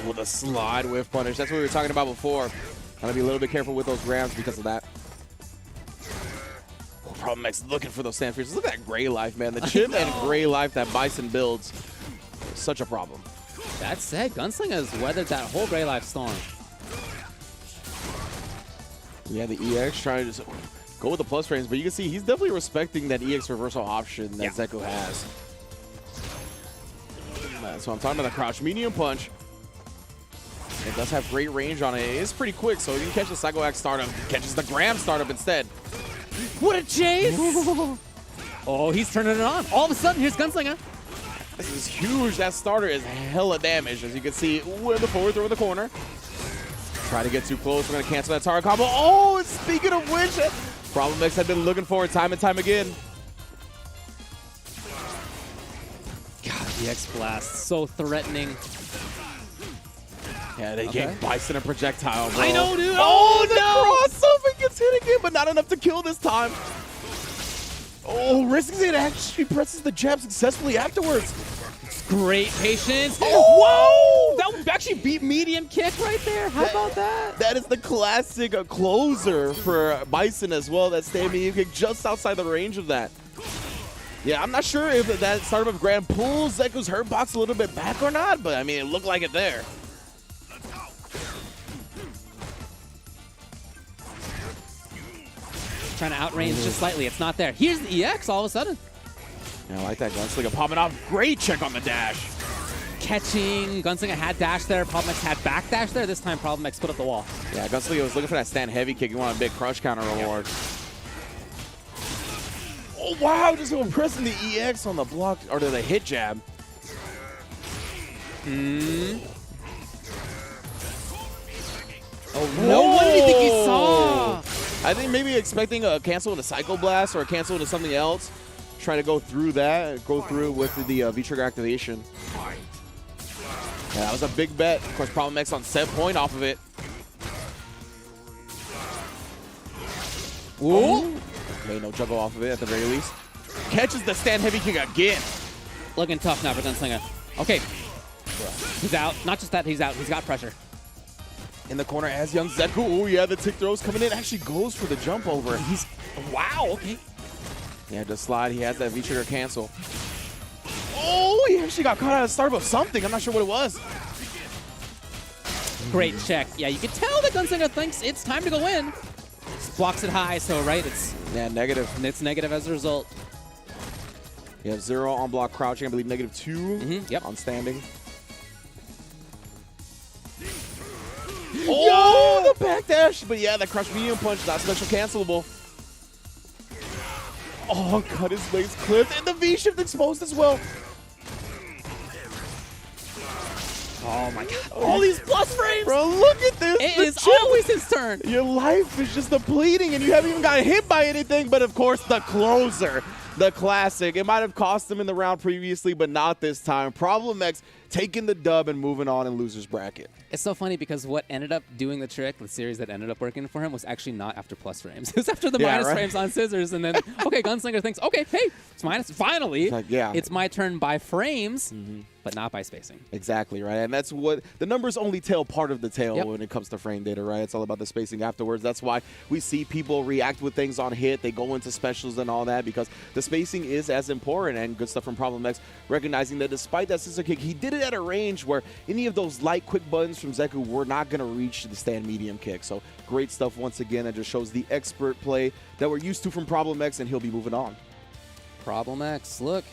With a slide whiff punish. That's what we were talking about before. Gotta be a little bit careful with those grabs because of that. Problem X looking for those sand features. Look at that gray life, man. The chip and gray life that Bison builds is such a problem. That said, Gunslinger has weathered that whole gray life storm. Yeah, the EX trying to just go with the plus frames, but you can see he's definitely respecting that EX reversal option that Zeku has. So I'm talking about the crouch medium punch. It does have great range on it. It is pretty quick, so you can catch the Psycho Axe startup. Catches the Graham startup instead. What a chase! Oh, he's turning it on. All of a sudden, here's Gunslinger. This is huge. That starter is hella damage, as you can see. With the forward throw in the corner. Try to get too close. We're going to cancel that target combo. Oh, speaking of which, Problem X had been looking for it time and time again. God, the X-Blast, so threatening. Yeah, they gave Bison a projectile, bro. I know, dude. Oh, the crossover gets hit again, but not enough to kill this time. Oh, risking it, actually presses the jab successfully afterwards. Great patience. Oh, whoa! That would actually beat medium kick right there. How about that? That is the classic closer for Bison as well. That stand medium kick just outside the range of that. Yeah, I'm not sure if that startup of Grand pulls Zeku's hurt box a little bit back or not, but I mean, it looked like it there. Trying to outrange just slightly. It's not there. Here's the EX all of a sudden. Yeah, I like that Gunslinger popping off. Great check on the dash. Catching. Gunslinger had dash there. Problem X had back dash there. This time Problem X put up the wall. Yeah, Gunslinger was looking for that stand heavy kick. He wanted a big crush counter reward. Oh, wow. Just pressing the EX on the block, or the hit jab. Oh, no. What did you think he saw? I think maybe expecting a cancel with a Psycho Blast or a cancel into something else. Trying to go through that, go through with the V-trigger activation. Yeah, that was a big bet. Of course, Problem X on set point off of it. Ooh. Okay, no juggle off of it at the very least. Catches the stand heavy kick again. Looking tough now for Gunslinger. Okay. He's out. Not just that, he's out. He's got pressure. In the corner as young Zeku. Oh, yeah, the tick throws coming in. Actually goes for the jump over. He's... Wow, okay. Yeah, just slide. He has that V-trigger cancel. Oh, he actually got caught out of startup of something. I'm not sure what it was. Great check. Yeah, you can tell that Gunslinger thinks it's time to go in. Blocks it high, so right, it's... Yeah, negative. And it's negative as a result. You have 0 on block crouching. I believe -2 Yep. on standing. Oh, the backdash. But yeah, that crush medium punch, not special cancelable. Oh, God, his legs clipped. And the V-shift exposed as well. Oh my God. All these plus frames. Bro, look at this. It The is chip. always his turn. Your life is just depleting, and you haven't even got hit by anything. But, of course, the closer, the classic. It might have cost him in the round previously, but not this time. Problem X taking the dub and moving on in loser's bracket. It's so funny because what ended up doing the trick, the series that ended up working for him, was actually not after plus frames. It was after the minus frames on scissors, and then, okay, Gunslinger thinks, okay, hey, it's minus. Finally, it's my turn by frames, but not by spacing. Exactly, right? And that's what the numbers only tell part of the tale when it comes to frame data, right? It's all about the spacing afterwards. That's why we see people react with things on hit. They go into specials and all that because the spacing is as important. And good stuff from Problem X, recognizing that despite that scissor kick, he did it at a range where any of those light, quick buttons from Zeku were not going to reach the stand medium kick. So great stuff once again. That just shows the expert play that we're used to from Problem X, and he'll be moving on. Problem X, look.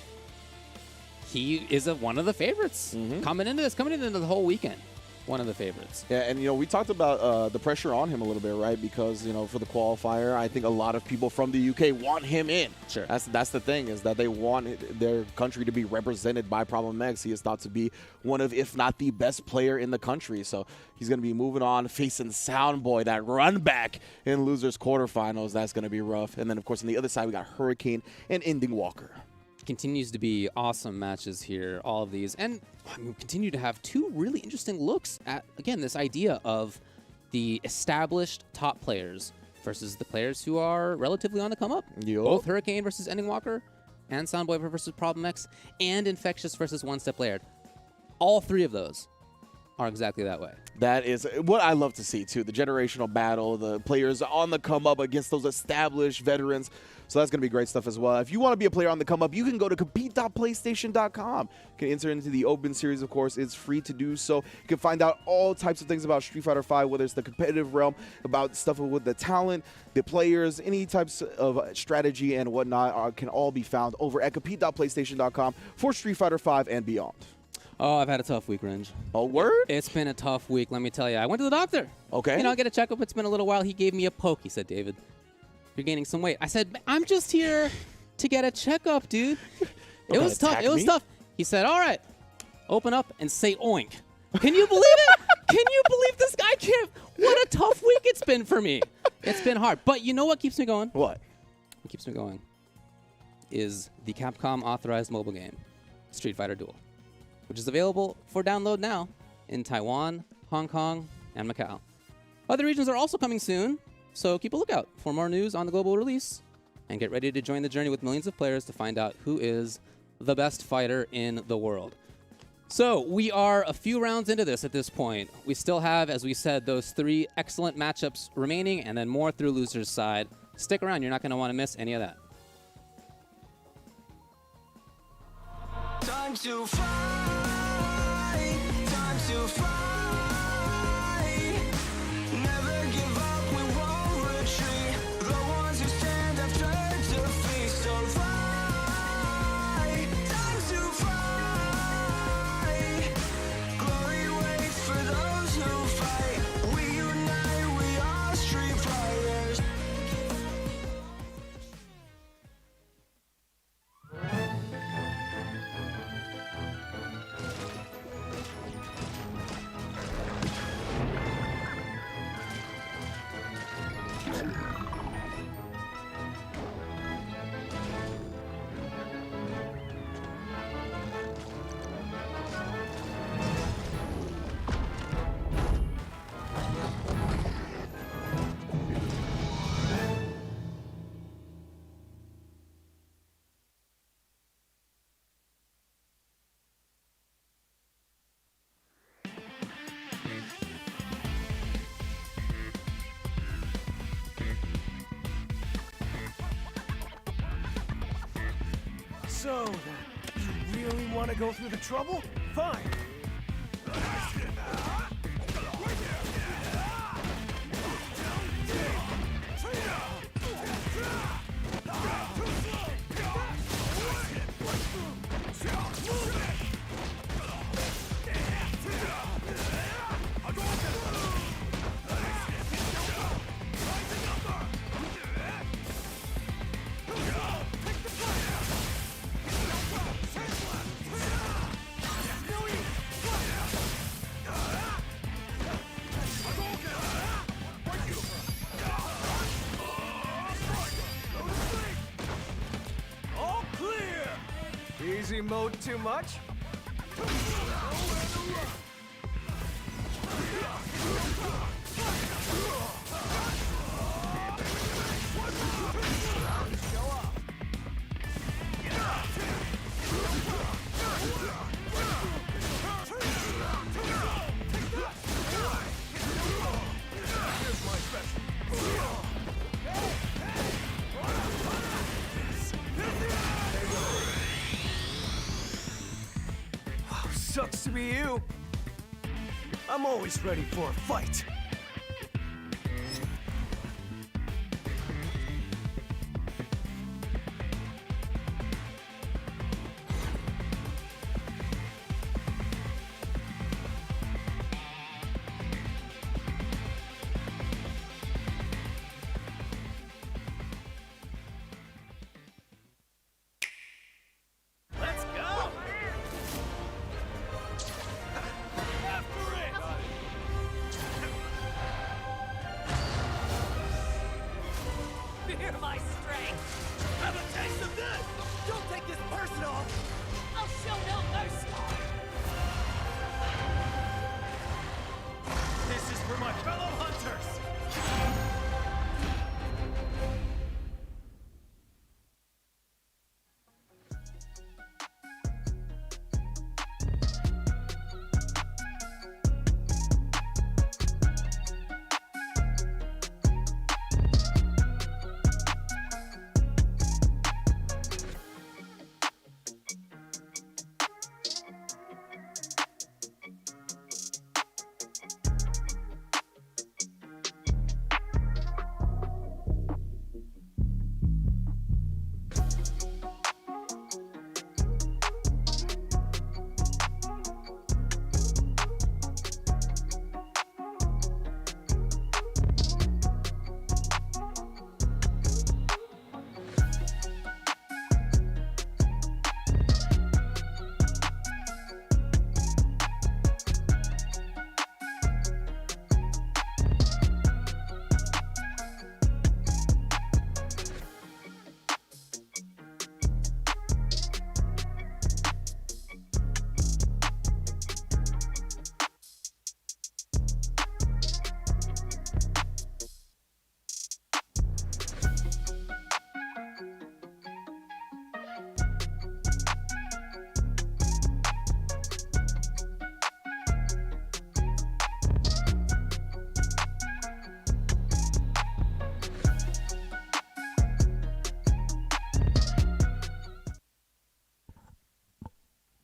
He is one of the favorites coming into the whole weekend. One of the favorites. Yeah, and, we talked about the pressure on him a little bit, right? Because, for the qualifier, I think a lot of people from the UK want him in. Sure. That's the thing, is that they want their country to be represented by Problem X. He is thought to be one of, if not the best player in the country. So he's going to be moving on, facing Soundboy, that run back in losers quarterfinals. That's going to be rough. And then, of course, on the other side, we got Hurricane and Ending Walker. Continues to be awesome matches here, all of these. And we continue to have two really interesting looks at, again, this idea of the established top players versus the players who are relatively on the come up. Both Hurricane versus Ending Walker and Soundboy versus Problem X and Infectious versus One Step Laird. All three of those are exactly that way. That is what I love to see, too. The generational battle, the players on the come up against those established veterans. So that's going to be great stuff as well. If you want to be a player on the come up, you can go to compete.playstation.com. You can enter into the open series, of course. It's free to do so. You can find out all types of things about Street Fighter V, whether it's the competitive realm, about stuff with the talent, the players, any types of strategy and whatnot can all be found over at compete.playstation.com for Street Fighter V and beyond. Oh, I've had a tough week, Ringe. Oh, word? It's been a tough week, let me tell you. I went to the doctor. Okay. Get a checkup. It's been a little while. He gave me a poke. He said, David, you're gaining some weight. I said, I'm just here to get a checkup, dude. It was tough. It was tough. He said, all right, open up and say oink. Can you believe it? Can you believe this guy can't? What a tough week it's been for me. It's been hard. But you know what keeps me going? What? What keeps me going is the Capcom authorized mobile game, Street Fighter Duel, which is available for download now in Taiwan, Hong Kong, and Macau. Other regions are also coming soon, so keep a lookout for more news on the global release, and get ready to join the journey with millions of players to find out who is the best fighter in the world. So we are a few rounds into this at this point. We still have, as we said, those three excellent matchups remaining, and then more through loser's side. Stick around, you're not going to want to miss any of that. Time to fight, time to fight. Never give up, we won't retreat. The ones who stand after defeat. So fight, time to fight. Glory waits for those who fight. We unite, we are Street Fighters. So, you really want to go through the trouble? Fine. emote too much? Sucks to be you. I'm always ready for a fight. Let's go! After it! Fear my strength. Have a taste of this! Don't take this personal! I'll show no mercy. This is for my fellow hunters!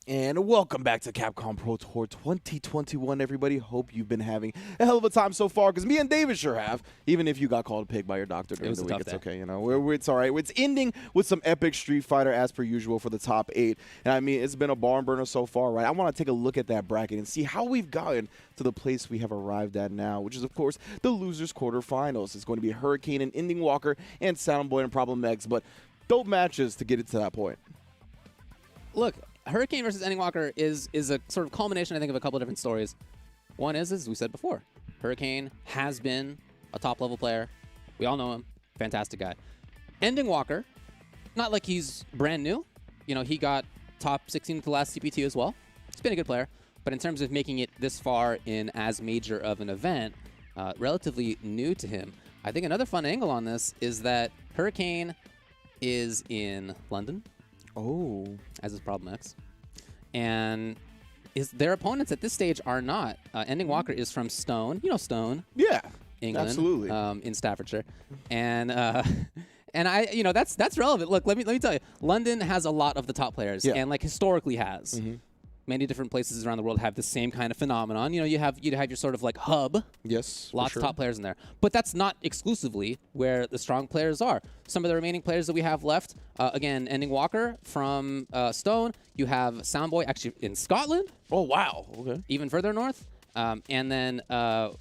And welcome back to Capcom Pro Tour 2021, everybody. Hope you've been having a hell of a time so far, because me and David sure have. Even if you got called a pig by your doctor during the week, it's okay. You know, it's all right. It's ending with some epic Street Fighter as per usual for the top 8. And I mean, it's been a barn burner so far, right? I want to take a look at that bracket and see how we've gotten to the place we have arrived at now, which is, of course, the losers quarterfinals. It's going to be Hurricane and Ending Walker and Soundboy and Problem X, but dope matches to get it to that point. Look, Hurricane versus Ending Walker is a sort of culmination, I think, of a couple of different stories. One is, as we said before, Hurricane has been a top-level player. We all know him. Fantastic guy. Ending Walker, not like he's brand new. You know, he got top 16 at the last CPT as well. He's been a good player. But in terms of making it this far in as major of an event, relatively new to him. I think another fun angle on this is that Hurricane is in London. Oh. As is Problem X. And their opponents at this stage are not. Ending Walker is from Stone. You know Stone. Yeah. England. Absolutely. In Staffordshire. And I, you know, that's relevant. Look, let me tell you. London has a lot of the top players. Yeah. And like historically has. Mm-hmm. Many different places around the world have the same kind of phenomenon. You know, you'd have your sort of like hub. Yes. Lots of top players in there. But that's not exclusively where the strong players are. Some of the remaining players that we have left, again, Ending Walker from Stone. You have Soundboy actually in Scotland. Oh, wow. Okay. Even further north. And then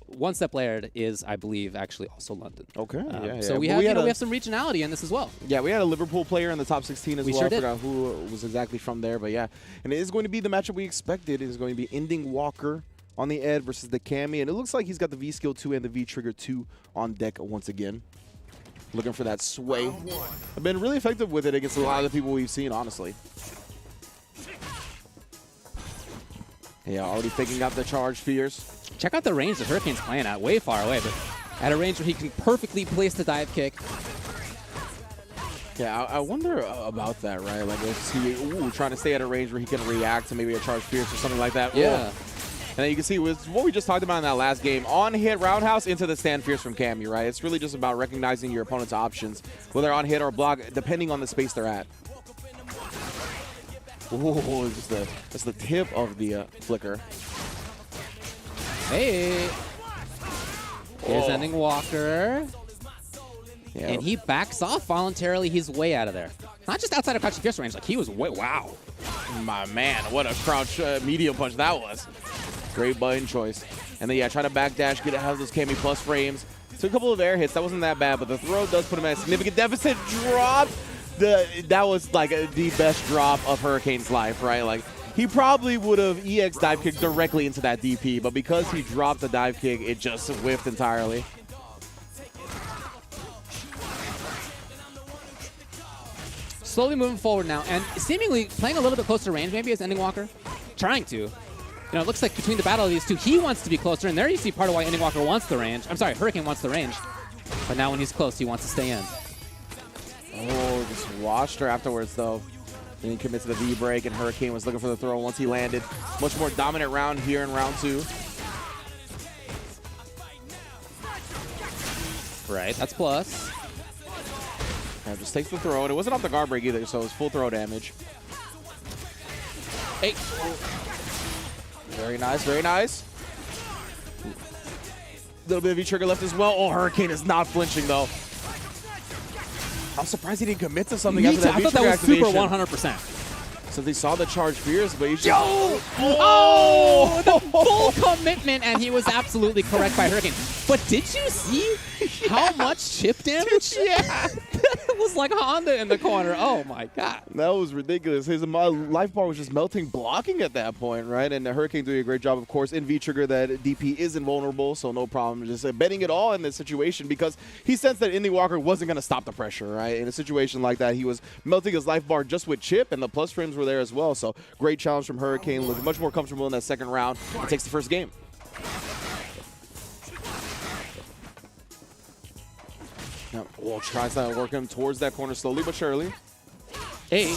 One Step Laird is, I believe, actually also London. Okay. Yeah. So we have some regionality in this as well. Yeah, we had a Liverpool player in the top 16 as well. Sure did. I forgot who was exactly from there, but yeah. And it is going to be the matchup we expected. It is going to be Ending Walker on the Ed versus the Cammy, and it looks like he's got the V Skill 2 and the V Trigger 2 on deck once again. Looking for that sway. I've been really effective with it against a lot of the people we've seen, honestly. Yeah, already picking up the charge fears. Check out the range that Hurricane's playing at. Way far away, but at a range where he can perfectly place the dive kick. Yeah, I wonder about that, right? Like, is he trying to stay at a range where he can react to maybe a charge fierce or something like that? Yeah. And then you can see with what we just talked about in that last game, on hit roundhouse into the stand fierce from Cammy, right? It's really just about recognizing your opponent's options, whether on hit or block, depending on the space they're at. Ooh, just the tip of the flicker. Hey. Here's Ending Walker. Yeah. And he backs off voluntarily. He's way out of there. Not just outside of crouching fierce range. Like, he was way, wow. My man, what a crouch medium punch that was. Great button choice. And then, yeah, try to backdash, get out of those Cammy plus frames. Took a couple of air hits. That wasn't that bad, but the throw does put him at a significant deficit. Drop. That was like the best drop of Hurricane's life, right? Like, he probably would have EX dive kicked directly into that DP, but because he dropped the dive kick, it just whiffed entirely. Slowly moving forward now, and seemingly playing a little bit closer range, maybe as Ending Walker. Trying to. You know, it looks like between the battle of these two, he wants to be closer, and there you see part of why Ending Walker wants the range. I'm sorry, Hurricane wants the range. But now when he's close, he wants to stay in. Oh, just watched her afterwards, though. Didn't commit to the V-break, and Hurricane was looking for the throw once he landed. Much more dominant round here in round 2. Right, that's plus. Yeah, just takes the throw, and it wasn't off the guard break either, so it was full throw damage. Hey. Very nice, very nice. Little bit of V-trigger left as well. Oh, Hurricane is not flinching, though. I'm surprised he didn't commit to something after that I thought that was V-trigger super activation. 100%. So they saw the charge fierce, but he just... Oh, the full commitment, and he was absolutely correct by Hurricane. But did you see how much chip damage? Yeah. It was like Honda in the corner. Oh, my God. That was ridiculous. His life bar was just melting, blocking at that point, right? And the Hurricane doing a great job, of course. In V-trigger, that DP is invulnerable, so no problem. Just betting it all in this situation because he sensed that Ending Walker wasn't going to stop the pressure, right? In a situation like that, he was melting his life bar just with chip, and the plus frames were there as well. So great challenge from Hurricane. Looking much more comfortable in that second round and takes the first game. Yep. Well, tries to work him towards that corner slowly but surely. Hey.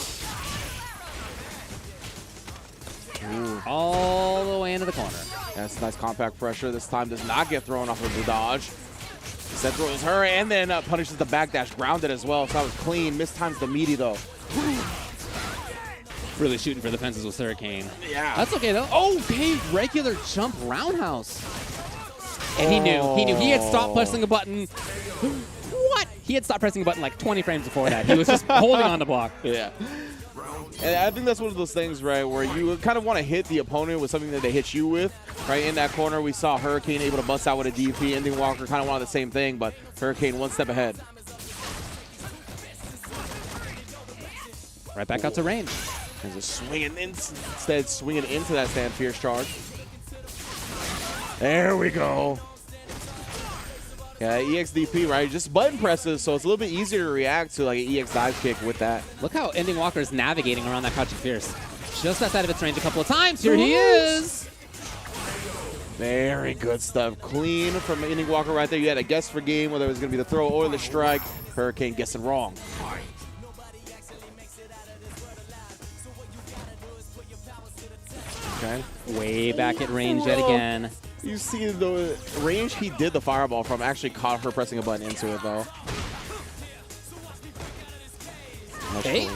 Ooh. All the way into the corner. That's nice compact pressure. This time does not get thrown off of the dodge. Set throws her and then punishes the backdash. Grounded as well, so that was clean. Mistimes the meaty though. Really shooting for the fences with Hurricane. Yeah. That's okay though. Oh, big regular jump roundhouse. And he knew. He had stopped pressing a button. What? He had stopped pressing a button like 20 frames before that. He was just holding on the block. Yeah. And I think that's one of those things, right, where you kind of want to hit the opponent with something that they hit you with, right? In that corner, we saw Hurricane able to bust out with a DP. Ending Walker kind of wanted the same thing, but Hurricane one step ahead. Right back out to range. And just swinging instead swinging into that stand fierce charge. There we go. Yeah, EXDP, right? Just button presses, so it's a little bit easier to react to like an EX dive kick with that. Look how Ending Walker is navigating around that crouching fierce. Just outside of its range a couple of times. Here he is. Very good stuff. Clean from Ending Walker right there. You had a guess for game, whether it was going to be the throw or the strike. Hurricane guessing wrong. Okay. Way back at range yet again. You see the range he did the fireball from actually caught her pressing a button into it, though. Hey,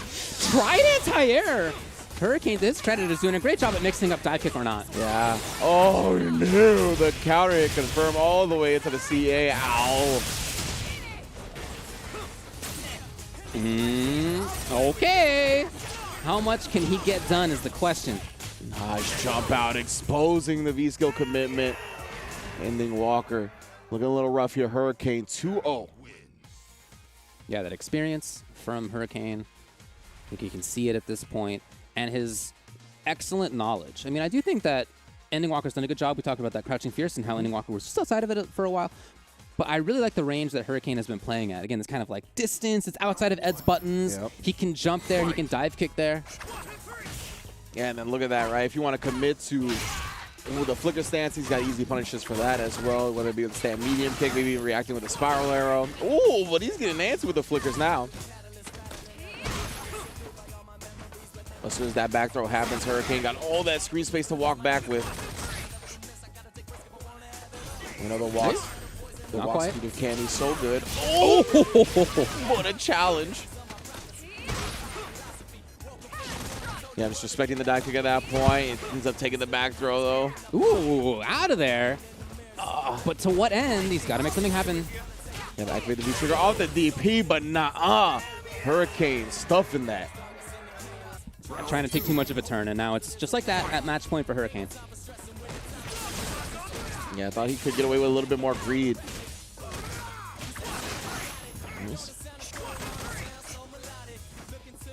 tried anti-air. Hurricane, to his credit, is doing a great job at mixing up dive kick or not. Yeah. Oh, no. The counter hit confirmed all the way into the CA. Ow. Okay. How much can he get done is the question. Nice jump out, exposing the V-skill commitment. Ending Walker. Looking a little rough here. Hurricane 2-0. Yeah, that experience from Hurricane. I think you can see it at this point. And his excellent knowledge. I mean, I do think that Ending Walker's done a good job. We talked about that crouching fierce and how Ending Walker was just outside of it for a while. But I really like the range that Hurricane has been playing at. Again, it's kind of like distance. It's outside of Ed's buttons. Yep. He can jump there. He can dive kick there. Yeah, and then look at that, right? If you want to commit to the flicker stance, he's got easy punishes for that as well, whether it be with the stand medium kick, maybe even reacting with a spiral arrow. Ooh, but he's getting antsy with the flickers now. As soon as that back throw happens, Hurricane got all that screen space to walk back with. You know, the walk speed of Candy's so good. Oh, what a challenge. Yeah, just respecting the dive kick at that point. It ends up taking the back throw, though. Ooh, out of there. But to what end? He's got to make something happen. Yeah, activate the V-trigger off the DP, but nah. Hurricane stuffing that. Trying to take too much of a turn, and now it's just like that at match point for Hurricane. Yeah, I thought he could get away with a little bit more greed.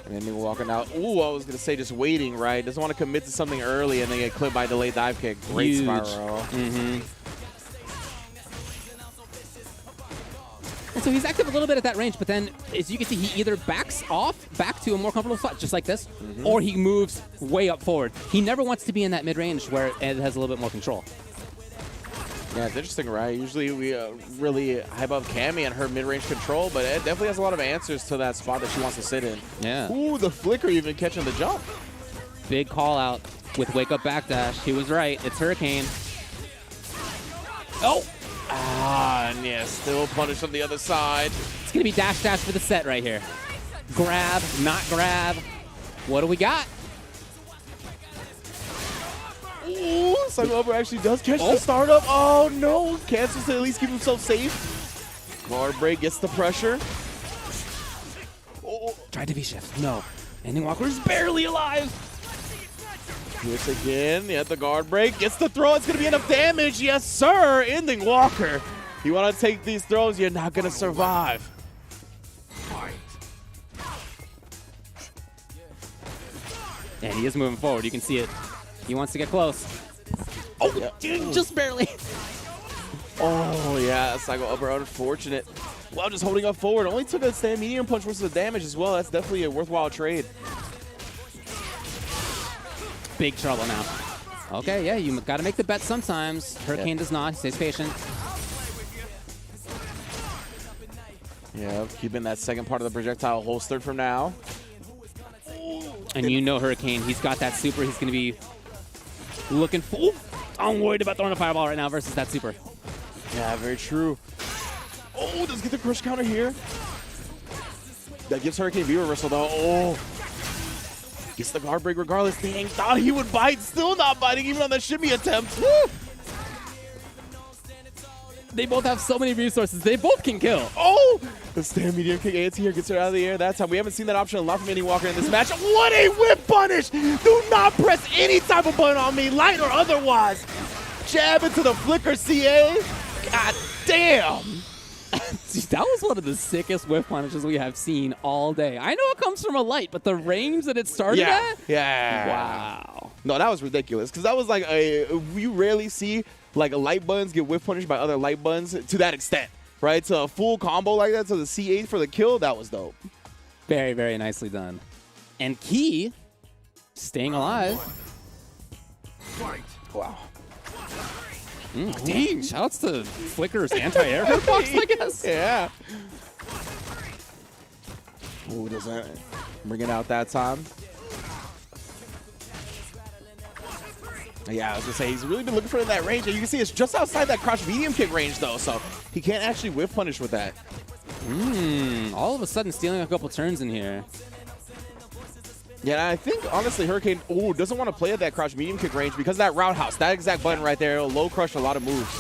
And then walking out. Ooh, I was going to say just waiting, right? Doesn't want to commit to something early and then get clipped by delayed dive kick. Great Huge. spiral. And so he's active a little bit at that range, but then as you can see, he either backs off back to a more comfortable spot, just like this, or he moves way up forward. He never wants to be in that mid-range where it has a little bit more control. Yeah, it's interesting, right? Usually we really hype up Cammy and her mid-range control, but it definitely has a lot of answers to that spot that she wants to sit in. Yeah. Ooh, the flicker even catching the jump. Big call out with wake up backdash. He was right. It's Hurricane. Oh! And yeah, still punish on the other side. It's going to be dash dash for the set right here. Grab, not grab. What do we got? Ooh, Cyber actually does catch the startup. Oh no, cancels to at least keep himself safe. Guard break gets the pressure. Oh, Tried to V-shift. No. Ending Walker is barely alive. Hits again. Yeah, the guard break gets the throw. It's going to be enough damage. Yes, sir. Ending Walker. You want to take these throws, you're not going to survive. And he is moving forward. You can see it. He wants to get close. Oh, Yeah. just barely. Oh, yeah. Cycle upper. Unfortunate. Well, just holding up forward. Only took a stand medium punch versus the damage as well. That's definitely a worthwhile trade. Big trouble now. Okay, yeah, you got to make the bet sometimes. Hurricane does not. He stays patient. Yeah, keeping that second part of the projectile holstered for now. And you know Hurricane, he's got that super. He's going to be looking for... I'm worried about throwing a fireball right now versus that super. Yeah, very true. Oh, does get the crush counter here. That gives Hurricane V reversal though. Oh. Gets the guard break regardless. Dang, thought he would bite. Still not biting even on the shimmy attempt. Woo! They both have so many resources. They both can kill. Oh! The stand medium kick AT here gets her out of the air that time. We haven't seen that option a lot from Ending Walker in this match. What a whip punish! Do not press any type of button on me, light or otherwise. Jab into the flicker CA. God damn! That was one of the sickest whip punishes we have seen all day. I know it comes from a light, but the range that it started at? Yeah. Wow. No, that was ridiculous. Because that was like you rarely see like light buttons get whip punished by other light buttons to that extent, right? To a full combo like that to the C8 for the kill, that was dope. Very, very nicely done. And Key staying alive. Wow. Dang, shoutouts to Flicker's anti-air hitbox, I guess. Yeah. Ooh, does that bring it out that time? Yeah, I was gonna say he's really been looking for it in that range, and you can see it's just outside that crouch medium kick range though, so he can't actually whiff punish with that. All of a sudden stealing a couple turns in here. Yeah, I think honestly Hurricane doesn't want to play at that crouch medium kick range because of that roundhouse, that exact button right there, it'll low crush a lot of moves.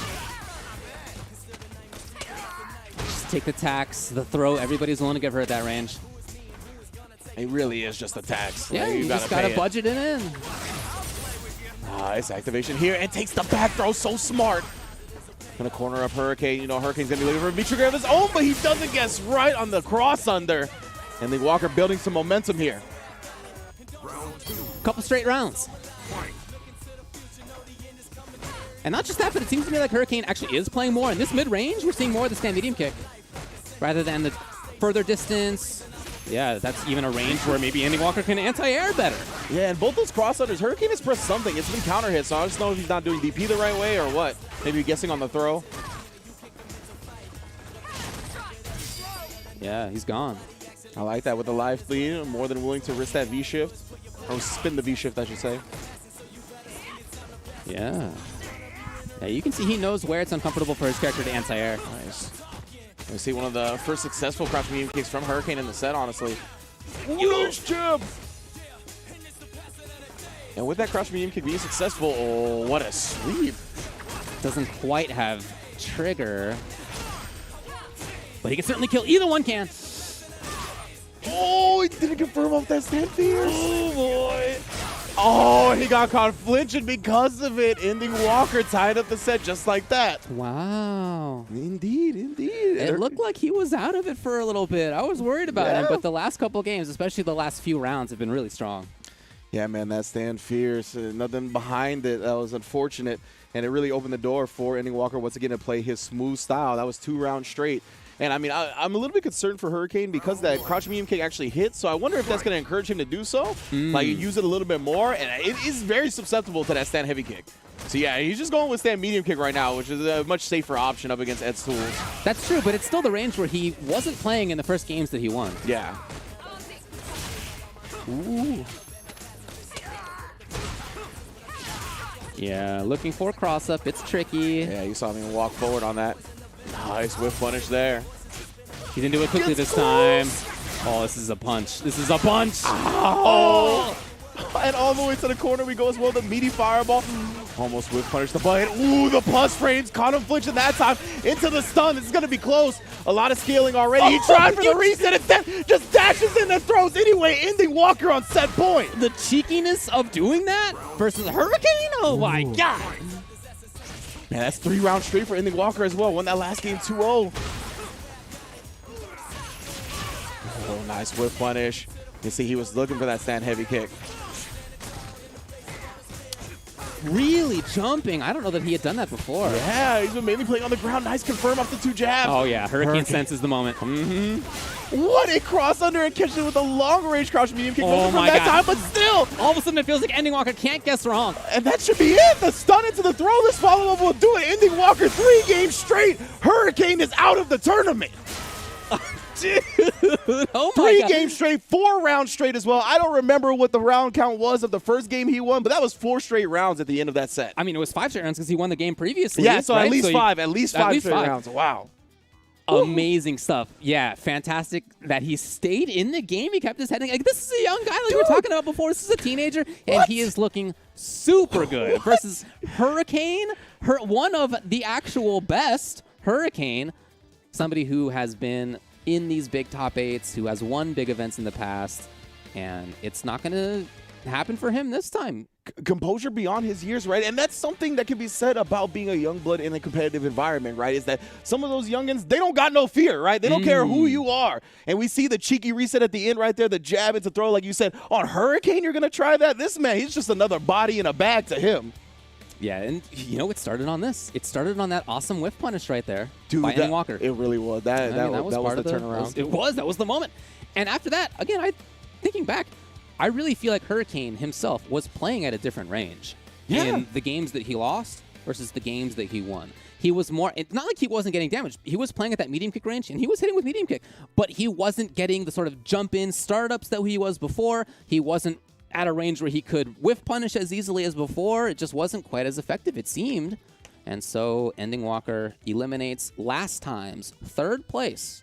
Just take the tax, the throw. Everybody's willing to give her at that range. It really is just a tax. Yeah, like, you just gotta budget it in. Nice activation here and takes the back throw, so smart. Gonna corner up Hurricane. You know Hurricane's gonna be looking for a V-trigger of his own, but he doesn't guess right on the cross under. And the Walker building some momentum here. Couple straight rounds. And not just that, but it seems to me like Hurricane actually is playing more. In this mid-range, we're seeing more of the stand medium kick rather than the further distance, Yeah, that's even a range where maybe Andy Walker can anti-air better. Yeah, and both those cross-unders, Hurricane has pressed something. It's been counter hit, so I just don't know if he's not doing DP the right way or what. Maybe guessing on the throw. Yeah, he's gone. I like that with the live lead. I'm more than willing to risk that V-shift. Or spin the V-shift, I should say. Yeah. Yeah, you can see he knows where it's uncomfortable for his character to anti-air. Nice. We see one of the first successful crouch medium kicks from Hurricane in the set, honestly. Huge jump! And with that crouch medium kick being successful, oh, what a sweep. Doesn't quite have trigger. But he can certainly kill. Either one can. Oh, he didn't confirm off that stand fierce. Oh, boy. Oh, he got caught flinching because of it. Ending Walker tied up the set just like that. Wow. Indeed, indeed. It looked like he was out of it for a little bit. I was worried about him, but the last couple games, especially the last few rounds, have been really strong. Yeah, man, that stand fierce. Nothing behind it. That was unfortunate. And it really opened the door for Ending Walker once again to play his smooth style. That was 2 rounds straight. And I mean, I'm a little bit concerned for Hurricane because that crouch medium kick actually hit. So I wonder if that's going to encourage him to do so. Like, use it a little bit more. And it is very susceptible to that stand heavy kick. So yeah, he's just going with stand medium kick right now, which is a much safer option up against Ed's tools. That's true, but it's still the range where he wasn't playing in the first games that he won. Yeah. Ooh. Yeah, looking for a cross-up. It's tricky. Yeah, you saw me walk forward on that. Nice whiff punish there. He didn't do it quickly this time. Oh, this is a punch. This is a punch. Oh! And all the way to the corner we go as well. The meaty fireball. Almost whiff punish the button. Ooh, the plus frames. Caught him flinching that time. Into the stun. This is going to be close. A lot of scaling already. He tried for the reset. Instead, just dashes in and throws anyway. Ending Walker on set point. The cheekiness of doing that versus Hurricane? Oh, my God. Man, that's 3 rounds straight for Ending Walker as well. Won that last game 2-0. Oh, nice whip punish. You see he was looking for that stand heavy kick. Really jumping. I don't know that he had done that before. Yeah, he's been mainly playing on the ground. Nice confirm off the 2 jabs. Oh, yeah. Hurricane senses the moment. What a cross under and catch it with a long range crouch medium kick. Oh, my that God. time, but still. All of a sudden, it feels like Ending Walker can't guess wrong. And that should be it. The stun into the throw. This follow-up will do it. Ending Walker 3 games straight. Hurricane is out of the tournament. Dude, oh my 3 God. games straight, 4 rounds straight as well. I don't remember what the round count was of the first game he won, but that was 4 straight rounds at the end of that set. I mean, it was 5 straight rounds because he won the game previously. Yeah, so right? at least So 5. At least 5 straight rounds. Wow. Amazing stuff. Yeah, fantastic that he stayed in the game. He kept his head in. Like, this is a young guy like we were talking about before. This is a teenager, and he is looking super good. Versus Hurricane, one of the actual best. Hurricane, somebody who has been in these big top 8s, who has won big events in the past, and it's not going to happen for him this time. Composure beyond his years, right? And that's something that can be said about being a young blood in a competitive environment, right? Is that some of those youngins, they don't got no fear, right? They don't care who you are. And we see the cheeky reset at the end right there, the jab into throw, like you said. On Hurricane, you're going to try that? This man, he's just another body in a bag to him. Yeah, and you know, it started on this. It started on that awesome whiff punish right there. Dude, by Ending Walker. It really was. That was part the of the turnaround. That was the moment. And after that, again, thinking back, I really feel like Hurricane himself was playing at a different range in the games that he lost versus the games that he won. He was more, it's not like he wasn't getting damaged. He was playing at that medium kick range, and he was hitting with medium kick, but he wasn't getting the sort of jump-in startups that he was before. He wasn't at a range where he could whiff punish as easily as before. It just wasn't quite as effective, it seemed. And so Ending Walker eliminates last time's 3rd place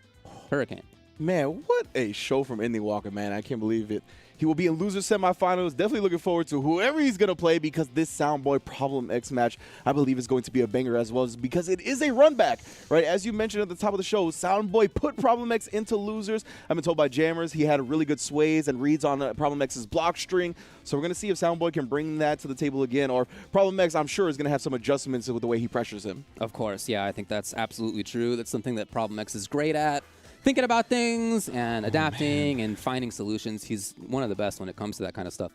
Hurricane. Man, what a show from Ending Walker, man. I can't believe it. He will be in loser semifinals. Definitely looking forward to whoever he's going to play because this Soundboy Problem X match, I believe, is going to be a banger as well because it is a run back, right? As you mentioned at the top of the show, Soundboy put Problem X into losers. I've been told by jammers he had really good sways and reads on Problem X's block string. So we're going to see if Soundboy can bring that to the table again, or Problem X, I'm sure, is going to have some adjustments with the way he pressures him. Of course, yeah, I think that's absolutely true. That's something that Problem X is great at. Thinking about things and adapting and finding solutions. He's one of the best when it comes to that kind of stuff.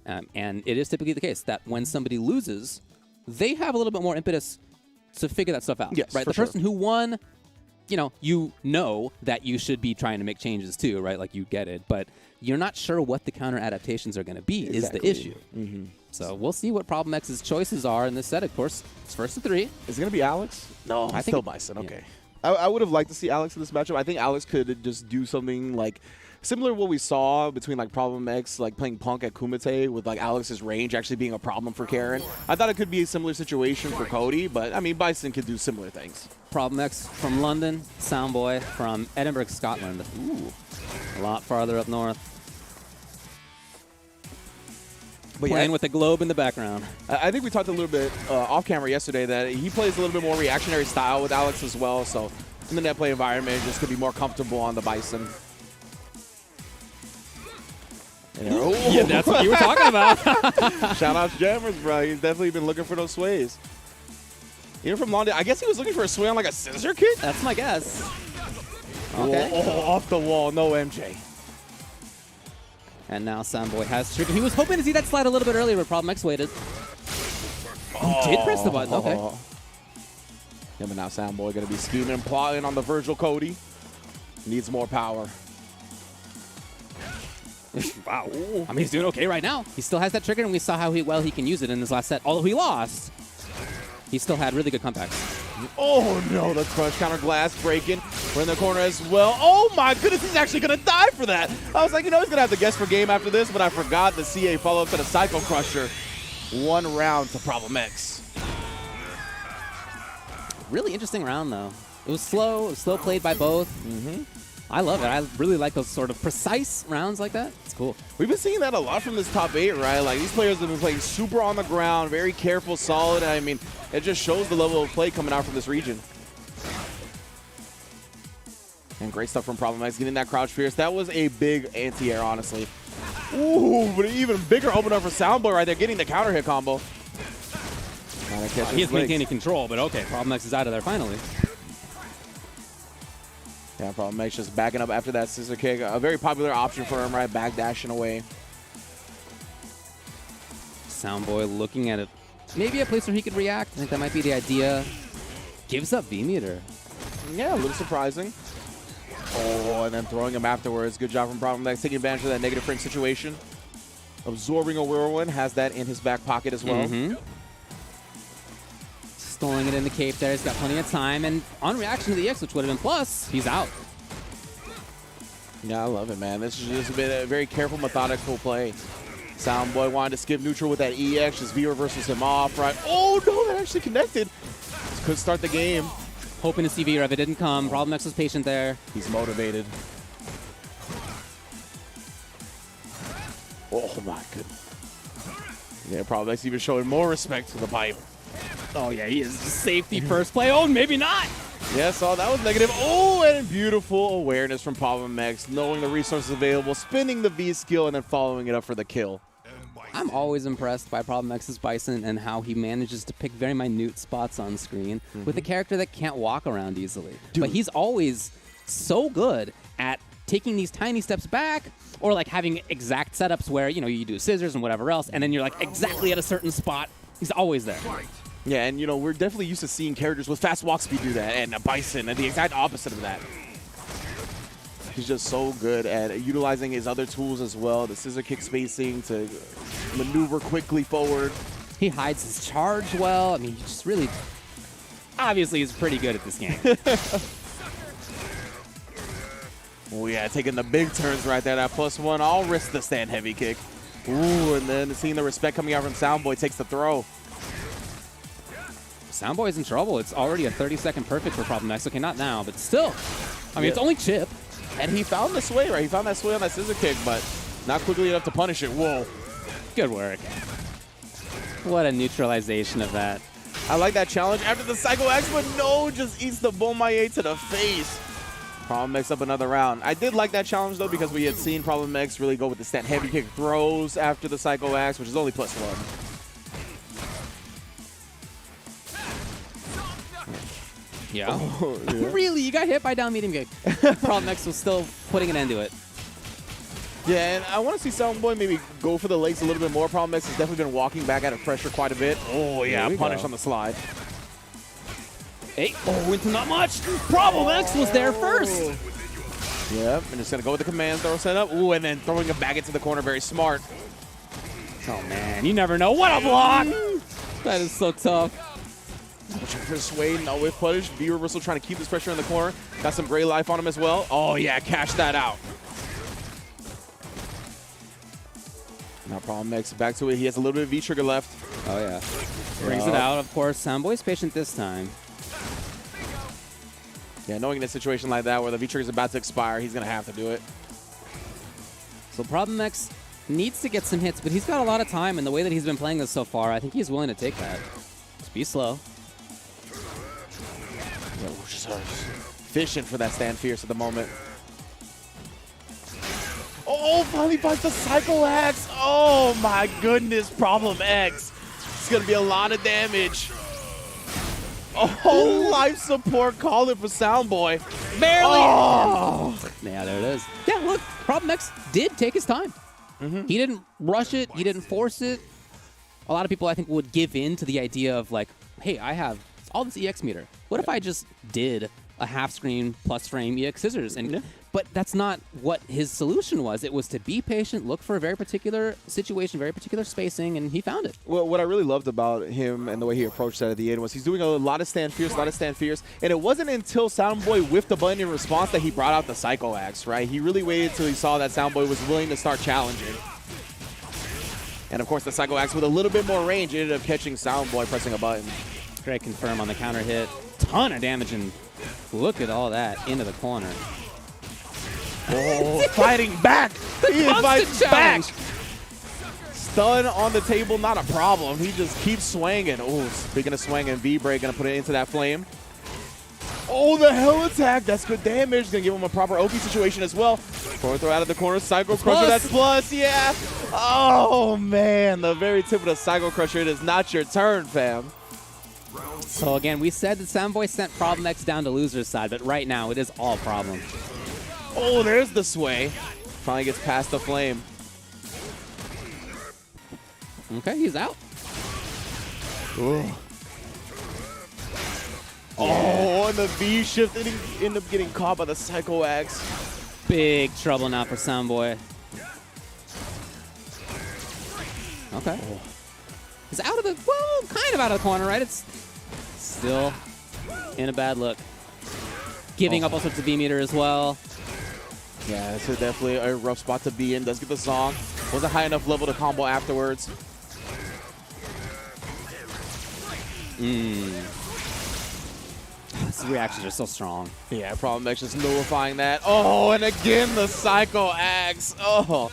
And it is typically the case that when somebody loses, they have a little bit more impetus to figure that stuff out. Yes, right? for The person who won you know that you should be trying to make changes too, right? Like you get it, but you're not sure what the counter adaptations are going to be is the issue. So we'll see what Problem X's choices are in this set. Of course, it's first to 3. Is it going to be Alex? No, I think still Bison. Okay. I would have liked to see Alex in this matchup. I think Alex could just do something like similar to what we saw between like Problem X, like playing Punk at Kumite with like Alex's range actually being a problem for Karen. I thought it could be a similar situation for Cody, but I mean, Bison could do similar things. Problem X from London, Soundboy from Edinburgh, Scotland. Ooh, a lot farther up north. But Playing with the globe in the background. I think we talked a little bit off camera yesterday that he plays a little bit more reactionary style with Alex as well. So in the net play environment, just to be more comfortable on the Bison. Yeah, that's what you were talking about. Shout out to Jammers, bro. He's definitely been looking for those sways. Even from London, I guess he was looking for a sway on like a scissor kick? That's my guess. Okay. Oh, off the wall, no MJ. And now Soundboy has trigger. He was hoping to see that slide a little bit earlier, but Problem X waited. He did press the button. Okay. Yeah, but now Soundboy going to be scheming and plotting on the Virgil Cody. Needs more power. Wow. I mean, he's doing okay right now. He still has that trigger, and we saw how well he can use it in his last set. Although he lost, he still had really good comebacks. Oh, no, the crunch counter glass breaking. We're in the corner as well. Oh, my goodness, he's actually going to die for that. I was like, he's going to have to guess for game after this, but I forgot the CA follow-up to the Psycho Crusher. 1 round to Problem X. Really interesting round, though. It was slow played by both. I love it. I really like those sort of precise rounds like that. It's cool. We've been seeing that a lot from this top 8, right? Like, these players have been playing super on the ground, very careful, solid. And I mean, it just shows the level of play coming out from this region. And great stuff from Problem X, getting that crouch pierce. That was a big anti-air, honestly. Ooh, but an even bigger opener for Soundboy right there, getting the counter hit combo. He is maintaining control, but okay, Problem X is out of there finally. Yeah, Problem X just backing up after that scissor kick. A very popular option for him, right? Back dashing away. Soundboy looking at it. Maybe a place where he could react. I think that might be the idea. Gives up V-meter. Yeah, a little surprising. Oh, and then throwing him afterwards. Good job from Problem X, taking advantage of that negative frame situation. Absorbing a whirlwind, has that in his back pocket as well. Storing it in the cape there. He's got plenty of time. And on reaction to the X, which would have been plus, he's out. Yeah, I love it, man. This has just been a very careful, methodical play. Soundboy wanted to skip neutral with that EX. Just V reversals him off, right? Oh, no, that actually connected. Could start the game. Hoping to see V-Rev. It didn't come. Problem X was patient there. He's motivated. Oh, my goodness. Yeah, Problem X even showing more respect to the pipe. Oh, yeah, he is safety first play. Oh, maybe not. Yeah, so that was negative. Oh, and beautiful awareness from Problem X, knowing the resources available, spinning the V skill, and then following it up for the kill. I'm always impressed by Problem X's Bison and how he manages to pick very minute spots on screen with a character that can't walk around easily. But he's always so good at taking these tiny steps back or like having exact setups where, you do scissors and whatever else, and then you're like exactly at a certain spot. He's always there. Yeah, and we're definitely used to seeing characters with fast walk speed do that, and a Bison, and the exact opposite of that. He's just so good at utilizing his other tools as well, the scissor kick spacing to maneuver quickly forward. He hides his charge well. I mean, he just really, obviously, is pretty good at this game. Oh, yeah, taking the big turns right there. That +1, I'll risk the stand heavy kick. Ooh, and then seeing the respect coming out from Soundboy takes the throw. Soundboy's in trouble. It's already a 30-second perfect for Problem X. Okay, not now, but still. I mean, it's only chip. And he found the sway, right? He found that sway on that scissor kick, but not quickly enough to punish it. Whoa. Good work. What a neutralization of that. I like that challenge after the Psycho X, but no, just eats the Bomaye to the face. Problem X up another round. I did like that challenge, though, because we had seen Problem X really go with the stand heavy kick throws after the Psycho X, which is only +1. Yeah. Oh, yeah. Really? You got hit by down medium kick. Problem X was still putting an end to it. Yeah, and I want to see Soundboy maybe go for the legs a little bit more. Problem X has definitely been walking back out of pressure quite a bit. Oh, yeah, punish on the slide. Hey, oh, into not much. Problem X was there first. Yep, and just gonna go with the command throw setup. Ooh, and then throwing it back into the corner, very smart. Oh man, you never know. What a block! That is so tough. Persuade, no whiff punish. V reversal trying to keep this pressure in the corner. Got some gray life on him as well. Oh yeah, cash that out. Now Problem X back to it. He has a little bit of V trigger left. Oh yeah. Brings it out, of course. Soundboy's patient this time. Yeah, knowing in a situation like that where the V trigger is about to expire, he's gonna have to do it. So Problem X needs to get some hits, but he's got a lot of time, and the way that he's been playing this so far, I think he's willing to take that. Just be slow. Yeah, we're just fishing for that stand fierce at the moment. Oh, finally finds the Psycho Axe. Oh my goodness, Problem X. It's gonna be a lot of damage. Oh, life support calling for Soundboy. Barely. Oh. Yeah, there it is. Yeah, look, Problem X did take his time. He didn't rush it. He didn't force it. A lot of people, I think, would give in to the idea of like, hey, I have all this EX meter. What if I just did a half screen plus frame EX scissors? And but that's not what his solution was. It was to be patient, look for a very particular situation, very particular spacing, and he found it. Well, what I really loved about him and the way he approached that at the end was he's doing a lot of stand fierce, and it wasn't until Soundboy whiffed the button in response that he brought out the Psycho Axe, right? He really waited till he saw that Soundboy was willing to start challenging. And of course, the Psycho Axe with a little bit more range ended up catching Soundboy pressing a button. Great confirm on the counter hit. Ton of damage, and look at all that into the corner. Oh, fighting back. He is fighting back. Challenge. Stun on the table, not a problem. He just keeps swinging. Oh, speaking of swinging, V-Break going to put it into that flame. Oh, the hell attack. That's good damage. Going to give him a proper Oki situation as well. Forward throw out of the corner. Psycho Crusher, that's plus. Yeah. Oh, man. The very tip of the Psycho Crusher. It is not your turn, fam. So again, we said that Soundboy sent Problem X down to loser's side, but right now it is all Problem. Oh, there's the sway. Finally gets past the flame. Okay, he's out. Ooh. Oh, and the V shift ended up getting caught by the Psycho Axe. Big trouble now for Soundboy. Okay. Oh. He's out of the, well, kind of out of the corner, right? It's still in a bad look. Giving up all sorts of V-meter as well. Yeah, it's definitely a rough spot to be in. Does get the song. Wasn't high enough level to combo afterwards. His reactions are so strong. Yeah, Problem X just nullifying that. Oh, and again the Psycho Axe. Oh,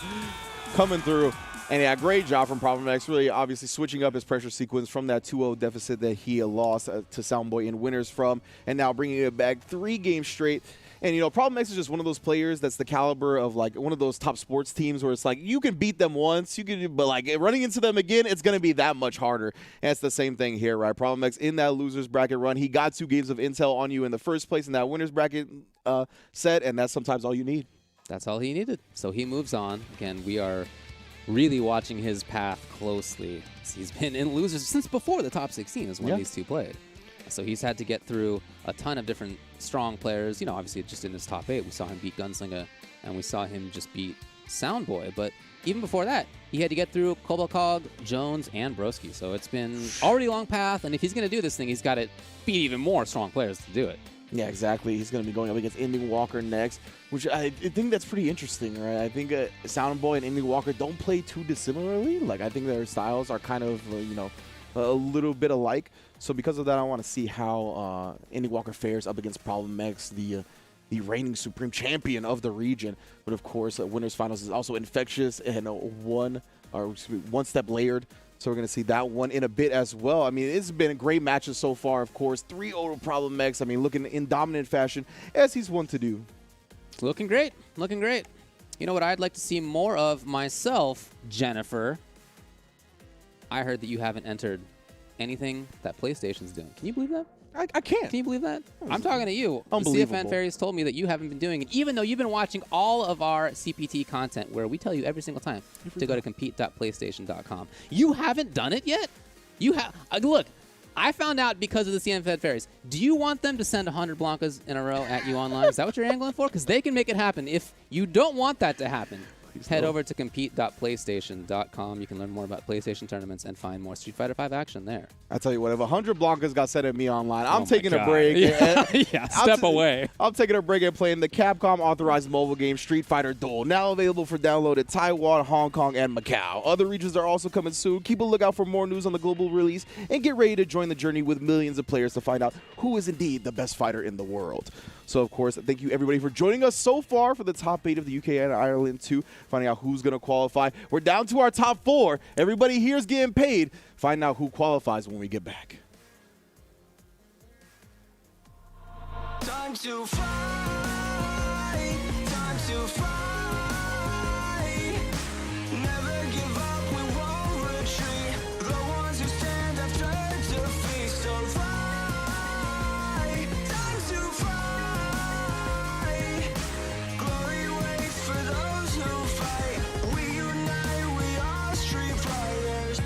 coming through. And yeah, great job from Problem X. Really, obviously switching up his pressure sequence from that 2-0 deficit that he lost to Soundboy in winners from, and now bringing it back 3 games straight. And, you know, Problem X is just one of those players that's the caliber of, like, one of those top sports teams where it's like, you can beat them once, but, like, running into them again, it's going to be that much harder. And it's the same thing here, right? Problem X in that loser's bracket run, he got 2 games of intel on you in the first place in that winner's bracket set, and that's sometimes all you need. That's all he needed. So he moves on. Again, we are really watching his path closely. He's been in losers since before the top 16 is when these two played. So he's had to get through a ton of different strong players. You know, obviously just in his top 8, we saw him beat Gunslinger, and we saw him just beat Soundboy. But even before that, he had to get through Kobalcog, Jones, and Broski. So it's been already a long path, and if he's going to do this thing, he's got to beat even more strong players to do it. Yeah, exactly. He's going to be going up against Ending Walker next, which I think that's pretty interesting, right? I think Soundboy and Ending Walker don't play too dissimilarly. Like, I think their styles are kind of, you know, a little bit alike. So because of that, I want to see how Ending Walker fares up against Problem X, the reigning supreme champion of the region. But of course, winners finals is also infectious and one step layered. So we're going to see that one in a bit as well. I mean, it's been great matches so far, of course. 3-0 to Problem X. I mean, looking in dominant fashion, as he's wont to do. Looking great. Looking great. You know what I'd like to see more of myself, Jennifer? I heard that you haven't entered anything that PlayStation's doing. Can you believe that? I can't. Can you believe that? I'm talking to you. Unbelievable. The CFN Fairies told me that you haven't been doing it, even though you've been watching all of our CPT content where we tell you every single time to go to compete.playstation.com. You haven't done it yet? You have. Look, I found out because of the CN Fed Fairies. Do you want them to send 100 Blancas in a row at you online? Is that what you're angling for? Because they can make it happen. If you don't want that to happen, head over to compete.playstation.com. You can learn more about PlayStation tournaments and find more Street Fighter V action there. I tell you what, if 100 Blancas got sent at me online, I'm my taking a God. break. Yeah, step away. I'm taking a break and playing the Capcom authorized mobile game Street Fighter Duel, now available for download in Taiwan, Hong Kong, and Macau. Other regions are also coming soon. Keep a lookout for more news on the global release and get ready to join the journey with millions of players to find out who is indeed the best fighter in the world. So, of course, thank you everybody for joining us so far for the top 8 of the UK and Ireland 2, finding out who's going to qualify. We're down to our top 4. Everybody here's getting paid. Find out who qualifies when we get back. Time to fight, time to fight. Never give up, we won't retreat. The ones who stand after defeat. So fight, time to fight. Glory waits for those who fight. We unite, we are Street Fighters.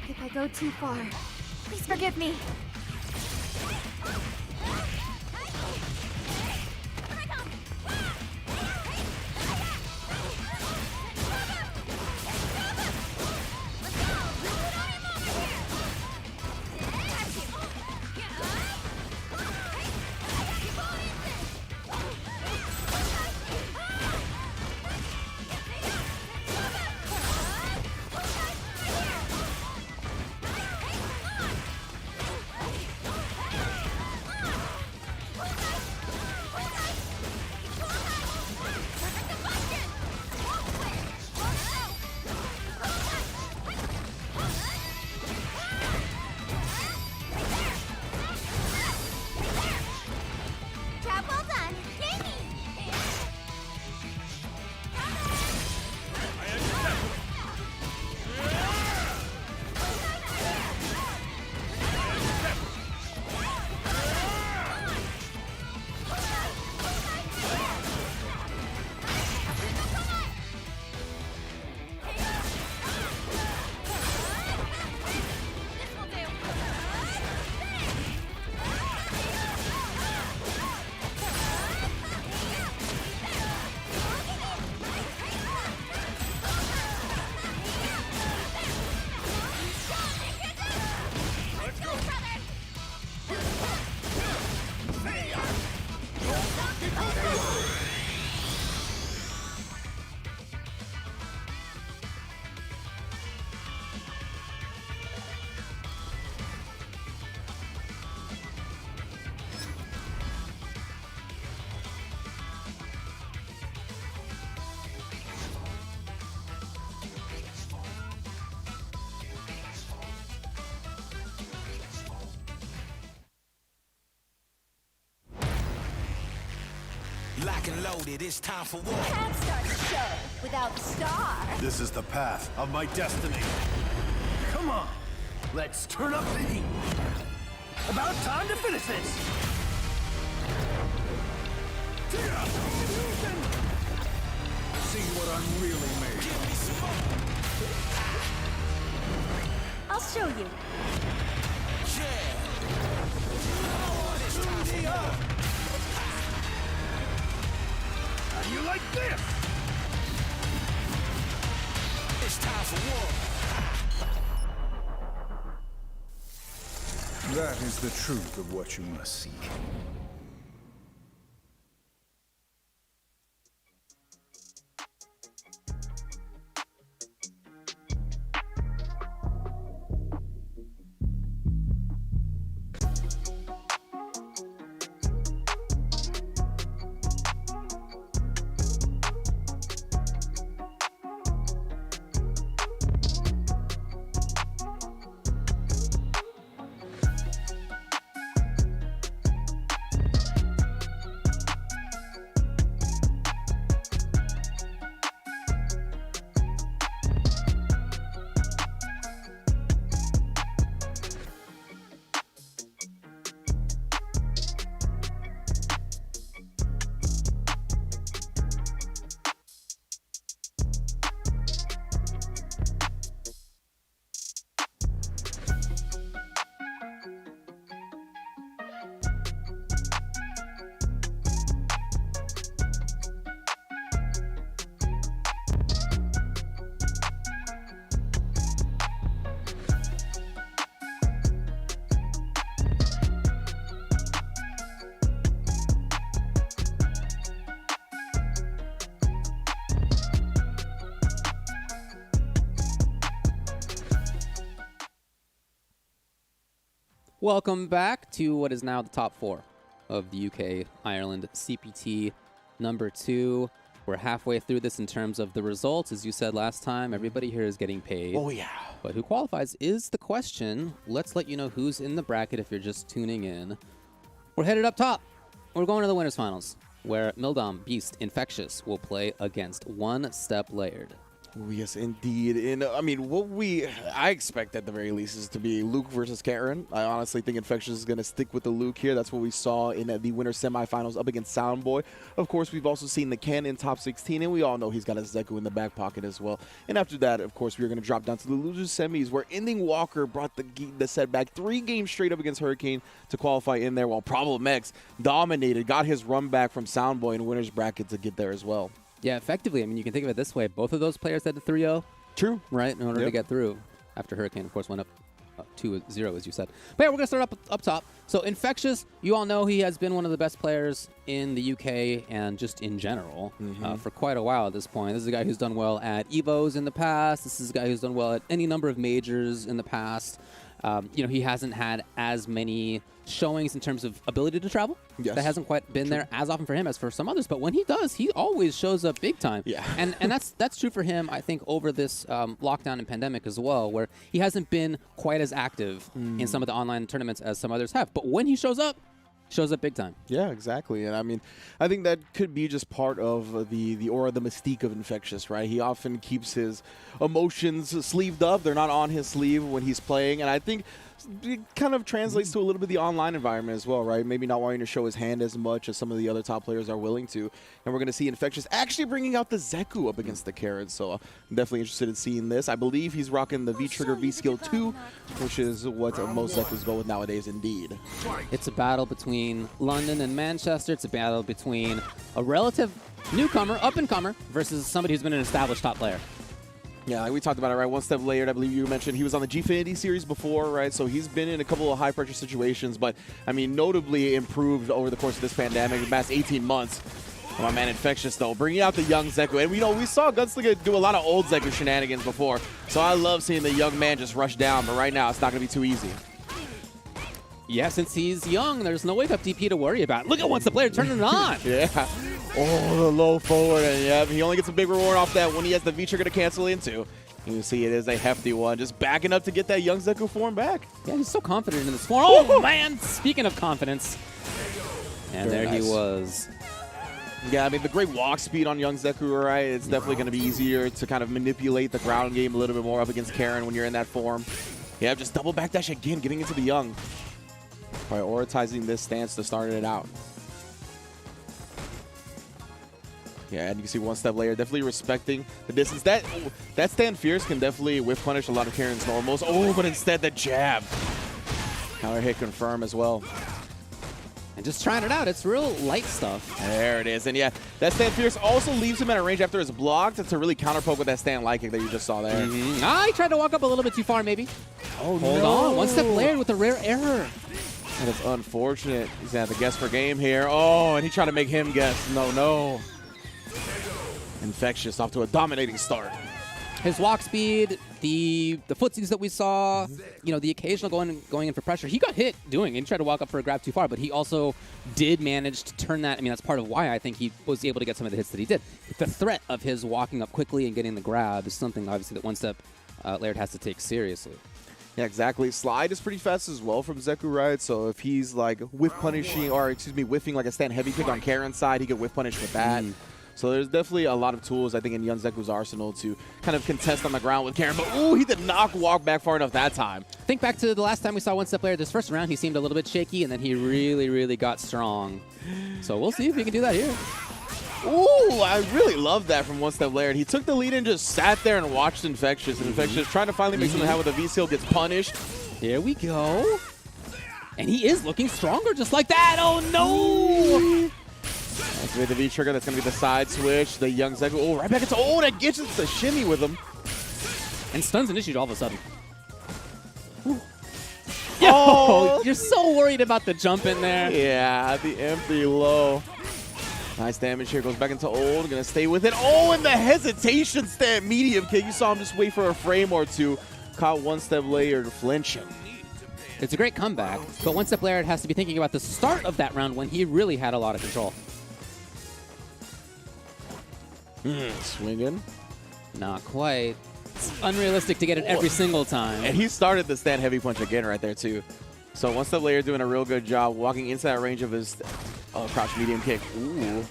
If I go too far, please forgive me. Job well done. Jamie! Lock and loaded, it's time for war. Can't start a show without the star. This is the path of my destiny. Come on, let's turn up the heat. About time to finish this. See what I'm really made of. I'll show you. How do you like this? It's time for war. That is the truth of what you must seek. Welcome back to what is now the top 4 of the UK Ireland CPT number 2. We're halfway through this in terms of the results. As you said last time, everybody here is getting paid. Oh, yeah. But who qualifies is the question. Let's let you know who's in the bracket if you're just tuning in. We're headed up top. We're going to the winners finals, where Mildom, Beast, Infectious will play against One Step Layered. Oh, yes, indeed. And I mean, I expect at the very least is to be Luke versus Karen. I honestly think Infectious is going to stick with the Luke here. That's what we saw in the winter semifinals up against Soundboy. Of course, we've also seen the Ken in top 16, and we all know he's got a Zeku in the back pocket as well. And after that, of course, we're going to drop down to the losers semis, where Ending Walker brought the set back 3 games straight up against Hurricane to qualify in there, while Problem X dominated, got his run back from Soundboy in winners bracket to get there as well. Yeah, effectively. I mean, you can think of it this way. Both of those players had the 3-0. True. Right, in order to get through. After Hurricane, of course, went up 2-0, as you said. But yeah, we're going to start up top. So Infectious, you all know he has been one of the best players in the UK and just in general for quite a while at this point. This is a guy who's done well at EVOs in the past. This is a guy who's done well at any number of majors in the past. You know, he hasn't had as many showings in terms of ability to travel. Yes. That hasn't quite been there as often for him as for some others. But when he does, he always shows up big time. Yeah. and that's true for him, I think, over this lockdown and pandemic as well, where he hasn't been quite as active in some of the online tournaments as some others have. But when he shows up big time. Yeah, exactly. And I mean, I think that could be just part of the aura, the mystique of Infectious, right? He often keeps his emotions sleeved up. They're not on his sleeve when he's playing. And I think it kind of translates to a little bit the online environment as well, right? Maybe not wanting to show his hand as much as some of the other top players are willing to. And we're going to see Infectious actually bringing out the Zeku up against the Karen. So I'm definitely interested in seeing this. I believe he's rocking the V-Trigger V-Skill 2, which is what most Zekus go with nowadays indeed. It's a battle between London and Manchester. It's a battle between a relative newcomer, up-and-comer, versus somebody who's been an established top player. Yeah, like we talked about it, right? One Step Layered, I believe you mentioned he was on the Gfinity series before, right? So he's been in a couple of high-pressure situations, but, I mean, notably improved over the course of this pandemic, the past 18 months. My man Infectious, though, bringing out the young Zeku. And, you know, we saw Gunslinger do a lot of old Zeku shenanigans before, so I love seeing the young man just rush down, but right now it's not going to be too easy. Yeah, since he's young, there's no wake-up DP to worry about. Look at One Step Layered turning it on. Yeah. Oh, the low forward, and yeah, he only gets a big reward off that when he has the V-Trigger to cancel into. You see it is a hefty one, just backing up to get that young Zeku form back. Yeah, he's so confident in this form. Oh, man, speaking of confidence. And Very there nice. he was. Yeah, I mean, the great walk speed on young Zeku, right? It's definitely going to be easier to kind of manipulate the ground game a little bit more up against Karen when you're in that form. Yeah, just double backdash again, getting into the young. Prioritizing this stance to start it out. Yeah, and you can see One Step Layer definitely respecting the distance. That stand fierce can definitely whiff punish a lot of Karen's normals. Oh, but instead the jab. Counter hit confirm as well. And just trying it out. It's real light stuff. There it is. And yeah, that stand fierce also leaves him at a range after it's blocked to really counter poke with that stand light kick that you just saw there. He tried to walk up a little bit too far, maybe. Oh, Hold on. One Step Layered with a rare error. That is unfortunate. He's going to have to guess for game here. Oh, and he tried to make him guess. No. Infectious off to a dominating start. His walk speed, the footsies that we saw, you know, the occasional going in for pressure. He got hit doing it. He tried to walk up for a grab too far, but he also did manage to turn that. I mean, that's part of why I think he was able to get some of the hits that he did. The threat of his walking up quickly and getting the grab is something, obviously, that One Step Layered has to take seriously. Yeah, exactly. Slide is pretty fast as well from Zeku, right? So if he's like whiffing like a stand heavy kick on Karen's side, he could whiff punish with that. So there's definitely a lot of tools, I think, in young Zeku's arsenal to kind of contest on the ground with Karen. But, ooh, he did not walk back far enough that time. Think back to the last time we saw One Step Layered. This first round, he seemed a little bit shaky, and then he really, really got strong. So we'll see if he can do that here. Ooh, I really love that from One Step Layered. He took the lead and just sat there and watched Infectious. And Infectious trying to finally make something happen with a V-Seal gets punished. Here we go. And he is looking stronger just like that. Oh, no. That's with the V-Trigger. That's going to be the side switch. The young Zeku. Oh, right back into. Oh, that gets the shimmy with him. And stuns initiated all of a sudden. Yo, you're so worried about the jump in there. Yeah, the empty low. Nice damage here. Goes back into old. Going to stay with it. Oh, and the hesitation stand medium kick. You saw him just wait for a frame or two. Caught One Step Layered flinching. It's a great comeback, but One Step Laird has to be thinking about the start of that round when he really had a lot of control. Swinging. Not quite. It's unrealistic to get it every single time. And he started the stand heavy punch again right there, too. So One Step Laird doing a real good job walking into that range of his crouch medium kick. Ooh.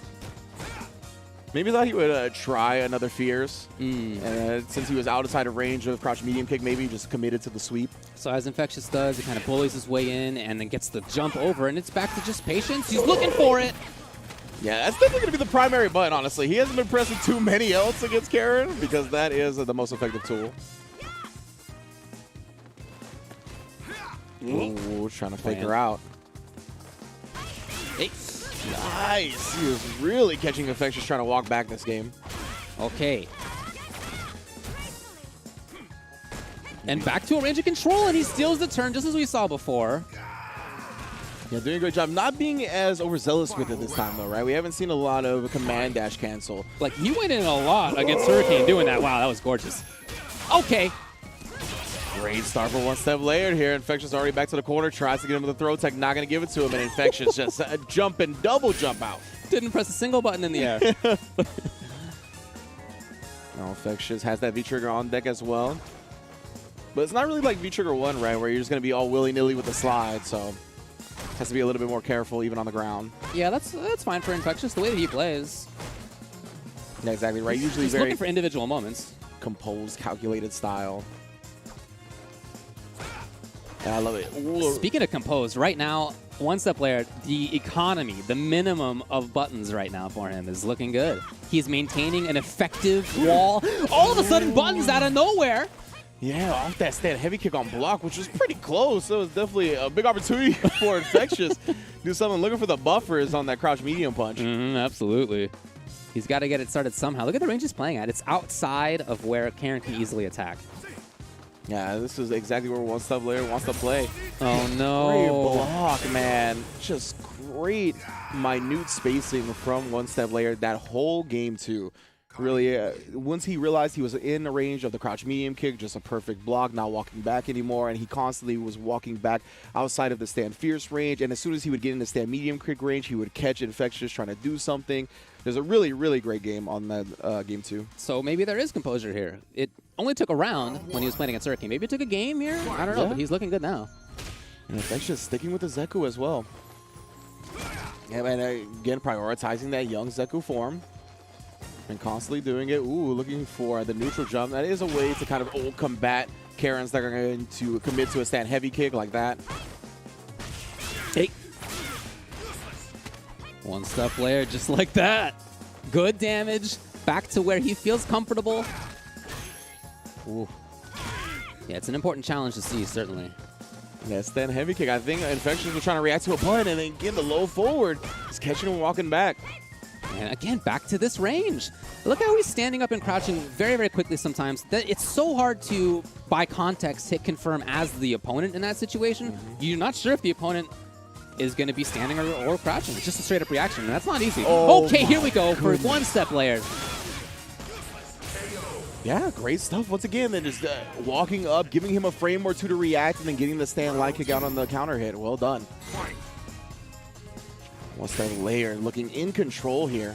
Maybe thought he would try another Fierce. And since he was outside of range of crouch medium kick, maybe he just committed to the sweep. So as Infectious does, he kind of bullies his way in and then gets the jump over, and it's back to just patience. He's looking for it. Yeah, that's definitely going to be the primary button, honestly. He hasn't been pressing too many else against Karen because that is the most effective tool. Ooh, trying to fake her out. Hey. Nice. He was really catching Infectious trying to walk back this game. Okay. And back to a range of control, and he steals the turn just as we saw before. Yeah, doing a great job. Not being as overzealous with it this time, though, right? We haven't seen a lot of command dash cancel. Like, he went in a lot against Hurricane doing that. Wow, that was gorgeous. Okay. Great start for One Step Laird here. Infectious already back to the corner. Tries to get him with a throw tech. Not going to give it to him. And Infectious just jump and double jump out. Didn't press a single button in the air. Now Infectious has that V-Trigger on deck as well. But it's not really like V-Trigger 1, right? Where you're just going to be all willy-nilly with the slide. So has to be a little bit more careful even on the ground. Yeah, that's fine for Infectious, the way that he plays. Yeah, exactly right. Usually He's very looking for individual moments. Composed, calculated style. And I love it. Ooh. Speaking of composed, right now, One Step Laird, the economy, the minimum of buttons right now for him is looking good. He's maintaining an effective wall. All of a sudden, buttons out of nowhere. Yeah, off that stand heavy kick on block, which was pretty close. So it was definitely a big opportunity for Infectious. Do something looking for the buffers on that crouch medium punch. Absolutely. He's got to get it started somehow. Look at the range he's playing at. It's outside of where Karen can easily attack. Yeah, this is exactly where One Step Laird wants to play. Oh, no. Great block, man. Just great minute spacing from One Step Laird that whole game, too. Really, once he realized he was in the range of the crouch medium kick, just a perfect block, not walking back anymore, and he constantly was walking back outside of the stand fierce range, and as soon as he would get in the stand medium kick range, he would catch Infectious trying to do something. There's a really, really great game on that game, too. So maybe there is composure here. It only took a round when he was playing against Hurricane. Maybe it took a game here? I don't know, but he's looking good now. And Infectious sticking with the Zeku as well. Yeah, and again, prioritizing that young Zeku form. And constantly doing it. Ooh, looking for the neutral jump. That is a way to kind of combat Karens that are going to commit to a stand heavy kick like that. Hey. One Step Laird just like that. Good damage. Back to where he feels comfortable. Ooh. Yeah, it's an important challenge to see, certainly. Yeah, stand heavy kick. I think Infectious was trying to react to a button and then get the low forward. He's catching him walking back. And again, back to this range. Look how he's standing up and crouching very, very quickly sometimes. It's so hard to, by context, hit confirm as the opponent in that situation. You're not sure if the opponent is going to be standing or crouching. It's just a straight-up reaction, and that's not easy. Oh, okay, here we go for One Step Laird. Yeah, great stuff. Once again, then just walking up, giving him a frame or two to react, and then getting the stand light kick out on the counter hit. Well done. One Step Laird looking in control here.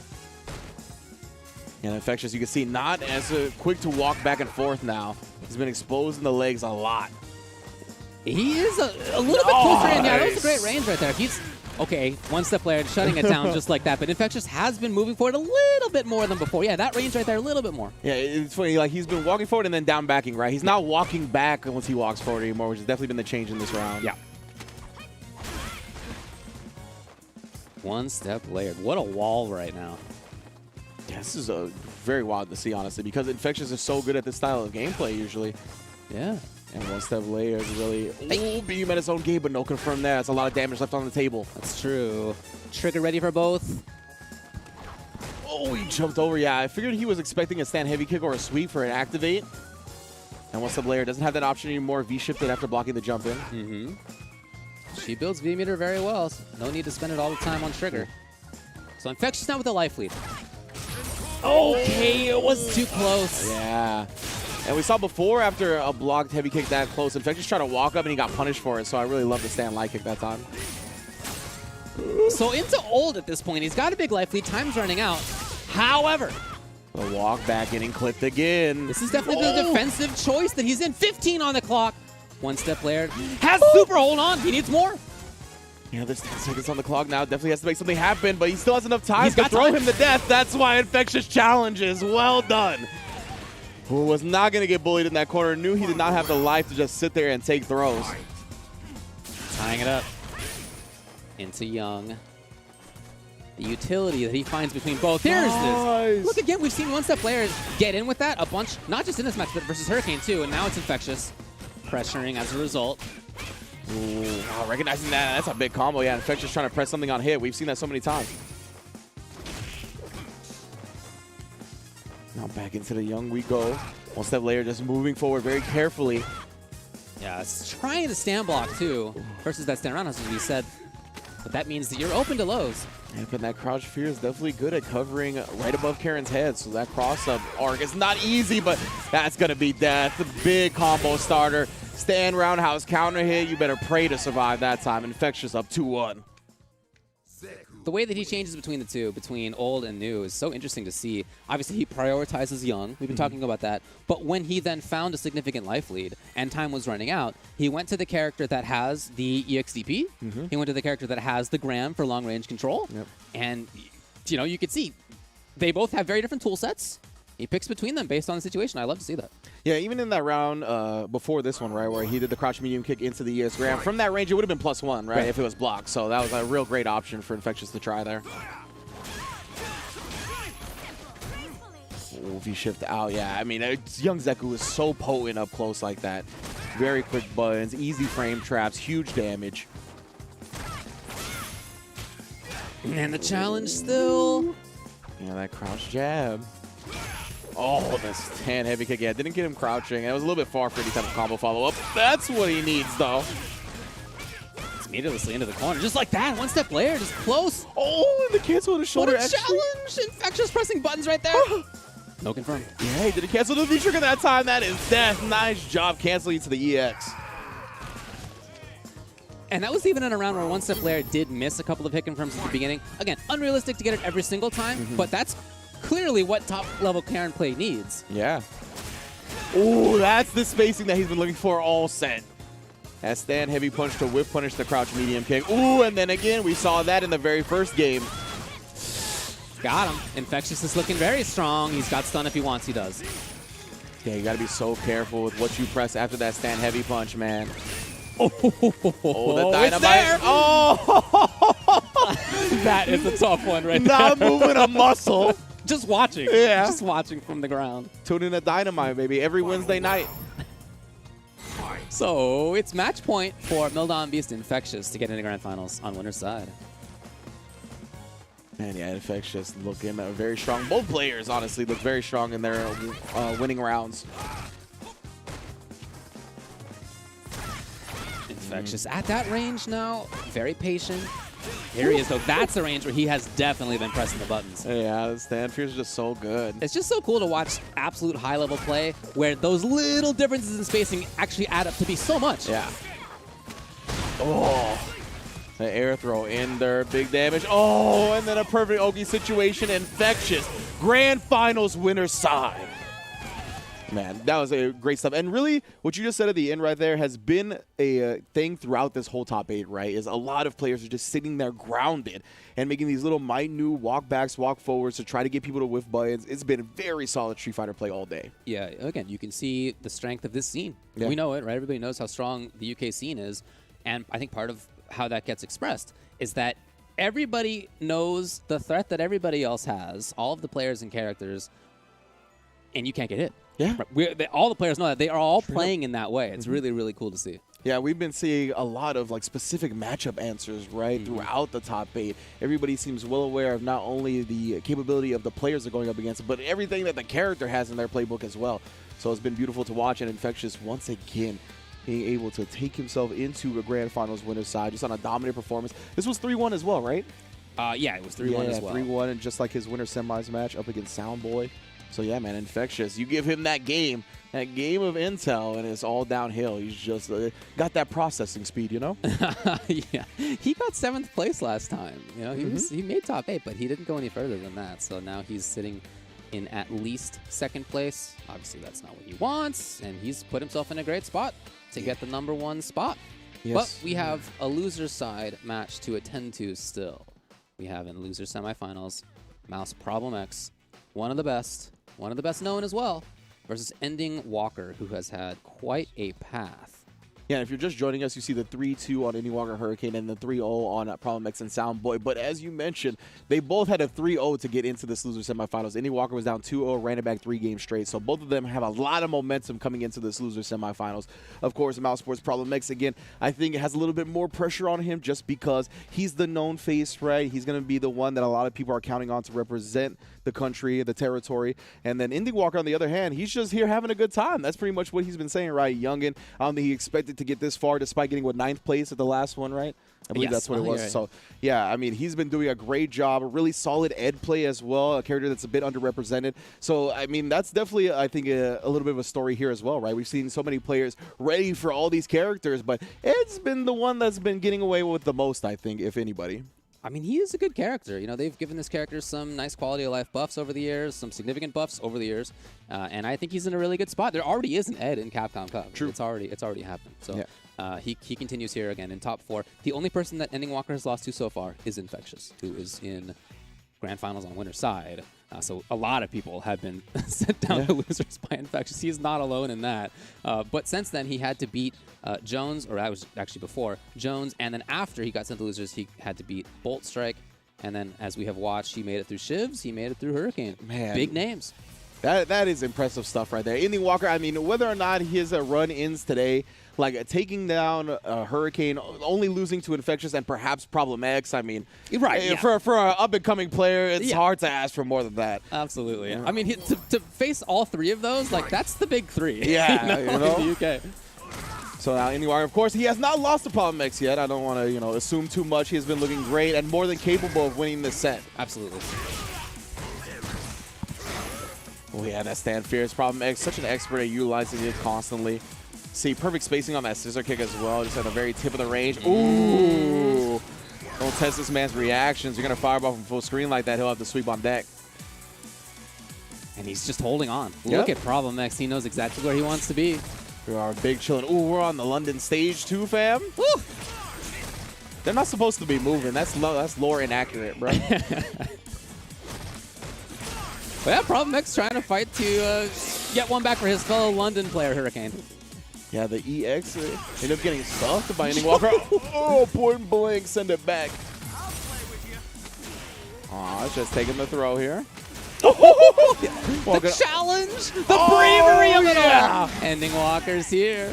And Infectious, you can see, not as quick to walk back and forth now. He's been exposed in the legs a lot. He is a little bit closer in. Yeah, that was a great range right there. He's okay. One Step Laird shutting it down just like that. But Infectious has been moving forward a little bit more than before. Yeah, that range right there, a little bit more. Yeah, it's funny. Like, he's been walking forward and then down backing, right? He's not walking back once he walks forward anymore, which has definitely been the change in this round. Yeah. One Step Laird. What a wall right now. Yeah, this is very wild to see, honestly, because Infectious is so good at this style of gameplay usually. Yeah. And One Step Laird is really being at his own game, but no confirm that. That's a lot of damage left on the table. That's true. Trigger ready for both. Oh, he jumped over. Yeah, I figured he was expecting a stand heavy kick or a sweep for an activate. And One Step Laird doesn't have that option anymore. V-shifted after blocking the jump in. She builds V-meter very well. So no need to spend it all the time on trigger. So Infectious now with a life lead. Okay, it was too close. Yeah. And we saw before, after a blocked heavy kick that close, Infectious tried to walk up and he got punished for it. So I really love the stand light kick that time. So into old at this point. He's got a big life lead. Time's running out. However, the walk back getting clipped again. this is definitely the defensive choice that he's in. 15 on the clock. One step player has super hold on. He needs more. Yeah, there's 10 seconds on the clock now. Definitely has to make something happen, but he still has enough time He's to got throw time. him to death. That's why Infectious challenges. Well done. Who was not going to get bullied in that corner. Knew he did not have the life to just sit there and take throws. Tying it up into Young. The utility that he finds between both. Here's this. Look again, we've seen one-step players get in with that a bunch, not just in this match, but versus Hurricane too, and now it's Infectious. Pressuring as a result. Ooh, wow, recognizing that, that's a big combo. Yeah, Infectious trying to press something on hit. We've seen that so many times. Now back into the Young we go. One step layer just moving forward very carefully. Yeah, it's trying to stand block too, versus that stand roundhouse as we said. But that means that you're open to lows. Yeah, but that crouch fear is definitely good at covering right above Karen's head. So that cross-up arc is not easy, but that's going to be death. The big combo starter. Stand roundhouse counter hit. You better pray to survive that time. Infectious up 2-1. The way that he changes between the two, between old and new, is so interesting to see. Obviously, he prioritizes Young. We've been talking about that. But when he then found a significant life lead and time was running out, he went to the character that has the EXDP. He went to the character that has the Gram for long-range control. And, you know, you could see they both have very different tool sets. He picks between them based on the situation. I love to see that. Yeah, even in that round before this one, right, where he did the crouch medium kick into the ES Gram, from that range, it would have been +1, right, if it was blocked. So that was a real great option for Infectious to try there. Ooh, if you shift out, yeah, I mean, Young Zeku is so potent up close like that. Very quick buttons, easy frame traps, huge damage. And the challenge still. Yeah, that crouch jab. Oh, the stand heavy kick. Yeah, didn't get him crouching. It was a little bit far for any type of combo follow-up. That's what he needs, though. It's immediately into the corner. Just like that. One-step player, just close. Oh, and the cancel on the shoulder. What a challenge. Infectious pressing buttons right there. No confirm. Yeah, he didn't cancel the V-trigger that time. That is death. Nice job canceling to the EX. And that was even in a round where one-step player did miss a couple of hit confirms at the beginning. Again, unrealistic to get it every single time, but that's clearly what top-level Karen play needs. Yeah. Ooh, that's the spacing that he's been looking for all set. That stand heavy punch to whip punish the crouch medium kick. Ooh, and then again, we saw that in the very first game. Got him. Infectious is looking very strong. He's got stun if he wants, he does. Yeah, you got to be so careful with what you press after that stand heavy punch, man. Oh, the dynamite. it's there. Oh! That is a tough one right Not there. moving a muscle. Just watching. Yeah. Just watching from the ground. Tune in to Dynamite, baby, every Wednesday night. So it's match point for Mildon Beast Infectious to get into Grand Finals on winner's side. Man, yeah, Infectious looking very strong. Both players, honestly, look very strong in their winning rounds. Infectious at that range now. Very patient. Here he is, though. That's the range where he has definitely been pressing the buttons. Yeah, the stand fear is just so good. It's just so cool to watch absolute high-level play where those little differences in spacing actually add up to be so much. Yeah. Oh. The air throw in there, big damage. Oh, and then a perfect Ogi situation. Infectious. Grand Finals winner side. Man, that was a great stuff. And really, what you just said at the end right there has been a thing throughout this whole top 8, right? Is a lot of players are just sitting there grounded and making these little minute walk backs, walk forwards to try to get people to whiff buttons. It's been very solid Street Fighter play all day. Yeah, again, you can see the strength of this scene. Yeah. We know it, right? Everybody knows how strong the UK scene is. And I think part of how that gets expressed is that everybody knows the threat that everybody else has, all of the players and characters, and you can't get hit. Yeah. All the players know that. They are all playing in that way. It's really, really cool to see. Yeah, we've been seeing a lot of like specific matchup answers, right, throughout the top 8. Everybody seems well aware of not only the capability of the players they're going up against, but everything that the character has in their playbook as well. So it's been beautiful to watch, and Infectious once again being able to take himself into a Grand Finals winner's side just on a dominant performance. This was 3-1 as well, right? Yeah, it was 3-1 as well. 3-1, and just like his winner semis match up against Soundboy. So yeah, man, Infectious. You give him that game of intel, and it's all downhill. He's just got that processing speed, you know? Yeah, he got 7th place last time. You know, he made top 8, but he didn't go any further than that. So now he's sitting in at least 2nd place. Obviously, that's not what he wants, and he's put himself in a great spot to get the #1 spot. Yes. But we have a loser side match to attend to still. We have in loser semifinals, Mouse Problem X, one of the best known as well, versus Ending Walker, who has had quite a path. Yeah, if you're just joining us, you see the 3-2 on Indie Walker Hurricane and the 3-0 on Problem X and Soundboy. But as you mentioned, they both had a 3-0 to get into this loser semifinals. Indie Walker was down 2-0, ran it back 3 games straight. So both of them have a lot of momentum coming into this loser semifinals. Of course, Mouse Sports Problem X, again, I think it has a little bit more pressure on him just because he's the known face, right? He's going to be the one that a lot of people are counting on to represent the country, the territory. And then Indie Walker, on the other hand, he's just here having a good time. That's pretty much what he's been saying, right? Youngin, he expected to get this far despite getting, 9th place at the last one, right? I believe that's what it was. Right. So, yeah, I mean, he's been doing a great job, a really solid Ed play as well, a character that's a bit underrepresented. So, I mean, that's definitely, I think, a little bit of a story here as well, right? We've seen so many players ready for all these characters, but Ed's been the one that's been getting away with the most, I think, if anybody. I mean, he is a good character. You know, they've given this character some nice quality of life buffs over the years, some significant buffs over the years, and I think he's in a really good spot. There already is an Ed in Capcom Cup. True. It's already happened. So Yeah. he continues here again in top 4. The only person that Ending Walker has lost to so far is Infectious, who is in Grand Finals on winner's side. So a lot of people have been sent down to losers by Infectious. He's not alone in that. But since then, he had to beat Jones, or that was actually before Jones, and then after he got sent to losers, he had to beat Bolt Strike. And then, as we have watched, he made it through Shivs, he made it through Hurricane. Man. Big names. That is impressive stuff right there. Indie Walker, I mean, whether or not his run ends today, like taking down Hurricane, only losing to Infectious and perhaps Problem X, I mean, Right, for an up-and-coming player, it's hard to ask for more than that. Absolutely. Yeah. I mean, to face all 3 of those, like, that's the big 3. Yeah, in the UK. So now Indie Walker, of course, he has not lost to Problem X yet. I don't want to, assume too much. He has been looking great and more than capable of winning this set. Absolutely. Oh, yeah, that stand fierce. Problem X, such an expert at utilizing it constantly. See, perfect spacing on that scissor kick as well, just at the very tip of the range. Ooh! Don't test this man's reactions. You're going to fireball from full screen like that, he'll have to sweep on deck. And he's just holding on. Look at Problem X. He knows exactly where he wants to be. We are big chilling. Ooh, we're on the London stage too, fam. Woo! They're not supposed to be moving. That's lore inaccurate, bro. Well, yeah, Problem X trying to fight to get one back for his fellow London player, Hurricane. Yeah, the EX ended up getting stuffed by Ending Walker. Oh, point blank, send it back. Aw, just taking the throw here. The challenge, the bravery of it all. Ending Walker's here.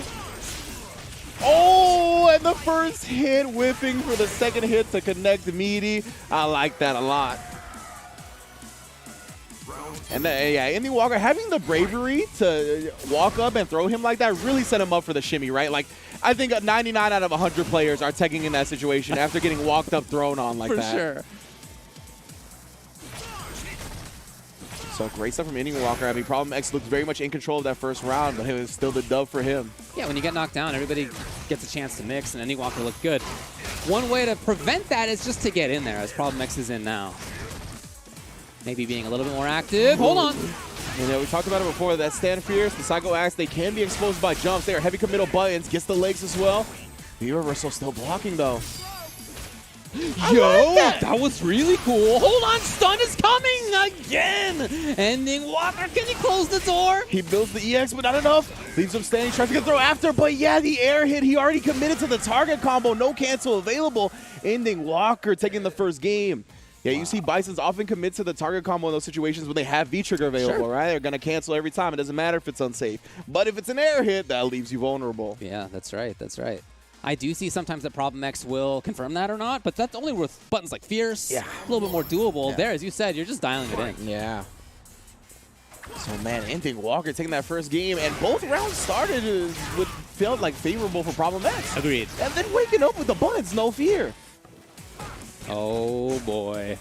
Oh, and the first hit, whipping for the second hit to connect Meaty. I like that a lot. And then, yeah, Indie Walker having the bravery to walk up and throw him like that really set him up for the shimmy, right? Like, I think 99 out of 100 players are tagging in that situation after getting walked up, thrown on like that. For sure. So great stuff from Indie Walker. I mean, Problem X looked very much in control of that first round, but it was still the dub for him. Yeah, when you get knocked down, everybody gets a chance to mix, and Indie Walker looked good. One way to prevent that is just to get in there, as Problem X is in now. Maybe being a little bit more active. Hold on. You know, we talked about it before. That stand fierce, the Psycho Axe, they can be exposed by jumps. They are heavy committal buttons. Gets the legs as well. The reversal still blocking, though. Yo, that was really cool. Hold on, stun is coming again. Ending Walker, can he close the door? He builds the EX, but not enough. Leaves him standing, tries to get throw after, but yeah, the air hit. He already committed to the target combo. No cancel available. Ending Walker taking the first game. Yeah, you see Bisons often commit to the target combo in those situations when they have V-Trigger available, right? They're going to cancel every time. It doesn't matter if it's unsafe. But if it's an air hit, that leaves you vulnerable. Yeah, that's right. That's right. I do see sometimes that Problem X will confirm that or not, but that's only with buttons like Fierce. Yeah. A little bit more doable. Yeah. There, as you said, you're just dialing it in. Yeah. So, man, Ending Walker taking that first game, and both rounds started with felt like favorable for Problem X. Agreed. And then waking up with the buttons, no fear. Oh, boy.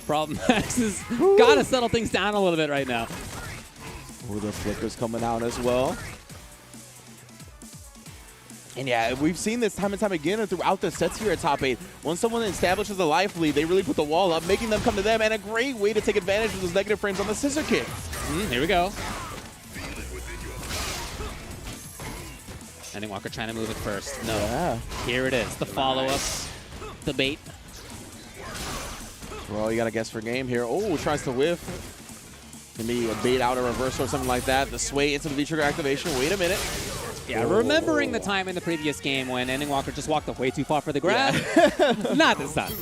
Problem X has got to settle things down a little bit right now. Oh, the flickers coming out as well. And yeah, we've seen this time and time again throughout the sets here at top 8. Once someone establishes a life lead, they really put the wall up, making them come to them, and a great way to take advantage of those negative frames on the scissor kick. Here we go. Ending Walker trying to move it first. No. Yeah. Here it is. The follow-up. The bait. Well, you got to guess for game here. Oh, tries to whiff. Maybe a bait out, a reverse or something like that. The sway into the V-trigger activation. Wait a minute. Yeah, remembering the time in the previous game when Ending Walker just walked way too far for the grab. Yeah. Not this time.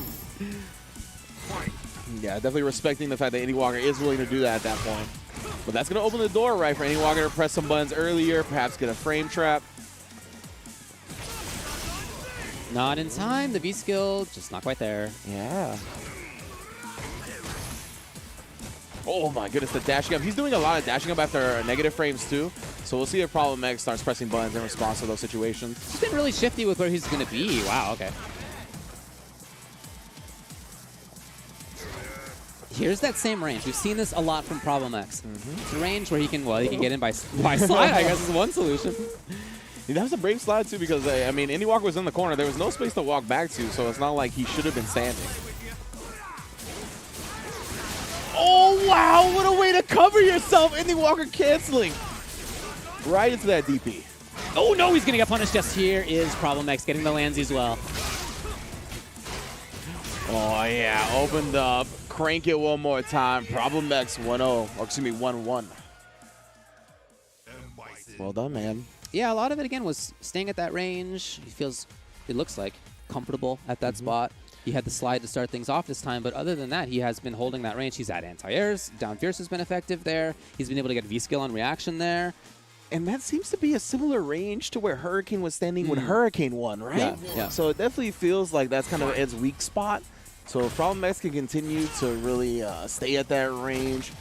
Yeah, definitely respecting the fact that Ending Walker is willing to do that at that point. But that's going to open the door, right, for Ending Walker to press some buttons earlier, perhaps get a frame trap. Not in time. The V-skill just not quite there. Yeah. Oh my goodness, the dashing up. He's doing a lot of dashing up after negative frames too. So we'll see if Problem X starts pressing buttons in response to those situations. He's been really shifty with where he's going to be. Wow, okay. Here's that same range. We've seen this a lot from Problem X. It's a range where he can, well, he can get in by slide, I guess is one solution. That was a brave slide too because, I mean, Ending Walker was in the corner. There was no space to walk back to, so it's not like he should have been standing. Oh, wow, what a way to cover yourself. Ending Walker canceling right into that DP. Oh, no, he's going to get punished. Just here is Problem X getting the lands as well. Oh, yeah, opened up. Crank it one more time. Problem X 1-0, or excuse me, 1-1. Well done, man. Yeah, a lot of it, again, was staying at that range. He feels, it looks like, comfortable at that spot. He had the slide to start things off this time, but other than that, he has been holding that range. He's had anti-airs. Down Fierce has been effective there. He's been able to get V-skill on reaction there. And that seems to be a similar range to where Hurricane was standing when Hurricane won, right? Yeah. So it definitely feels like that's kind of Ed's weak spot. So if Problem X can continue to really stay at that range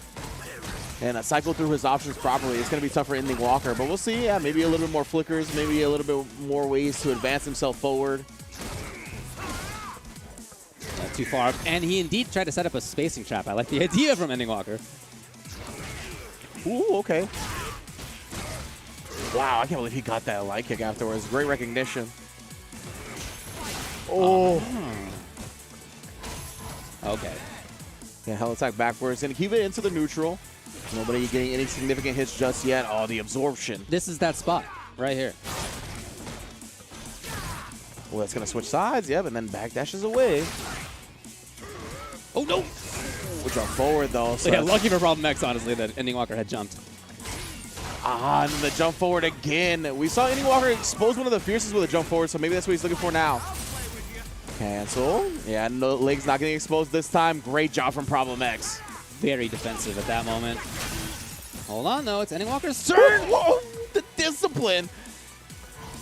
and cycle through his options properly, it's going to be tough for Ending Walker. But we'll see. Yeah, maybe a little bit more flickers, maybe a little bit more ways to advance himself forward. Not too far. And he indeed tried to set up a spacing trap. I like the idea from Ending Walker. Ooh, okay. Wow, I can't believe he got that light kick afterwards. Great recognition. Oh. Okay. Yeah, hell attack backwards. Gonna keep it into the neutral. Nobody getting any significant hits just yet. Oh, the absorption. This is that spot right here. Well, that's gonna switch sides. Yep, and then backdashes away. Oh, no. We'll jump forward, though. So yeah, lucky for Problem X, honestly, that Ending Walker had jumped. And then the jump forward again. We saw Ending Walker expose one of the fierces with a jump forward, so maybe that's what he's looking for now. Cancel. Yeah, no, legs not getting exposed this time. Great job from Problem X. Very defensive at that moment. Hold on, though. It's Ending Walker's turn. Whoa, the discipline.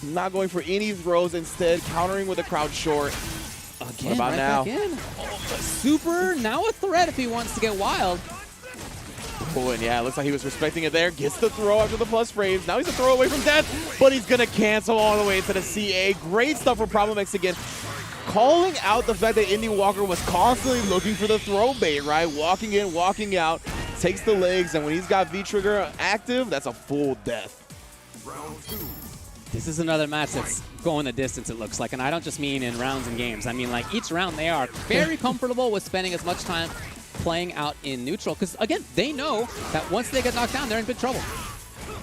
Not going for any throws, instead countering with a crouch short. Again, what about now? Back in. Oh, super, now a threat if he wants to get wild. Oh, and yeah, it looks like he was respecting it there. Gets the throw after the plus frames. Now he's a throw away from death, but he's going to cancel all the way into the CA. Great stuff for Problem X again. Calling out the fact that Ending Walker was constantly looking for the throw bait, right? Walking in, walking out, takes the legs, and when he's got V-Trigger active, that's a full death. This is another match that's going the distance, it looks like. And I don't just mean in rounds and games. I mean, like, each round they are very comfortable with spending as much time playing out in neutral. Because, again, they know that once they get knocked down, they're in big trouble.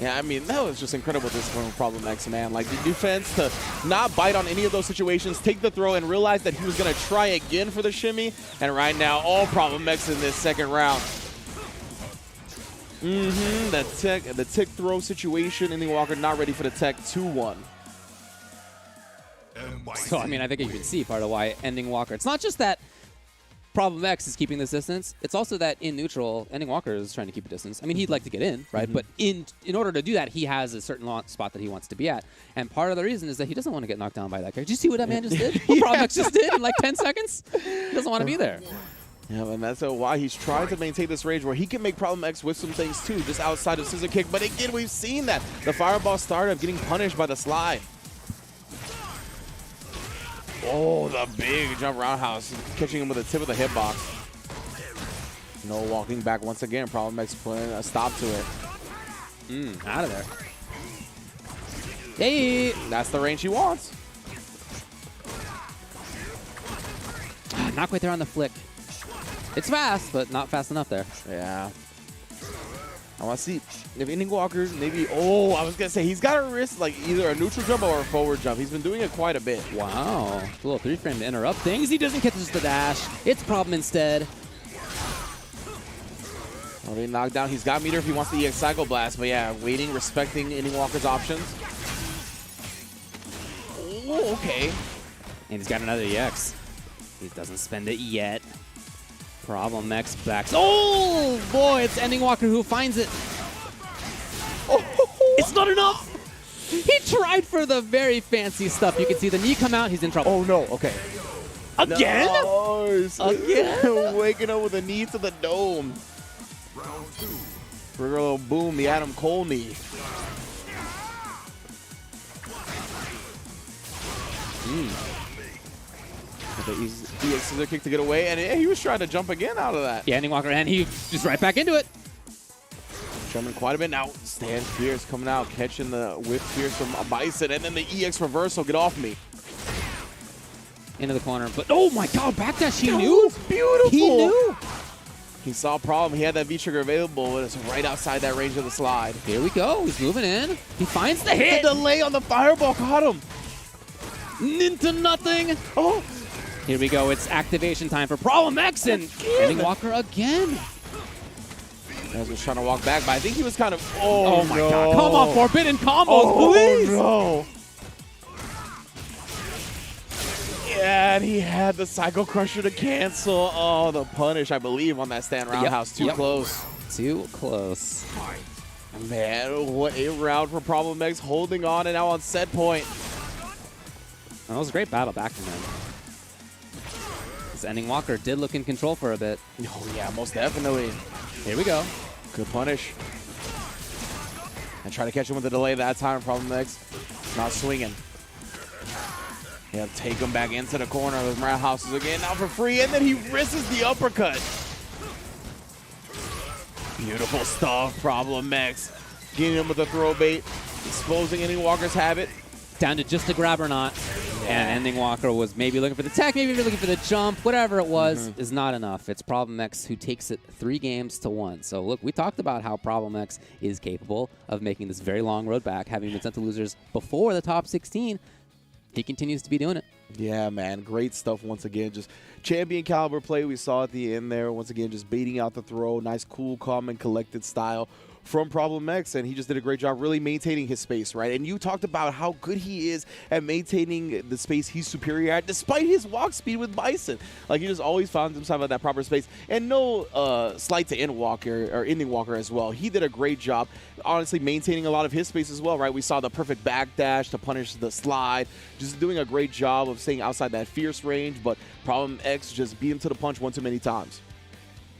Yeah, I mean, that was just incredible discipline from Problem X, man. Like, the defense to not bite on any of those situations, take the throw, and realize that he was going to try again for the shimmy. And right now, all Problem X in this second round. The tick throw situation. Ending Walker not ready for the tech. 2-1. So, I mean, I think you can see part of why Ending Walker. It's not just that Problem X is keeping this distance. It's also that in neutral, Ending Walker is trying to keep a distance. I mean, he'd like to get in, right? But in order to do that, he has a certain spot that he wants to be at. And part of the reason is that he doesn't want to get knocked down by that character. Did you see what that man just did? What Problem X just did in like 10 seconds? He doesn't want to be there. Yeah, and that's why he's trying to maintain this range where he can make Problem X with some things too, just outside of Scissor Kick. But again, we've seen that. The Fireball startup getting punished by the slide. Oh, the big jump roundhouse, catching him with the tip of the hitbox. No walking back once again. Problem X putting a stop to it. Out of there. Hey! That's the range he wants. Not quite there on the flick. It's fast, but not fast enough there. Yeah. I want to see if Ending Walker maybe. Oh, I was gonna say he's got to risk like either a neutral jump or a forward jump. He's been doing it quite a bit. Wow. A little 3-frame to interrupt things. He doesn't get just the dash. It's problem instead. Already knocked down. He's got meter if he wants the EX Cycle Blast, but yeah, waiting, respecting Ending Walker's options. Oh, okay. And he's got another EX. He doesn't spend it yet. Problem X backs. Oh boy, it's Ending Walker who finds it. Oh. It's not enough. He tried for the very fancy stuff. You can see the knee come out. He's in trouble. Oh no. Okay. Again? Nice. Again? Waking up with a knee to the dome. For a little boom, the Adam Cole knee. The scissor kick to get away, and he was trying to jump again out of that. Yeah, Ending Walker, and he just right back into it. Jumping quite a bit now. Stan Fierce coming out, catching the whip Fierce from Bison, and then the EX reversal. Get off me. Into the corner, but oh my god, backdash, he knew. Beautiful. He knew. He saw a problem. He had that V-trigger available, but it's right outside that range of the slide. Here we go. He's moving in. He finds the hit. The delay on the fireball caught him. Into nothing. Oh. Here we go. It's activation time for Problem X and Ending Walker again. As was trying to walk back, but I think he was kind of. Oh my god. Come on, forbidden combos, please. Oh no. Yeah, and he had the Cycle Crusher to cancel. Oh, the punish, I believe, on that stand roundhouse. Too close. Too close. Man, what a round for Problem X, holding on and now on set point. That was a great battle back from him. This Ending Walker did look in control for a bit. Oh yeah, most definitely. Here we go. Good punish. And try to catch him with the delay that time. Problem X not swinging. Yeah, take him back into the corner. Those roundhouses again now for free, and then he risks the uppercut. Beautiful stuff, Problem X. Getting him with the throw bait, exposing Ending Walker's habit. Down to just a grab or not. And Ending Walker was maybe looking for the tech, maybe looking for the jump, whatever it was, is not enough. It's Problem X who takes it 3 games to 1. So look, we talked about how Problem X is capable of making this very long road back, having been sent to losers before the top 16. He continues to be doing it. Yeah, man. Great stuff once again. Just champion caliber play we saw at the end there. Once again, just baiting out the throw. Nice, cool, calm, and collected style from Problem X, and he just did a great job really maintaining his space, right? And you talked about how good he is at maintaining the space he's superior at, despite his walk speed with Bison. Like, he just always found himself at that proper space. And no slight to Ending Walker as well. He did a great job, honestly, maintaining a lot of his space as well, right? We saw the perfect backdash to punish the slide, just doing a great job of staying outside that fierce range, but Problem X just beat him to the punch one too many times.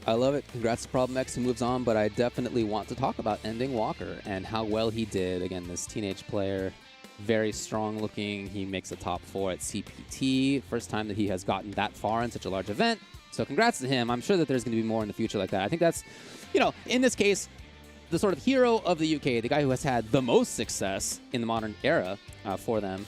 I love it. Congrats to Problem X who moves on, but I definitely want to talk about Ending Walker and how well he did. Again, this teenage player, very strong looking. He makes a top 4 at CPT. First time that he has gotten that far in such a large event. So congrats to him. I'm sure that there's going to be more in the future like that. I think that's, you know, in this case, the sort of hero of the UK, the guy who has had the most success in the modern era for them,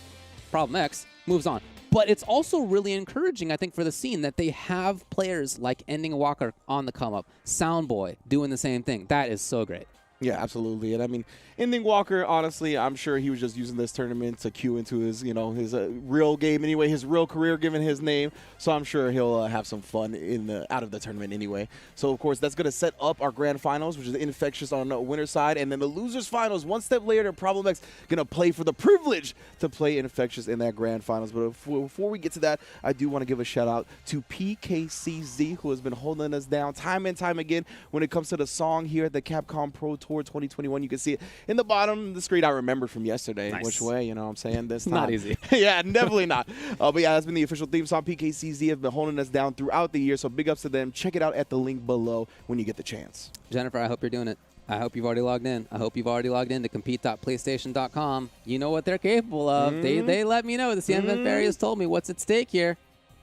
Problem X, moves on. But it's also really encouraging, I think, for the scene that they have players like Ending Walker on the come up. Soundboy doing the same thing. That is so great. Yeah, absolutely. And I mean, Ending Walker, honestly, I'm sure he was just using this tournament to cue into his, you know, his real game anyway, his real career given his name. So I'm sure he'll have some fun out of the tournament anyway. So, of course, that's going to set up our grand finals, which is Infectious on the winner's side. And then the losers finals, one step later, Problem X going to play for the privilege to play Infectious in that grand finals. But before we get to that, I do want to give a shout out to PKCZ, who has been holding us down time and time again when it comes to the song here at the Capcom Pro Tour 2021. You can see it in the bottom of the screen. I remembered from yesterday. Nice. Which way, you know what I'm saying? This time. Not easy. Yeah, definitely not. But yeah, that's been the official theme song. PKCZ have been holding us down throughout the year, so big ups to them. Check it out at the link below when you get the chance. Jennifer, I hope you're doing it. I hope you've already logged in. I hope you've already logged in to compete.playstation.com. You know what they're capable of. They let me know. The CMF Barry has told me what's at stake here.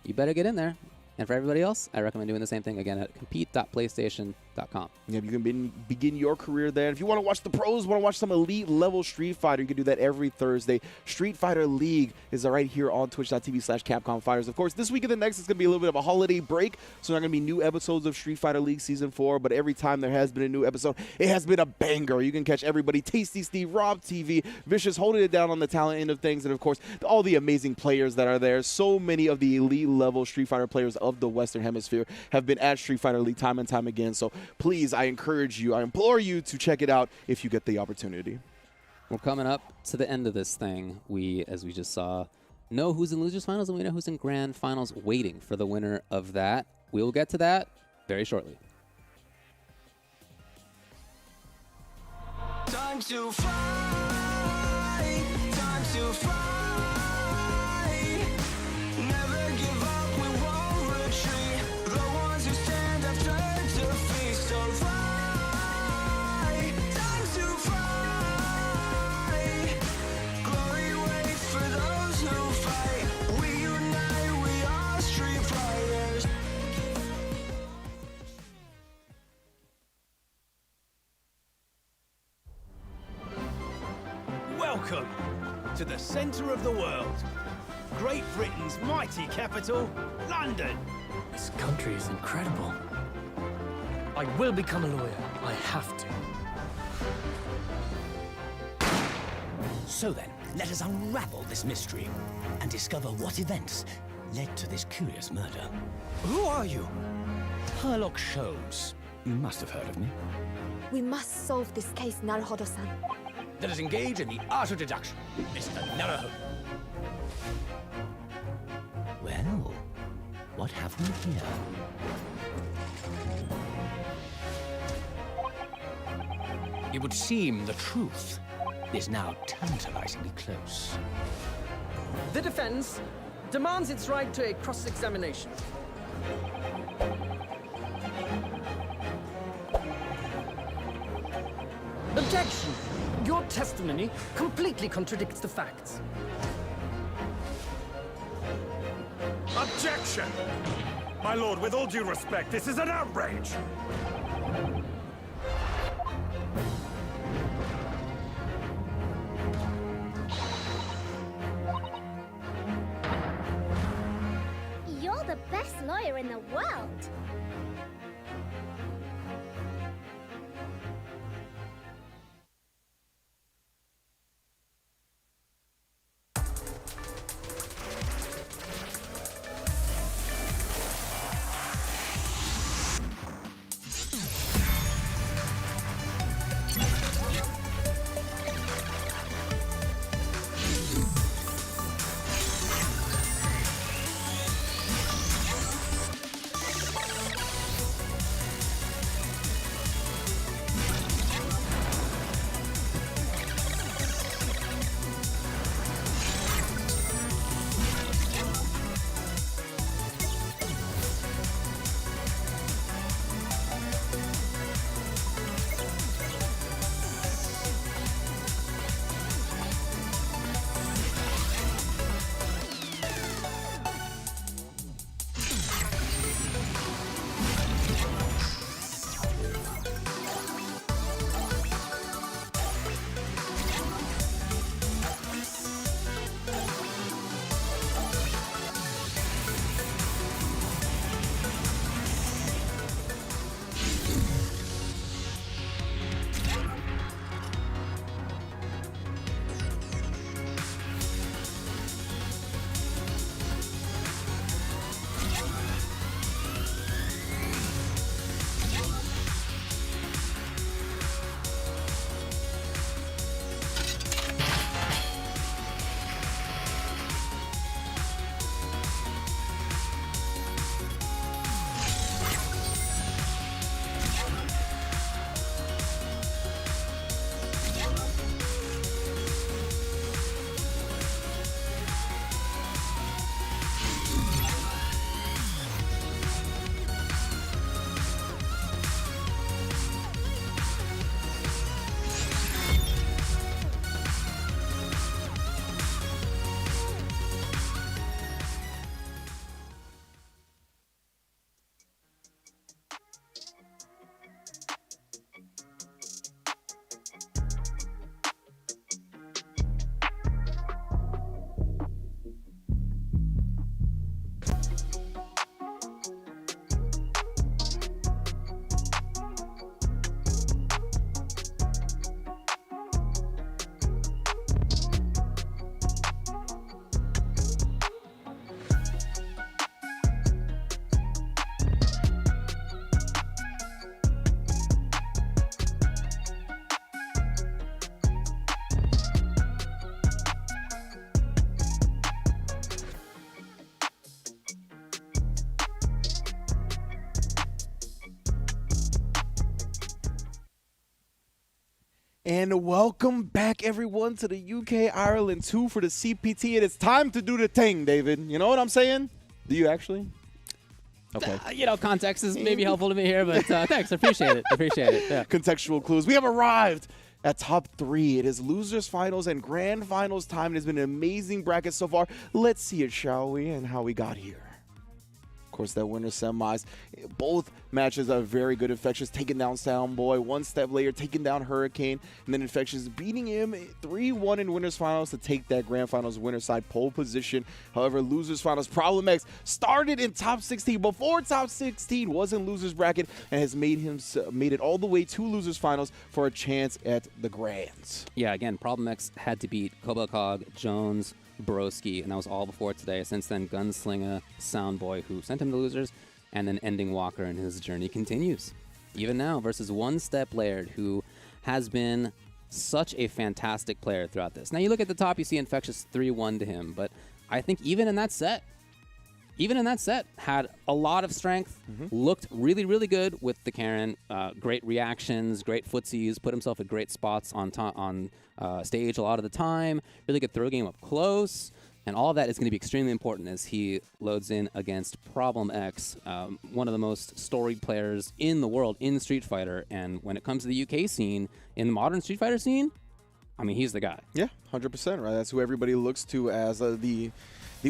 You better get in there. And for everybody else, I recommend doing the same thing again at compete.playstation.com. Yeah, you can begin your career there. If you want to watch the pros, want to watch some elite level Street Fighter, you can do that every Thursday. Street Fighter League is right here on twitch.tv/Capcom Fighters. Of course, this week and the next is going to be a little bit of a holiday break, so there are going to be new episodes of Street Fighter League Season 4, but every time there has been a new episode, it has been a banger. You can catch everybody, Tasty Steve, Rob TV, Vicious holding it down on the talent end of things, and of course, all the amazing players that are there. So many of the elite level Street Fighter players of the Western Hemisphere have been at Street Fighter League time and time again, so please, I encourage you, I implore you to check it out if you get the opportunity. We're coming up to the end of this thing. We, as we just saw, know who's in losers finals and we know who's in grand finals, waiting for the winner of that. We will get to that very shortly. Time to fly, time to fly. Never give up, we won't retreat. The ones who stand have turned to feast. So fly, time to fly. Glory waits for those who fight. We unite, we are Street Fighters. Welcome to the center of the world. Great Britain's mighty capital, London. This country is incredible. I will become a lawyer. I have to. So then, let us unravel this mystery and discover what events led to this curious murder. Who are you? Herlock Sholmes. You must have heard of me. We must solve this case, Naruhodo-san. Let us engage in the art of deduction, Mr. Naruhodo. Well, what have we here? It would seem the truth is now tantalizingly close. The defense demands its right to a cross-examination. Objection! Your testimony completely contradicts the facts. Objection! My lord, with all due respect, this is an outrage! You're the best lawyer in the world. And welcome back, everyone, to the UK Ireland 2 for the CPT. It is time to do the thing, David. You know what I'm saying? Do you actually? Okay. Context is maybe helpful to me here, but thanks. I appreciate it. Yeah. Contextual clues. We have arrived at top 3. It is losers finals and grand finals time. It has been an amazing bracket so far. Let's see it, shall we, and how we got here. Of course, that winner semis. Both matches are very good. Infectious taking down Soundboy, one step later taking down Hurricane, and then Infectious beating him 3-1 in winners finals to take that grand finals winner side pole position. However, losers finals, Problem X started in top 16 before top 16 was in losers bracket and has made it all the way to losers finals for a chance at the grands. Yeah, again, Problem X had to beat Kobelkog, Jones, Broski, and that was all before today. Since then, Gunslinger, Soundboy, who sent him to losers, and then Ending Walker, and his journey continues. Even now, versus One Step Laird, who has been such a fantastic player throughout this. Now, you look at the top, you see Infectious 3-1 to him, but I think even in that set, had a lot of strength, looked really, really good with the Karen. Great reactions, great footsies, put himself at great spots on stage a lot of the time. Really good throw game up close. And all of that is going to be extremely important as he loads in against Problem X, one of the most storied players in the world in Street Fighter. And when it comes to the UK scene, in the modern Street Fighter scene, I mean, he's the guy. Yeah, 100%, right? That's who everybody looks to as the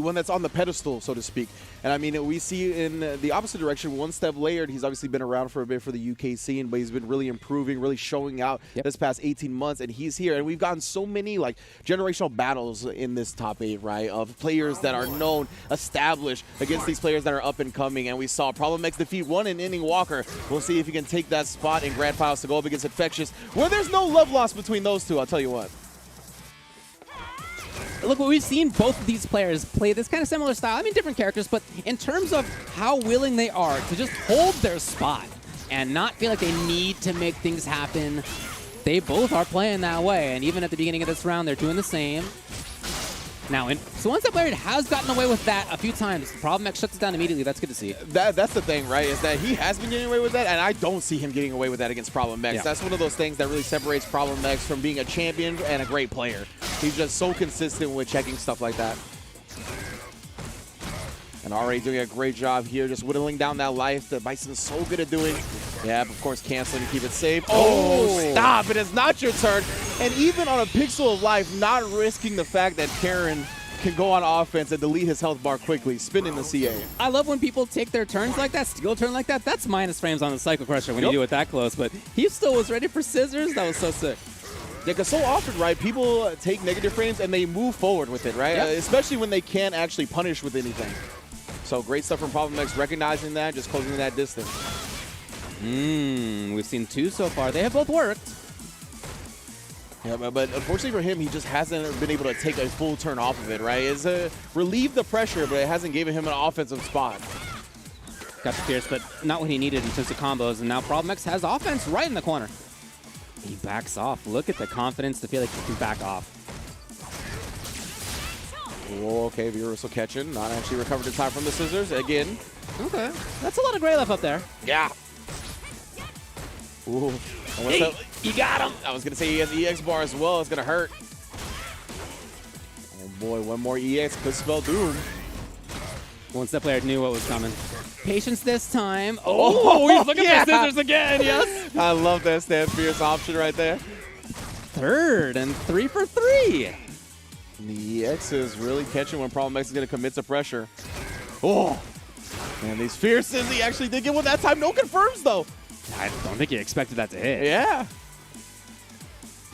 one that's on the pedestal, so to speak. And I mean, we see in the opposite direction, One Step Laird, he's obviously been around for a bit for the UK scene, but he's been really improving, really showing out this past 18 months, and he's here. And we've gotten so many like generational battles in this top 8, right, of players that are known, established against these players that are up and coming. And we saw Problem X defeat one in Ending Walker. We'll see if he can take that spot in grand finals to go up against Infectious, where there's no love lost between those two, I'll tell you what. Look, we've seen both of these players play this kind of similar style. I mean, different characters, but in terms of how willing they are to just hold their spot and not feel like they need to make things happen, they both are playing that way. And even at the beginning of this round, they're doing the same. Now, so One Step Laird has gotten away with that a few times. Problem X shuts it down immediately. That's good to see. That's the thing, right, is that he has been getting away with that, and I don't see him getting away with that against Problem X. Yeah. That's one of those things that really separates Problem X from being a champion and a great player. He's just so consistent with checking stuff like that. And already doing a great job here, just whittling down that life that Bison's so good at doing. Yeah, of course, canceling to keep it safe. Oh, stop. It is not your turn. And even on a pixel of life, not risking the fact that Karen can go on offense and delete his health bar quickly, spinning the CA. I love when people take their turns like that, steal turn like that. That's minus frames on the Cycle Crusher when you do it that close. But he still was ready for scissors. That was so sick. Yeah, because so often, right, people take negative frames and they move forward with it, right? Especially when they can't actually punish with anything. So great stuff from Problem X, recognizing that, just closing that distance. We've seen two so far. They have both worked. Yeah, but unfortunately for him, he just hasn't been able to take a full turn off of it, right? It's relieved the pressure, but it hasn't given him an offensive spot. Got the Pierce, but not what he needed in terms of combos. And now Problem X has offense right in the corner. He backs off. Look at the confidence to feel like he can back off. Oh, okay, Virus will catch it. Not actually recovered in time from the scissors again. Okay. That's a lot of gray left up there. Yeah. Ooh. Hey, you got him. I was going to say he has EX bar as well. It's going to hurt. Oh, boy. One more EX could spell doom. One Step Laird knew what was coming. Patience this time. Oh, he's looking for scissors again. Yes. I love that Stan Fierce option right there. Third and 3 for 3. The EX is really catching when Problem X is going to commit to pressure. Oh, man, these Fierces, he actually did get one that time. No confirms, though. I don't think he expected that to hit. Yeah.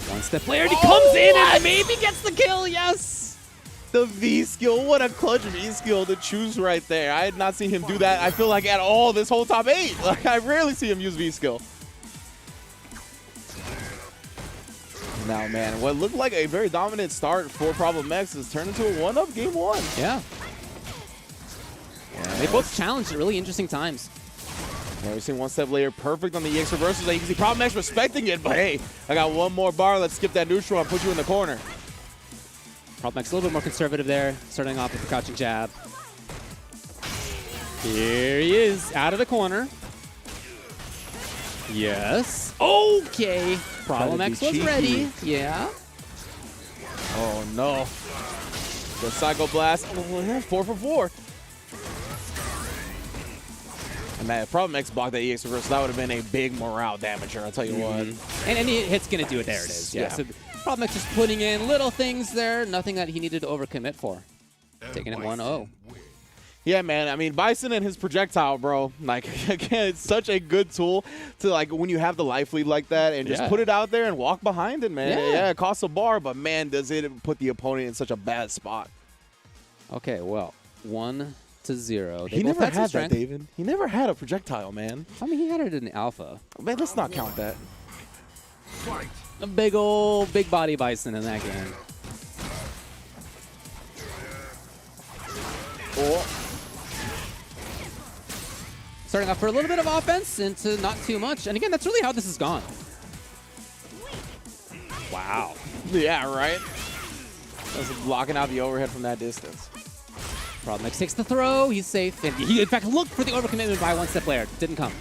One Step Laird, he comes in and maybe gets the kill. Yes. The V skill. What a clutch V skill to choose right there. I had not seen him do that, I feel like, at all this whole top 8. Like, I rarely see him use V skill. Now, man, what looked like a very dominant start for Problem X has turned into a 1-up game 1. Yeah. They both challenged at really interesting times. Yeah, we've seen One Step Laird perfect on the EX reversals. You can see Problem X respecting it, but hey, I got one more bar. Let's skip that neutral and put you in the corner. Problem X a little bit more conservative there, starting off with the crouching jab. Here he is, out of the corner. Yes. Okay. Problem X was cheeky. ready. Yeah. Oh no. The Psycho Blast. Oh, yeah, 4 for 4. And that Problem X blocked that EX reversal. That would have been a big morale damager, I'll tell you what. And any hit's going to do it. There it is. Yeah. So Problem X just putting in little things there. Nothing that he needed to overcommit for. Taking it 1-0. Yeah, man. I mean, Bison and his projectile, bro. Like, again, it's such a good tool to, like, when you have the life lead like that and just put it out there and walk behind it, man. Yeah, it costs a bar, but, man, does it put the opponent in such a bad spot. Okay, well, 1-0. He never had that, David. He never had a projectile, man. I mean, he had it in alpha. Man, let's not count that. A big body Bison in that game. Oh. Starting off for a little bit of offense into not too much. And again, that's really how this has gone. Wow. Yeah, right? That's blocking out the overhead from that distance. Problem X takes the throw. He's safe. And he, in fact, looked for the overcommitment by one-step player. Didn't come.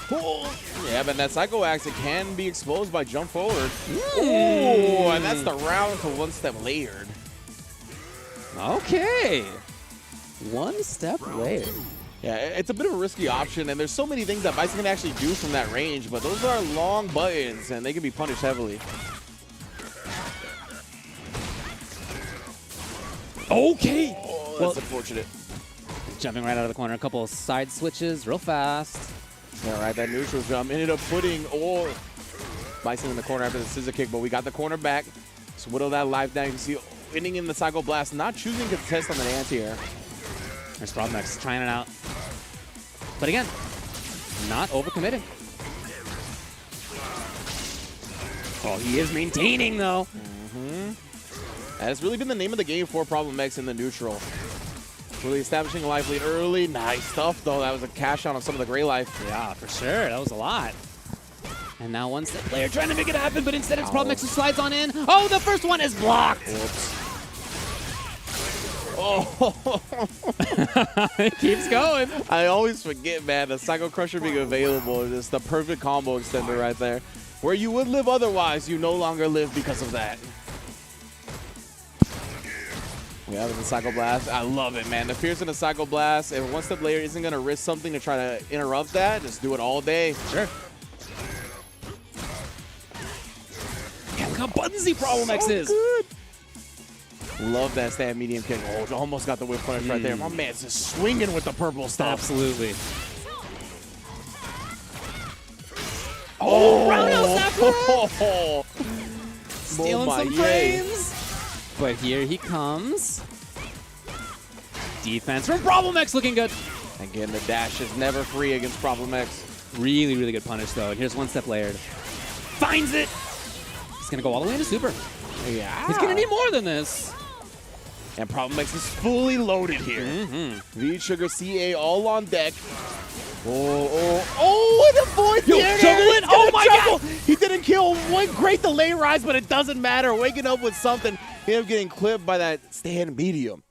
Oh. Yeah, but that Psycho Axe, it can be exposed by jump forward. Oh, and that's the round to one-step layered. Okay. One-step layered. Yeah, it's a bit of a risky option, and there's so many things that Bison can actually do from that range, but those are long buttons, and they can be punished heavily. Okay. Oh, that's unfortunate. Jumping right out of the corner. A couple of side switches real fast. Yeah, right, that neutral jump ended up putting Bison in the corner after the scissor kick, but we got the corner back. So whittle that life down. You can see ending in the Psycho Blast, not choosing to test on the anti-air. There's Problem X trying it out. But again, not overcommitting. Oh, he is maintaining, though. That has really been the name of the game for Problem X in the neutral. Really establishing a life lead early. Nice stuff, though. That was a cash out on some of the gray life. Yeah, for sure. That was a lot. And now one-step player trying to make it happen, but instead it's Problem X who slides on in. Oh, the first one is blocked. Whoops. Oh, it keeps going. I always forget, man, the Psycho Crusher being available is just the perfect combo extender right there. Where you would live otherwise, you no longer live because of that. Yeah, with the Psycho Blast. I love it, man. The Fierce in the Psycho Blast. If one step layer isn't going to risk something to try to interrupt that, just do it all day. Sure. Look how buttonsy Problem X is. Good. Love that stand medium kick. Oh, almost got the whip punish right there. My man's just swinging with the purple stuff. Absolutely. Oh, roundhouse after stealing some yay. frames. But here he comes. Defense from Problem X looking good. Again, the dash is never free against Problem X. Really, really good punish, though. And here's one-step layered. Finds it. He's going to go all the way into super. Yeah. He's going to need more than this. And Problem X is fully loaded here. V Sugar CA all on deck. Oh, and avoid the air. Oh my God. He didn't kill. One great delay rise, but it doesn't matter. Waking up with something. He ended up getting clipped by that stand medium.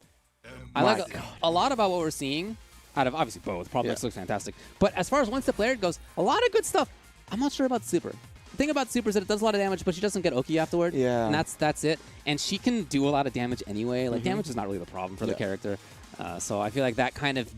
I like a lot about what we're seeing out of obviously both. Problem X looks fantastic. But as far as one-step layered goes, a lot of good stuff. I'm not sure about super. The thing about super is that it does a lot of damage, but she doesn't get Oki afterward. Yeah. And that's it. And she can do a lot of damage anyway. Like, damage is not really the problem for the character. So I feel like that kind of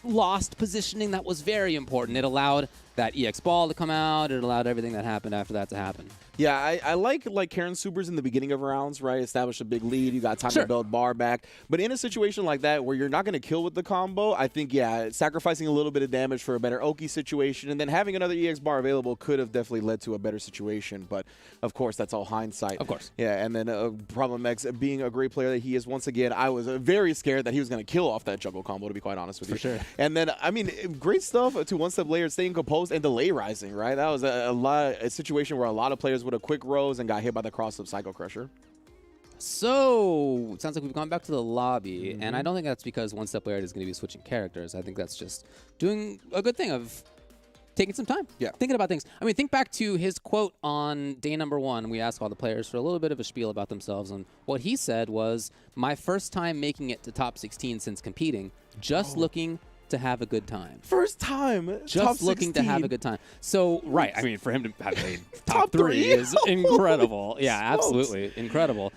lost positioning that was very important. It allowed that EX ball to come out. It allowed everything that happened after that to happen. Yeah, I like Karen supers in the beginning of rounds, right? Establish a big lead. You got time to build bar back. But in a situation like that where you're not going to kill with the combo, I think, yeah, sacrificing a little bit of damage for a better Oki situation and then having another EX bar available could have definitely led to a better situation. But, of course, that's all hindsight. Of course. Yeah, and then Problem X being a great player that he is, once again, I was very scared that he was going to kill off that juggle combo, to be quite honest with you. For sure. And then, I mean, great stuff to one-step layer, staying composed and delay rising, right? That was a situation where a lot of players would have quick rose and got hit by the cross of Psycho Crusher. So, it sounds like we've gone back to the lobby, and I don't think that's because one-step layered is going to be switching characters. I think that's just doing a good thing of taking some time, thinking about things. I mean, think back to his quote on day number 1. We asked all the players for a little bit of a spiel about themselves, and what he said was, "My first time making it to top 16 since competing, just looking to have a good time. First time. Just top looking 16. to have a good time. So, right. I mean, for him to have a Top top three three? is incredible. Yeah, Smokes. absolutely. Incredible.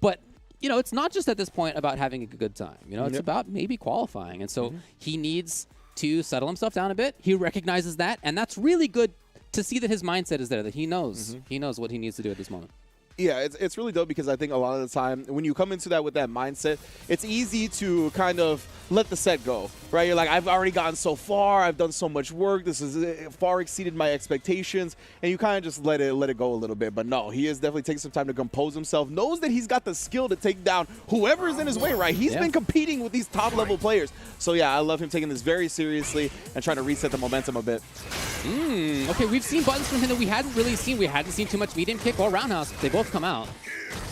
But, you know, it's not just at this point about having a good time. You know, it's Yep. about maybe qualifying. And so he needs to settle himself down a bit. He recognizes that. And that's really good to see that his mindset is there, that he knows. He knows what he needs to do at this moment. Yeah, it's really dope because I think a lot of the time when you come into that with that mindset, it's easy to kind of let the set go, right? You're like, I've already gotten so far, I've done so much work, this has far exceeded my expectations, and you kind of just let it go a little bit. But no, he is definitely taking some time to compose himself, knows that he's got the skill to take down whoever is in his way, right? He's been competing with these top level players. So yeah, I love him taking this very seriously and trying to reset the momentum a bit. Okay, we've seen buttons from him that we hadn't really seen. We hadn't seen too much medium kick or roundhouse. They both come out.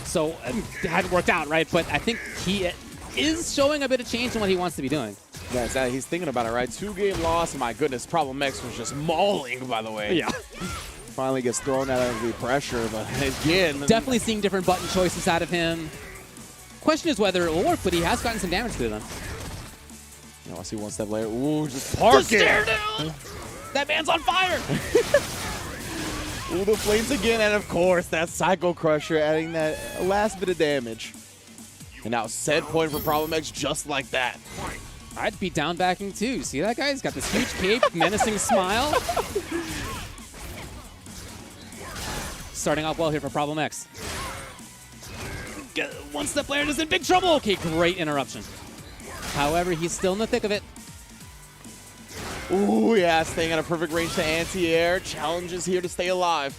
So it hadn't worked out, right? But I think he is showing a bit of change in what he wants to be doing. Yeah, exactly. He's thinking about it, right? 2-game loss. My goodness, Problem X was just mauling, by the way. Yeah. Finally gets thrown out of the pressure, but again. Definitely seeing different button choices out of him. Question is whether it will work, but he has gotten some damage to them. I see one step later. Ooh, just park it. That man's on fire. Ooh, the flames again, and of course, that Psycho Crusher adding that last bit of damage. And now set point for Problem X just like that. I'd be down backing too. See that guy? He's got this huge cape, menacing smile. Starting off well here for Problem X. One step later is in big trouble. Okay, great interruption. However, he's still in the thick of it. Ooh, yeah, staying at a perfect range to anti-air. Challenges here to stay alive.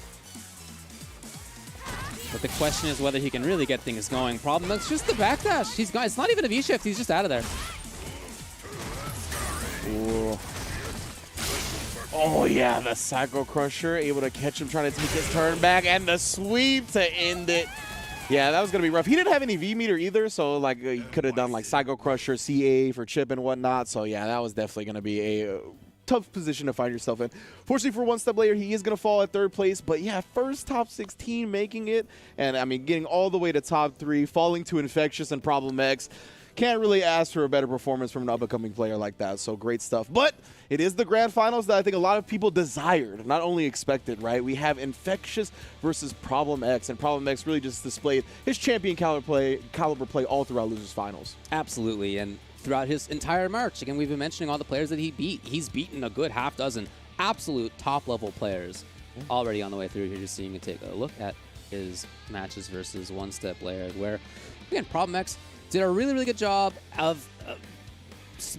But the question is whether he can really get things going. Problem is just the backdash. He's gone. It's not even a V-shift. He's just out of there. Ooh. Oh, yeah, the Psycho Crusher able to catch him trying to take his turn back, and the sweep to end it. Yeah, that was going to be rough. He didn't have any V-meter either, so like he could have done like Psycho Crusher, CA for chip and whatnot. So yeah, that was definitely going to be a tough position to find yourself in. Fortunately for one step later, he is going to fall at third place. But yeah, first top 16 making it. And I mean, getting all the way to top 3, falling to Infectious and Problem X. Can't really ask for a better performance from an up-and-coming player like that. So great stuff. But it is the grand finals that I think a lot of people desired, not only expected, right? We have Infectious versus Problem X, and Problem X really just displayed his champion caliber play all throughout Losers Finals. Absolutely, and throughout his entire march, again, we've been mentioning all the players that he beat. He's beaten a good half dozen absolute top-level players already on the way through here. Just seeing you take a look at his matches versus One Step Laird, where, again, Problem X did a really, really good job of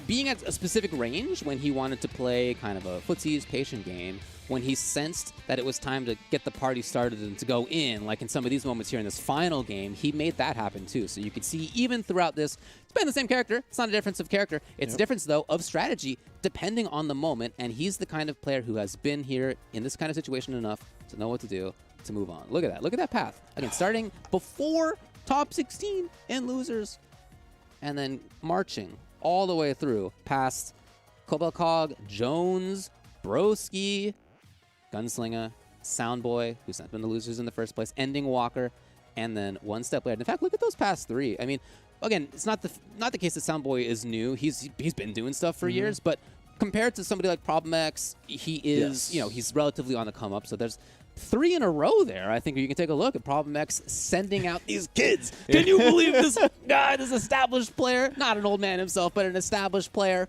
being at a specific range when he wanted to play kind of a footsies patient game, when he sensed that it was time to get the party started and to go in, like in some of these moments here in this final game, he made that happen too. So you could see even throughout this, it's been the same character. It's not a difference of character. It's a difference, though, of strategy depending on the moment, and he's the kind of player who has been here in this kind of situation enough to know what to do to move on. Look at that. Look at that path. Again, starting before top 16 in Losers, and then marching all the way through past Kobalcog, Jones, Broski, Gunslinger, Soundboy, who's not been the Losers in the first place, Ending Walker, and then One Step Laird. In fact, look at those past 3. I mean, again, it's not the case that Soundboy is new. He's been doing stuff for years, but compared to somebody like Problem X, he is, you know, he's relatively on the come up. So there's 3 in a row there. I think you can take a look at Problem X sending out these kids. Can you believe this guy, this established player? Not an old man himself, but an established player.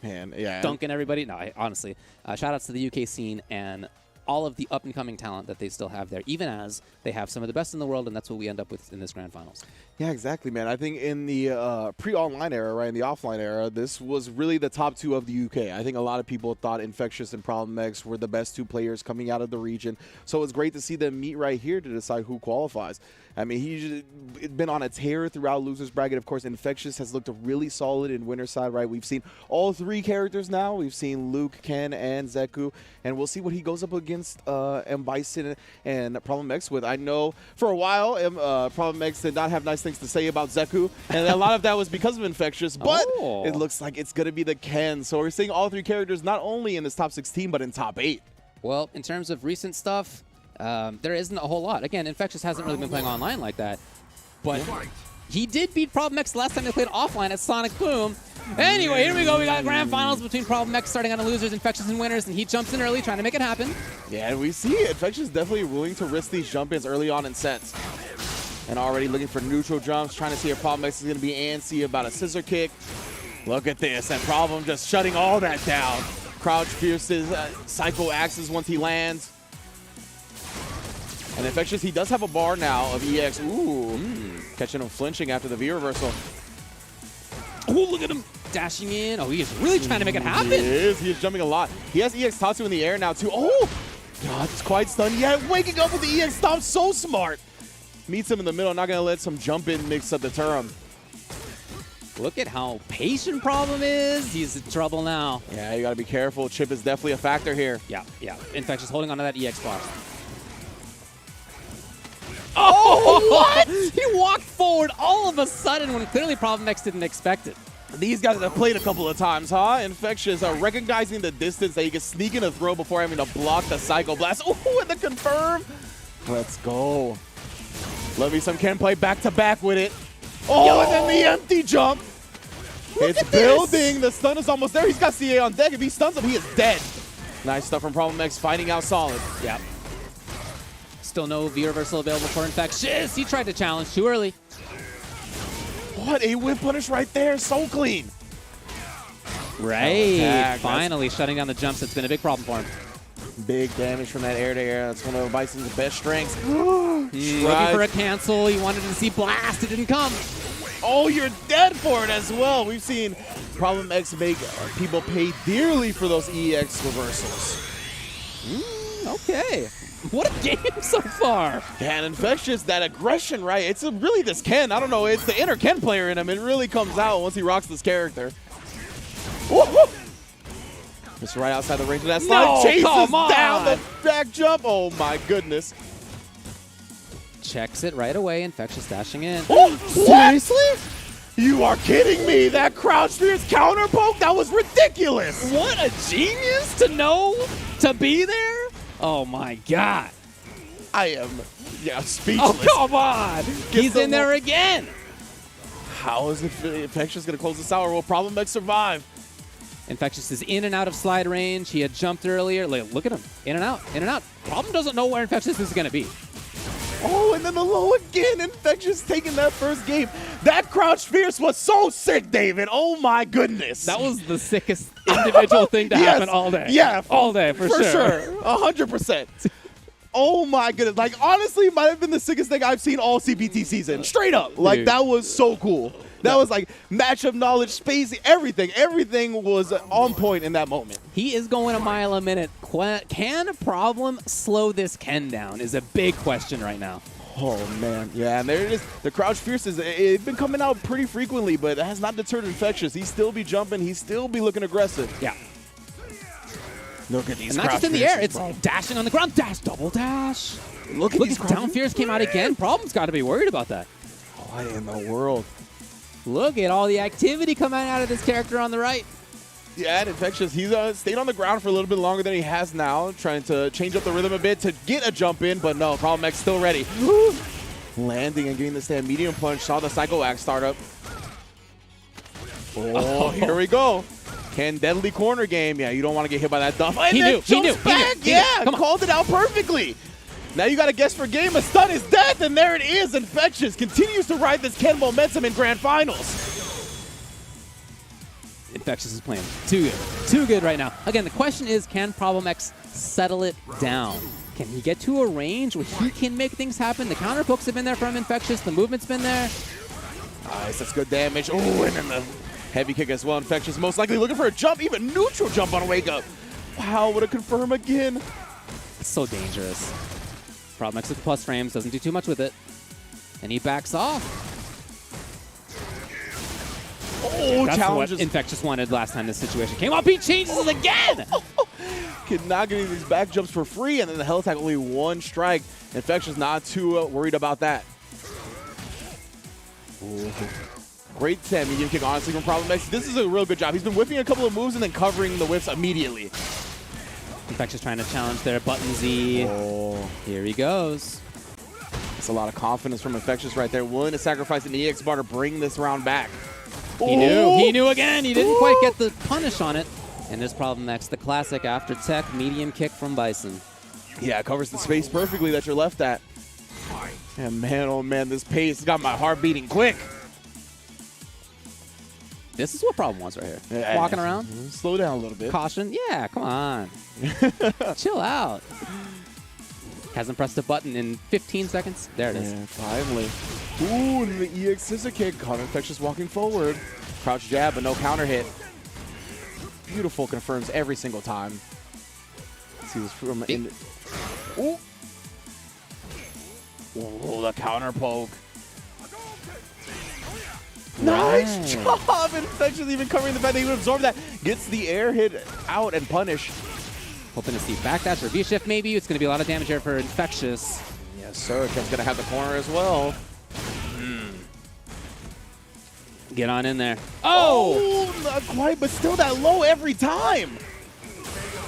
Man, yeah. Dunking everybody. No, honestly, shout outs to the UK scene and all of the up-and-coming talent that they still have there, even as they have some of the best in the world, and that's what we end up with in this grand finals. Yeah, exactly, man. I think in the pre-online era, right, in the offline era, this was really the top 2 of the UK. I think a lot of people thought Infectious and Problem X were the best 2 players coming out of the region. So it's great to see them meet right here to decide who qualifies. I mean, he's been on a tear throughout Losers Bracket. Of course, Infectious has looked really solid in winner side, right? We've seen all 3 characters now. We've seen Luke, Ken, and Zeku, and we'll see what he goes up against M. Bison and Problem X with. I know for a while, Problem X did not have nice things to say about Zeku, and a lot of that was because of Infectious, but it looks like it's going to be the Ken. So we're seeing all 3 characters not only in this top 16, but in top 8. Well, in terms of recent stuff, there isn't a whole lot. Again, Infectious hasn't really been playing online like that, but he did beat Problem X last time they played offline at Sonic Boom. Anyway, here we go. We got grand finals between Problem X starting on the losers, Infectious and winners, and he jumps in early trying to make it happen. Yeah, and we see Infectious definitely willing to risk these jump-ins early on in sets. And already looking for neutral jumps, trying to see if Problem X is going to be antsy about a scissor kick. Look at this, and Problem just shutting all that down. Crouch Fierce's Psycho Axes once he lands. And Infectious, he does have a bar now of EX. Ooh, catching him flinching after the V reversal. Oh, look at him dashing in. Oh, he is really trying to make it happen. He is jumping a lot. He has EX Tatsu in the air now, too. Oh, God, it's quite stunned. Yeah, waking up with the EX stomp, so smart. Meets him in the middle, not going to let some jump in mix up deter him. Look at how patient Problem is. He's in trouble now. Yeah, you got to be careful. Chip is definitely a factor here. Yeah. Infectious holding onto that EX bar. Oh, what? He walked forward all of a sudden when clearly Problem X didn't expect it. These guys have played a couple of times, huh? Infectious recognizing the distance that he can sneak in a throw before having to block the Psycho Blast. Ooh, and the confirm. Let's go. Love me some Ken play back-to-back with it. Oh, and then the empty jump. It's building. The stun is almost there. He's got CA on deck. If he stuns him, he is dead. Nice stuff from Problem X, fighting out solid. Yeah. Still no V reversal available for Infectious. He tried to challenge too early. What a whip punish right there. So clean. Right. Finally shutting down the jumps. It's been a big problem for him. Big damage from that air-to-air. That's one of Bison's best strengths. Looking for a cancel. He wanted to see Blast. It didn't come. Oh, you're dead for it as well. We've seen Problem X make people pay dearly for those EX reversals. Okay. What a game so far. Yeah, and Infectious, that aggression, right? It's really this Ken. I don't know. It's the inner Ken player in him. It really comes out once he rocks this character. Just right outside the range of that slide. No, chases come on. down the back jump. Oh, my goodness. Checks it right away. Infectious dashing in. Oh, seriously? You are kidding me. That crouch fierce counter poke, that was ridiculous. What a genius to know to be there. Oh, my God. I am, speechless. Oh, come on. He's in there again. How is Infectious going to close this out, or will Problem X survive? Infectious is in and out of slide range. He had jumped earlier. Look at him. In and out. In and out. Problem doesn't know where Infectious is going to be. Oh, and then the low again. Infectious taking that first game. That crouch fierce was so sick, David. Oh, my goodness. That was the sickest individual thing to happen all day. Yeah. All day, for sure. 100%. Oh, my goodness. Like, honestly, might have been the sickest thing I've seen all CPT season. Straight up. Like, that was so cool. That was like matchup knowledge, spacing, everything. Everything was on point in that moment. He is going a mile a minute. Can Problem slow this Ken down is a big question right now. Oh, man. Yeah, and there it is. The crouch fierce it's been coming out pretty frequently, but it has not deterred Infectious. He still be jumping. He still be looking aggressive. Yeah. Look at these. And not just in the air. It's dashing on the ground. Dash, double dash. Look at these. Down fierce came out again. Problem's got to be worried about that. What in the world? Look at all the activity coming out of this character on the right. Yeah, and Infectious, he's stayed on the ground for a little bit longer than he has now, trying to change up the rhythm a bit to get a jump in, but no, Problem X still ready. Landing and getting the stand medium punch, saw the Psycho Axe start up. Oh, here we go. Ken deadly corner game. Yeah, you don't want to get hit by that duff. And he knew. Yeah, called it out perfectly. Now you got to guess for game. A stun is death, and there it is. Infectious continues to ride this Ken momentum in grand finals. Infectious is playing too good. Too good right now. Again, the question is, can Problem X settle it down? Can he get to a range where he can make things happen? The counter pokes have been there from Infectious. The movement's been there. Nice, that's good damage. Oh, and then the heavy kick as well. Infectious most likely looking for a jump, even neutral jump on a wake up. Wow, what a confirm again. It's so dangerous. Problem X with plus frames, doesn't do too much with it. And he backs off. Oh, that's challenges. what Infectious wanted last time this situation came up. He changes it again. Not getting these back jumps for free, and then the hell attack only one strike. Infectious not too worried about that. Ooh. Great medium kick, honestly, from Problem X. This is a real good job. He's been whipping a couple of moves and then covering the whips immediately. Infectious trying to challenge their button Z. Oh. Here he goes. That's a lot of confidence from Infectious right there. Willing to sacrifice an EX bar to bring this round back. He knew. He knew again. He didn't quite get the punish on it. And there's Problem X, the classic after tech medium kick from Bison. Yeah, it covers the space perfectly that you're left at. And man, oh man, this pace got my heart beating quick. This is what Problem wants right here. Yeah. Walking around. Slow down a little bit. Caution. Yeah, come on. Chill out. Hasn't pressed a button in 15 seconds. There it is. Yeah, finally. Ooh, and the EX scissor kick. Caught Infectious walking forward. Crouch jab, but no counter hit. Beautiful, confirms every single time. Let's see this from in. Ooh. Oh, the counter poke. Nice job! Infectious even covering the fact that he would absorb that. Gets the air hit out and punish. Hoping to see backdash or V-shift maybe. It's going to be a lot of damage here for Infectious. Yes, sir. Kev's going to have the corner as well. Get on in there. Oh! Not quite, but still that low every time.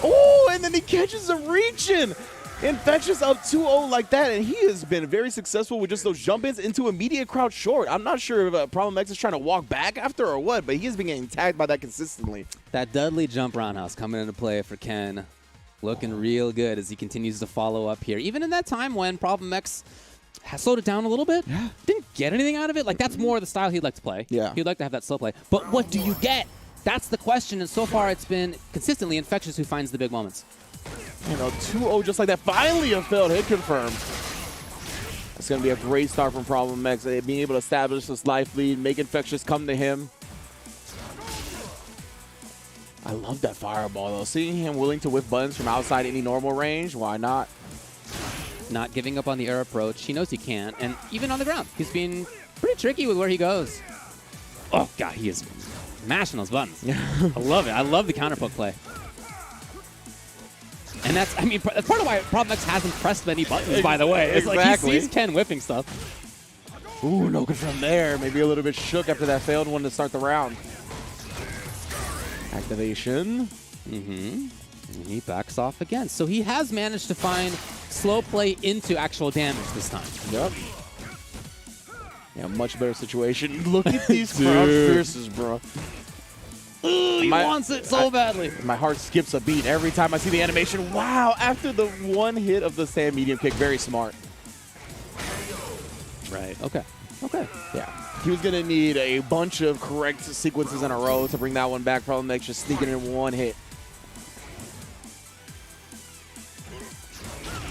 Oh, and then he catches him reaching. Infectious up 2-0 like that, and he has been very successful with just those jump-ins into immediate crouch short. I'm not sure if Problem X is trying to walk back after or what, but he has been getting tagged by that consistently. That Dudley jump roundhouse coming into play for Ken. Looking real good as he continues to follow up here. Even in that time when Problem X has slowed it down a little bit, didn't get anything out of it. Like, that's more the style he'd like to play. Yeah. He'd like to have that slow play. But what do you get? That's the question, and so far it's been consistently Infectious who finds the big moments. You know, 2-0 just like that. Finally a failed hit confirmed. It's going to be a great start from Problem X. Being able to establish this life lead, make Infectious come to him. I love that fireball, though. Seeing him willing to whip buttons from outside any normal range, why not? Not giving up on the air approach. He knows he can, and even on the ground, he's being pretty tricky with where he goes. Oh, God, he is mashing those buttons. I love it. I love the counter poke play. And that's, I mean, that's part of why Problem X hasn't pressed many buttons, by the way. It's like he sees Ken whipping stuff. Ooh, no good from there. Maybe a little bit shook after that failed one to start the round. Activation. And he backs off again. So he has managed to find slow play into actual damage this time. Yep. Yeah, much better situation. Look at these crouch pierces, bro. Ooh, he wants it so badly. My heart skips a beat every time I see the animation. Wow, after the one hit of the stand medium kick, very smart. Right, okay. Okay. Yeah. He was going to need a bunch of correct sequences in a row to bring that one back. Problem X just sneaking in one hit.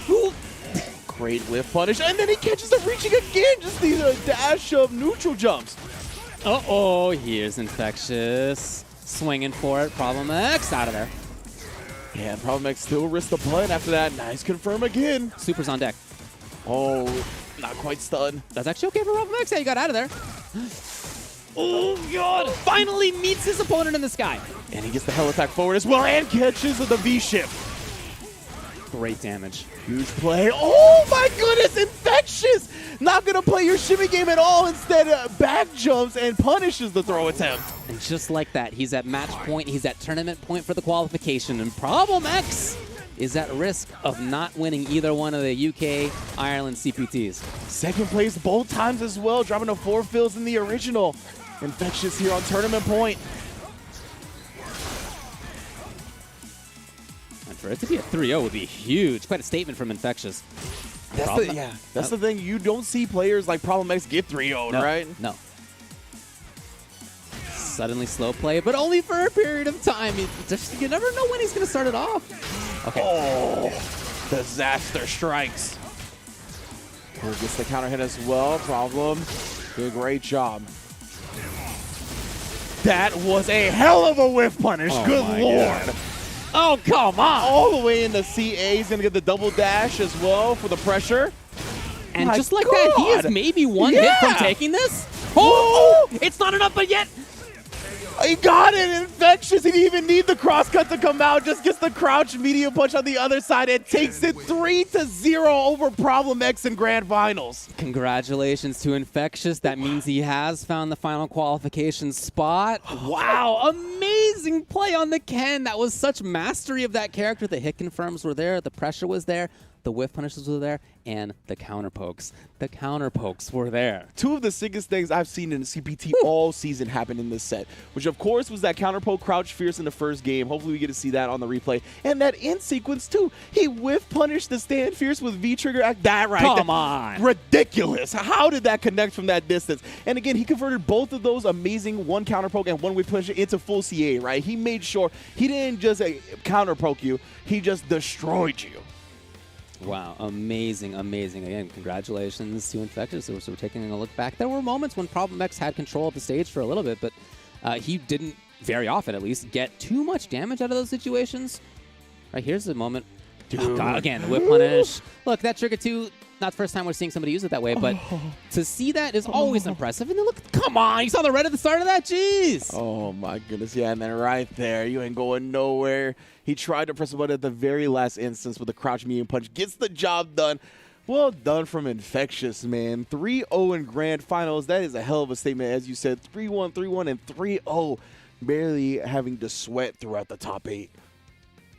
Ooh. Great whiff punish, and then he catches him reaching again. Just these dash of neutral jumps. Uh-oh, here's Infectious. Swinging for it. Problem X out of there. Yeah, Problem X still risked the punt after that. Nice confirm again. Super's on deck. Oh, not quite stunned. That's actually okay for Problem X. Yeah, he got out of there. Oh, God. Finally meets his opponent in the sky. And he gets the hell attack forward as well and catches the V-shift. Great damage. Huge play. Oh, my goodness. Infectious. Not going to play your shimmy game at all. Instead, back jumps and punishes the throw attempt. And just like that, he's at match point. He's at tournament point for the qualification. And Problem X is at risk of not winning either one of the UK, Ireland CPTs. Second place both times as well, dropping to 4 fills in the original. Infectious here on tournament point. And for it to be a 3-0 would be huge. Quite a statement from Infectious. That's the thing. You don't see players like Problem X get 3-0'd, right? No. Suddenly slow play, but only for a period of time. You never know when he's going to start it off. Okay. Oh, disaster strikes. Here gets the counter hit as well. Problem. Good, great job. That was a hell of a whiff punish. Oh, Good Lord. God. Oh, come on. All the way into CA. He's going to get the double dash as well for the pressure. And just like that, he is maybe one hit from taking this. Oh, it's not enough, but yet. He got it. Infectious. He didn't even need the crosscut to come out. Just gets the crouch medium punch on the other side and takes it 3-0 over Problem X in Grand Finals. Congratulations to Infectious. That means he has found the final qualification spot. Wow, amazing play on the Ken. That was such mastery of that character. The hit confirms were there. The pressure was there. The whiff punishes were there, and the counter pokes. The counter pokes were there. Two of the sickest things I've seen in CPT all season happen in this set, which of course was that counter poke crouch fierce in the first game. Hopefully we get to see that on the replay. And that end sequence too. He whiff punished the stand fierce with V-trigger act. That right. Come on. Ridiculous. How did that connect from that distance? And again, he converted both of those amazing one counter poke and one whiff punish into full CA, right? He made sure he didn't just counter poke you, he just destroyed you. Wow, amazing, amazing. Again, congratulations to Infectious. So we're taking a look back. There were moments when Problem X had control of the stage for a little bit, but he didn't, very often at least, get too much damage out of those situations. Right, here's the moment. Oh, God, again, the whip punish. Look, that trigger 2, not the first time we're seeing somebody use it that way, but to see that is always impressive. And then look, come on, you saw the red at the start of that? Jeez. Oh, my goodness. Yeah, and then right there, you ain't going nowhere. He tried to press the button at the very last instance with the crouch medium punch. Gets the job done. Well done from Infectious, man. 3-0 in grand finals. That is a hell of a statement. As you said, 3-1, 3-1, and 3-0. Barely having to sweat throughout the top 8.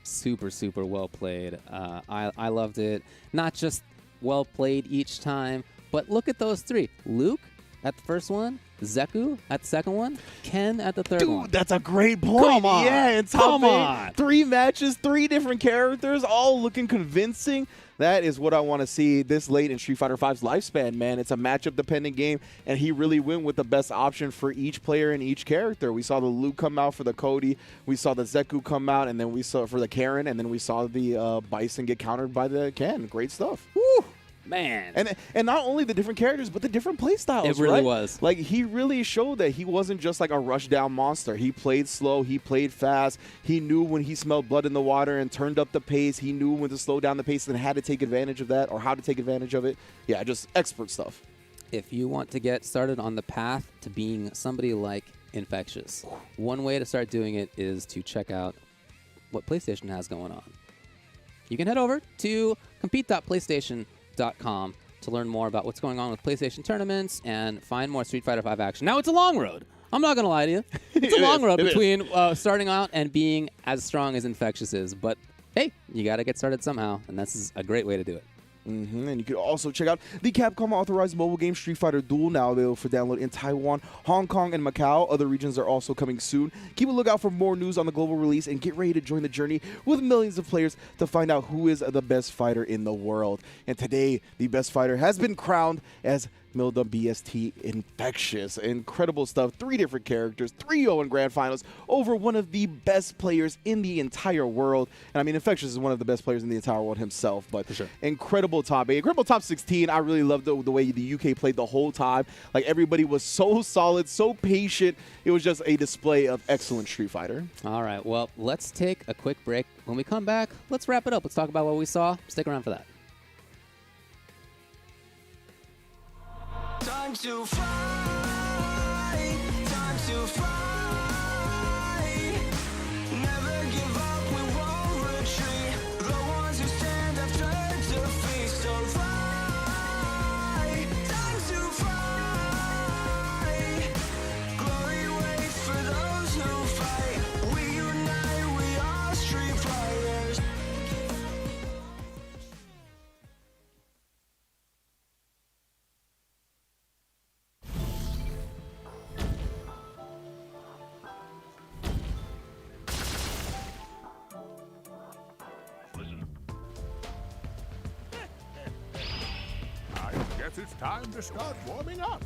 Super, super well played. I loved it. Not just well played each time, but look at those 3. Luke at the first one, Zeku at the second one, Ken at the third one. Dude, that's a great point. Come on. Yeah, in top Come 8, on. 3 matches, 3 different characters, all looking convincing. That is what I want to see this late in Street Fighter V's lifespan, man. It's a matchup-dependent game, and he really went with the best option for each player and each character. We saw the Luke come out for the Cody. We saw the Zeku come out, and then we saw for the Karen, and then we saw the Bison get countered by the Ken. Great stuff. Woo! Man. And not only the different characters, but the different play styles. It really right? was. Like, he really showed that he wasn't just like a rush down monster. He played slow. He played fast. He knew when he smelled blood in the water and turned up the pace. He knew when to slow down the pace and had to take advantage of that or how to take advantage of it. Yeah, just expert stuff. If you want to get started on the path to being somebody like Infectious, one way to start doing it is to check out what PlayStation has going on. You can head over to compete.playstation.com to learn more about what's going on with PlayStation tournaments and find more Street Fighter V action. Now, it's a long road. I'm not going to lie to you. It's a long road between starting out and being as strong as Infectious is. But, hey, you got to get started somehow, and this is a great way to do it. And you can also check out the Capcom authorized mobile game Street Fighter Duel, now available for download in Taiwan, Hong Kong, and Macau. Other regions are also coming soon. Keep a lookout for more news on the global release and get ready to join the journey with millions of players to find out who is the best fighter in the world. And today, the best fighter has been crowned as Milda BST Infectious. Incredible stuff. 3 different characters, 3-0 in grand finals over one of the best players in the entire world. And I mean, Infectious is one of the best players in the entire world himself, but for sure. Incredible top 8. Incredible top 16. I really loved the way the UK played the whole time. Like, everybody was so solid, so patient. It was just a display of excellent Street Fighter. All right, well, let's take a quick break. When we come back, let's wrap it up. Let's talk about what we saw. Stick around for that. Time to fly, time to fly. Never give up, we won't retreat. The ones who stand after defeat. So fly, time to fly. Glory waits for those who fight. We unite, we are Street Fighters. Guess it's time to start warming up.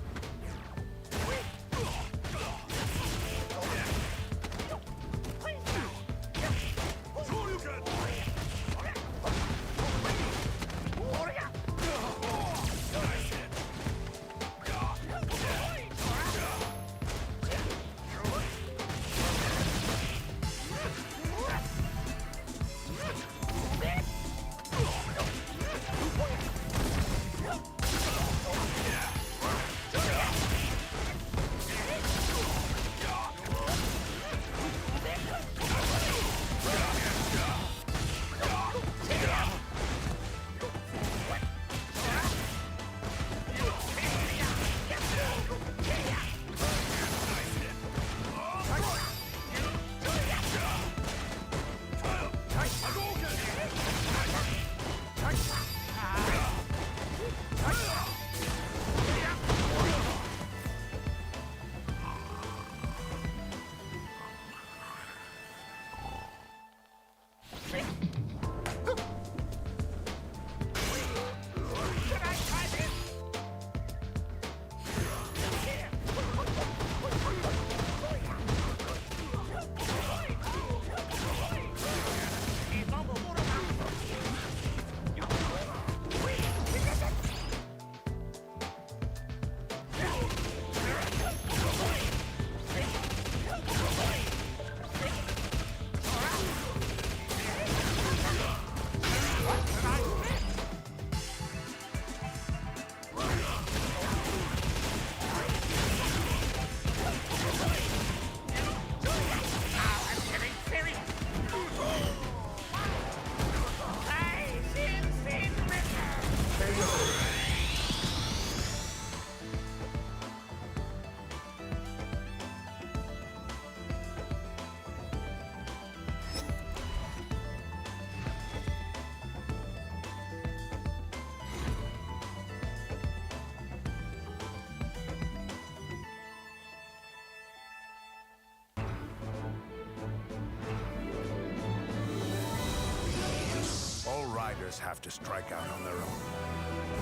fighters have to strike out on their own.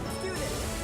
Let's do this.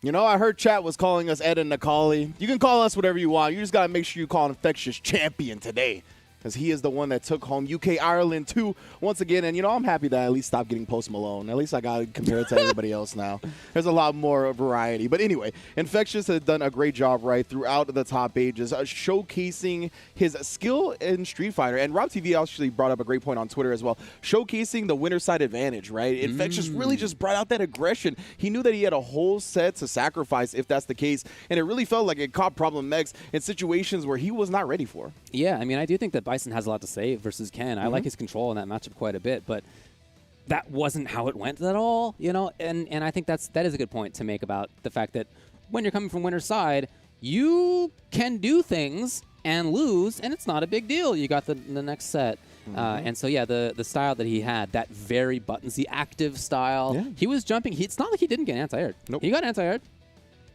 You know, I heard chat was calling us Ed and Nikali. You can call us whatever you want. You just got to make sure you call Infectious champion today, because he is the one that took home UK Ireland 2 once again. And, you know, I'm happy that I at least stopped getting Post Malone. At least I got to compare it to everybody else now. There's a lot more variety. But anyway, Infectious has done a great job right throughout the top ages, showcasing his skill in Street Fighter. And Rob TV actually brought up a great point on Twitter as well, showcasing the winner side advantage, right? Infectious really just brought out that aggression. He knew that he had a whole set to sacrifice if that's the case. And it really felt like it caught Problem X in situations where he was not ready for. Yeah, I mean, I do think that Bison has a lot to say versus Ken. I like his control in that matchup quite a bit, but that wasn't how it went at all, you know? And I think that is a good point to make about the fact that when you're coming from winner's side, you can do things and lose, and it's not a big deal. You got the next set. And so, yeah, the style that he had, that very buttonsy active style, he was jumping. It's not like he didn't get anti-aired. Nope. He got anti-aired,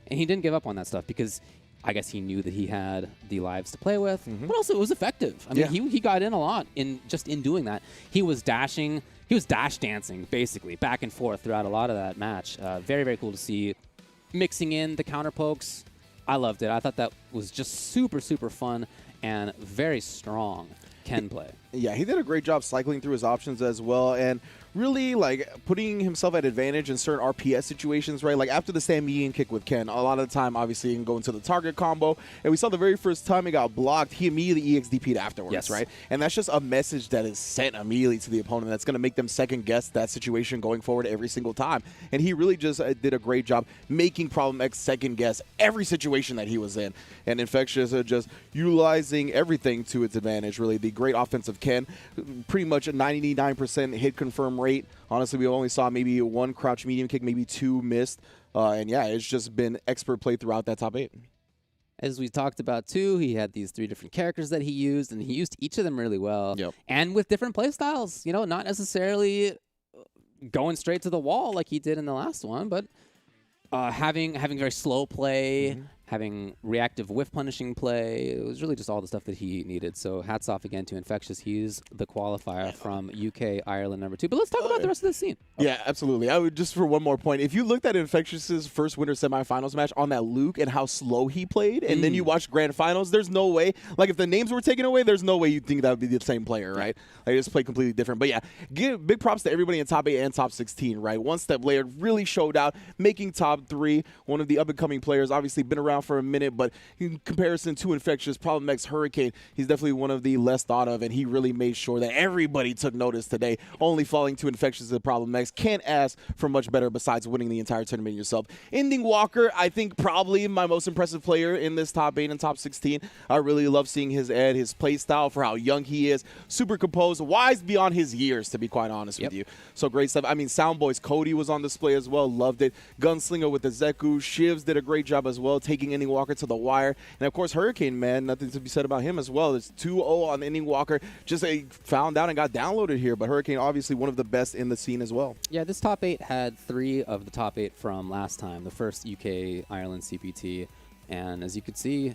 and he didn't give up on that stuff because I guess he knew that he had the lives to play with, but also it was effective. I mean, he got in a lot in doing that. He was dashing. He was dash dancing, basically, back and forth throughout a lot of that match. Very, very cool to see. Mixing in the counter pokes, I loved it. I thought that was just super, super fun and very strong Ken play. Yeah, he did a great job cycling through his options as well, and really like putting himself at advantage in certain RPS situations, right? Like after the stand median kick with Ken, a lot of the time obviously he can go into the target combo, and we saw the very first time he got blocked, he immediately EXDP'd afterwards, right? And that's just a message that is sent immediately to the opponent that's going to make them second guess that situation going forward every single time. And he really just did a great job making Problem X second guess every situation that he was in. And Infectious just utilizing everything to its advantage, really. The great offensive Ken, pretty much a 99% hit confirm rate. Honestly, we only saw maybe one crouch medium kick, maybe two missed. And yeah, it's just been expert play throughout that top 8. As we talked about too, he had these 3 different characters that he used, and he used each of them really well. And with different play styles, you know, not necessarily going straight to the wall like he did in the last one, but having very slow play, having reactive whiff punishing play. It was really just all the stuff that he needed. So hats off again to Infectious. He's the qualifier from UK Ireland number 2. But let's talk about the rest of the scene. Yeah, absolutely. I would just for one more point, if you looked at Infectious's first winter semifinals match on that Luke and how slow he played, and then you watch grand finals, there's no way, like if the names were taken away, there's no way you'd think that would be the same player, right? Like, just play completely different. But yeah, give big props to everybody in top 8 and top 16, right? One Step Laird really showed out, making top 3, one of the up-and-coming players, obviously been around around for a minute, but in comparison to Infectious, Problem X, Hurricane, he's definitely one of the less thought of, and he really made sure that everybody took notice today. Only falling to Infectious and Problem X. Can't ask for much better besides winning the entire tournament yourself. Ending Walker, I think probably my most impressive player in this top 8 and top 16. I really love seeing his his play style for how young he is. Super composed, wise beyond his years, to be quite honest with you. So great stuff. I mean, Soundboy's Cody was on display as well. Loved it. Gunslinger with the Zeku. Shivs did a great job as well, taking Ending Walker to the wire. And of course, Hurricane, man, nothing to be said about him as well. It's 2-0 on Ending Walker. Just found out and got downloaded here, but Hurricane obviously one of the best in the scene as well. Yeah, this top 8 had 3 of the top 8 from last time, the first UK Ireland CPT. And as you could see,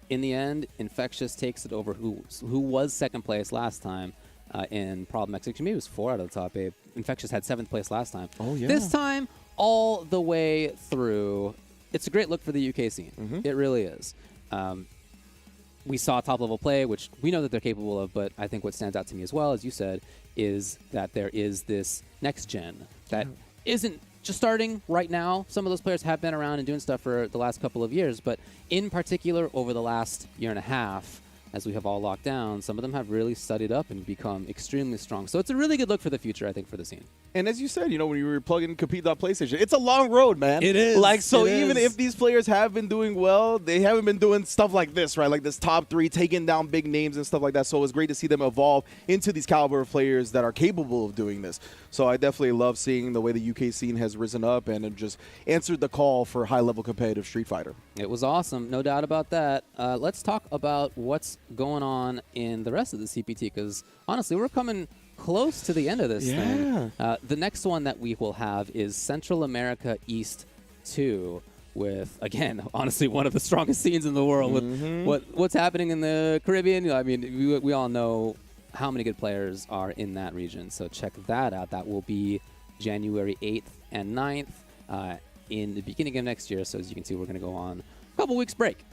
in the end, Infectious takes it over who was second place last time in Problem X. Maybe it was 4 out of the top 8. Infectious had 7th place last time. Oh, yeah. This time, all the way through, it's a great look for the UK scene. It really is. We saw top-level play, which we know that they're capable of, but I think what stands out to me as well, as you said, is that there is this next gen that isn't just starting right now. Some of those players have been around and doing stuff for the last couple of years, but in particular over the last year and a half, as we have all locked down, some of them have really studied up and become extremely strong. So it's a really good look for the future, I think, for the scene. And as you said, you know, when you were plugging compete.PlayStation, it's a long road, man. It is. Like, so It even is. if these players have been doing well, they haven't been doing stuff like this, right? Like this top 3, taking down big names and stuff like that. So it was great to see them evolve into these caliber of players that are capable of doing this. So I definitely love seeing the way the UK scene has risen up and it just answered the call for high-level competitive Street Fighter. It was awesome, no doubt about that. Let's talk about what's going on in the rest of the CPT, because honestly, we're coming close to the end of this thing. The next one that we will have is Central America East 2 with, again, honestly, one of the strongest scenes in the world with what's happening in the Caribbean. I mean, we all know how many good players are in that region, so check that out. That will be January 8th and 9th in the beginning of next year. So as you can see, we're going to go on a couple weeks break.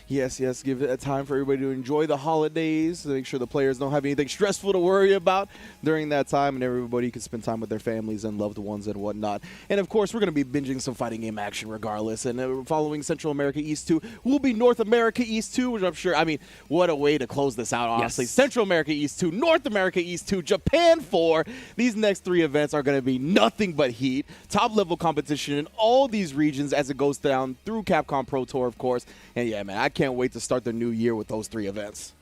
Yes, give it a time for everybody to enjoy the holidays, to make sure the players don't have anything stressful to worry about during that time, and everybody can spend time with their families and loved ones and whatnot. And of course, we're going to be binging some fighting game action regardless. And following Central America East 2 will be North America East 2, which I'm sure, I mean, what a way to close this out, honestly. Yes. Central America East 2, North America East 2, Japan 4. These next 3 events are going to be nothing but heat. Top-level competition in all these regions as it goes down through Capcom Pro Tour, of course. And yeah, man, I can't wait to start the new year with those 3 events.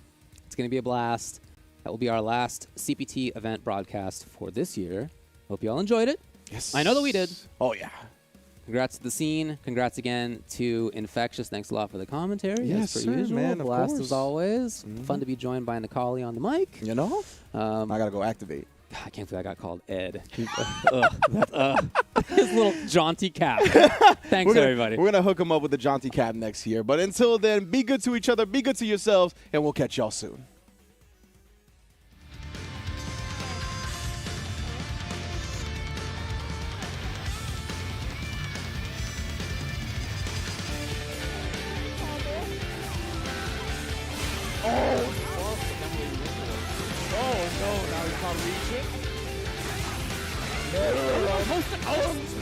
It's going to be a blast. That will be our last CPT event broadcast for this year. Hope you all enjoyed it. Yes. I know that we did. Oh, yeah. Congrats to the scene. Congrats again to Infectious. Thanks a lot for the commentary. Yes, as sir, per usual. man, of Blast course. as always. Fun to be joined by Nikali on the mic. You know? I got to go activate. I can't believe I got called Ed. His little jaunty cap. Thanks, everybody. We're going to hook him up with the jaunty cap next year. But until then, be good to each other, be good to yourselves, and we'll catch y'all soon.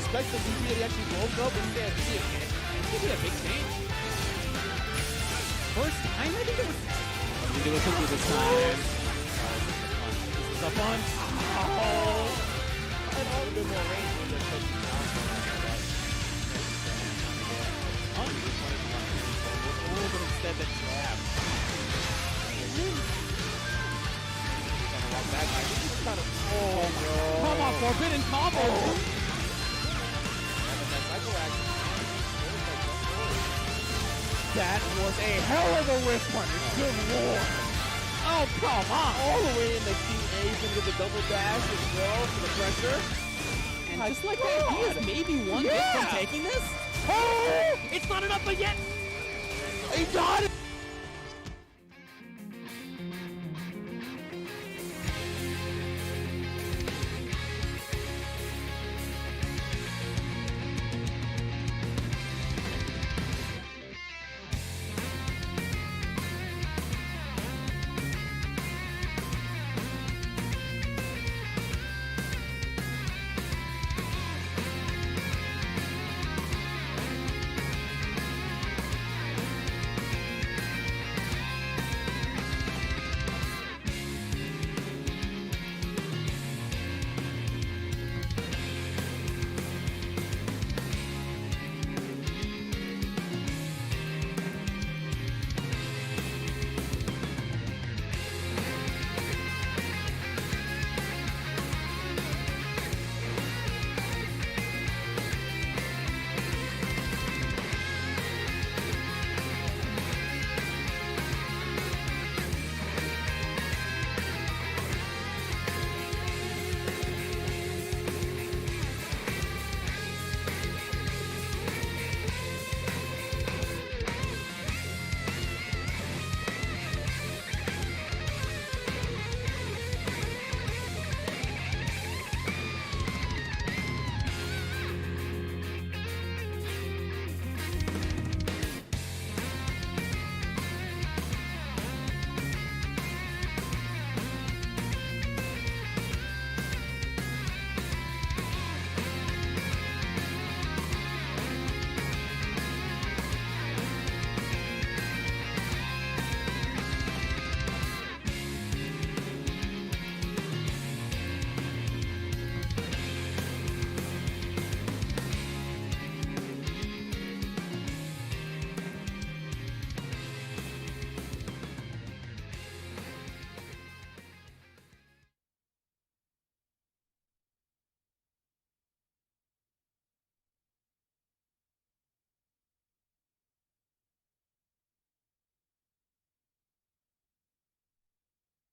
Suspect the VP that he actually woke up and said, it's going to be a big change. First time, I think it was. I think it was cookie this time. This is a punch. Oh! I'd all been more range when they're pushing down. Oh, but instead the jab. Oh, no. Come on, forbidden combo! That was a hell of a whiff punish. Good lord. Oh, come on. All the way in the Q8 into the double dash as well for the pressure. And just like that, he is maybe one hit from taking this. Oh! It's not enough, but yet. He got it.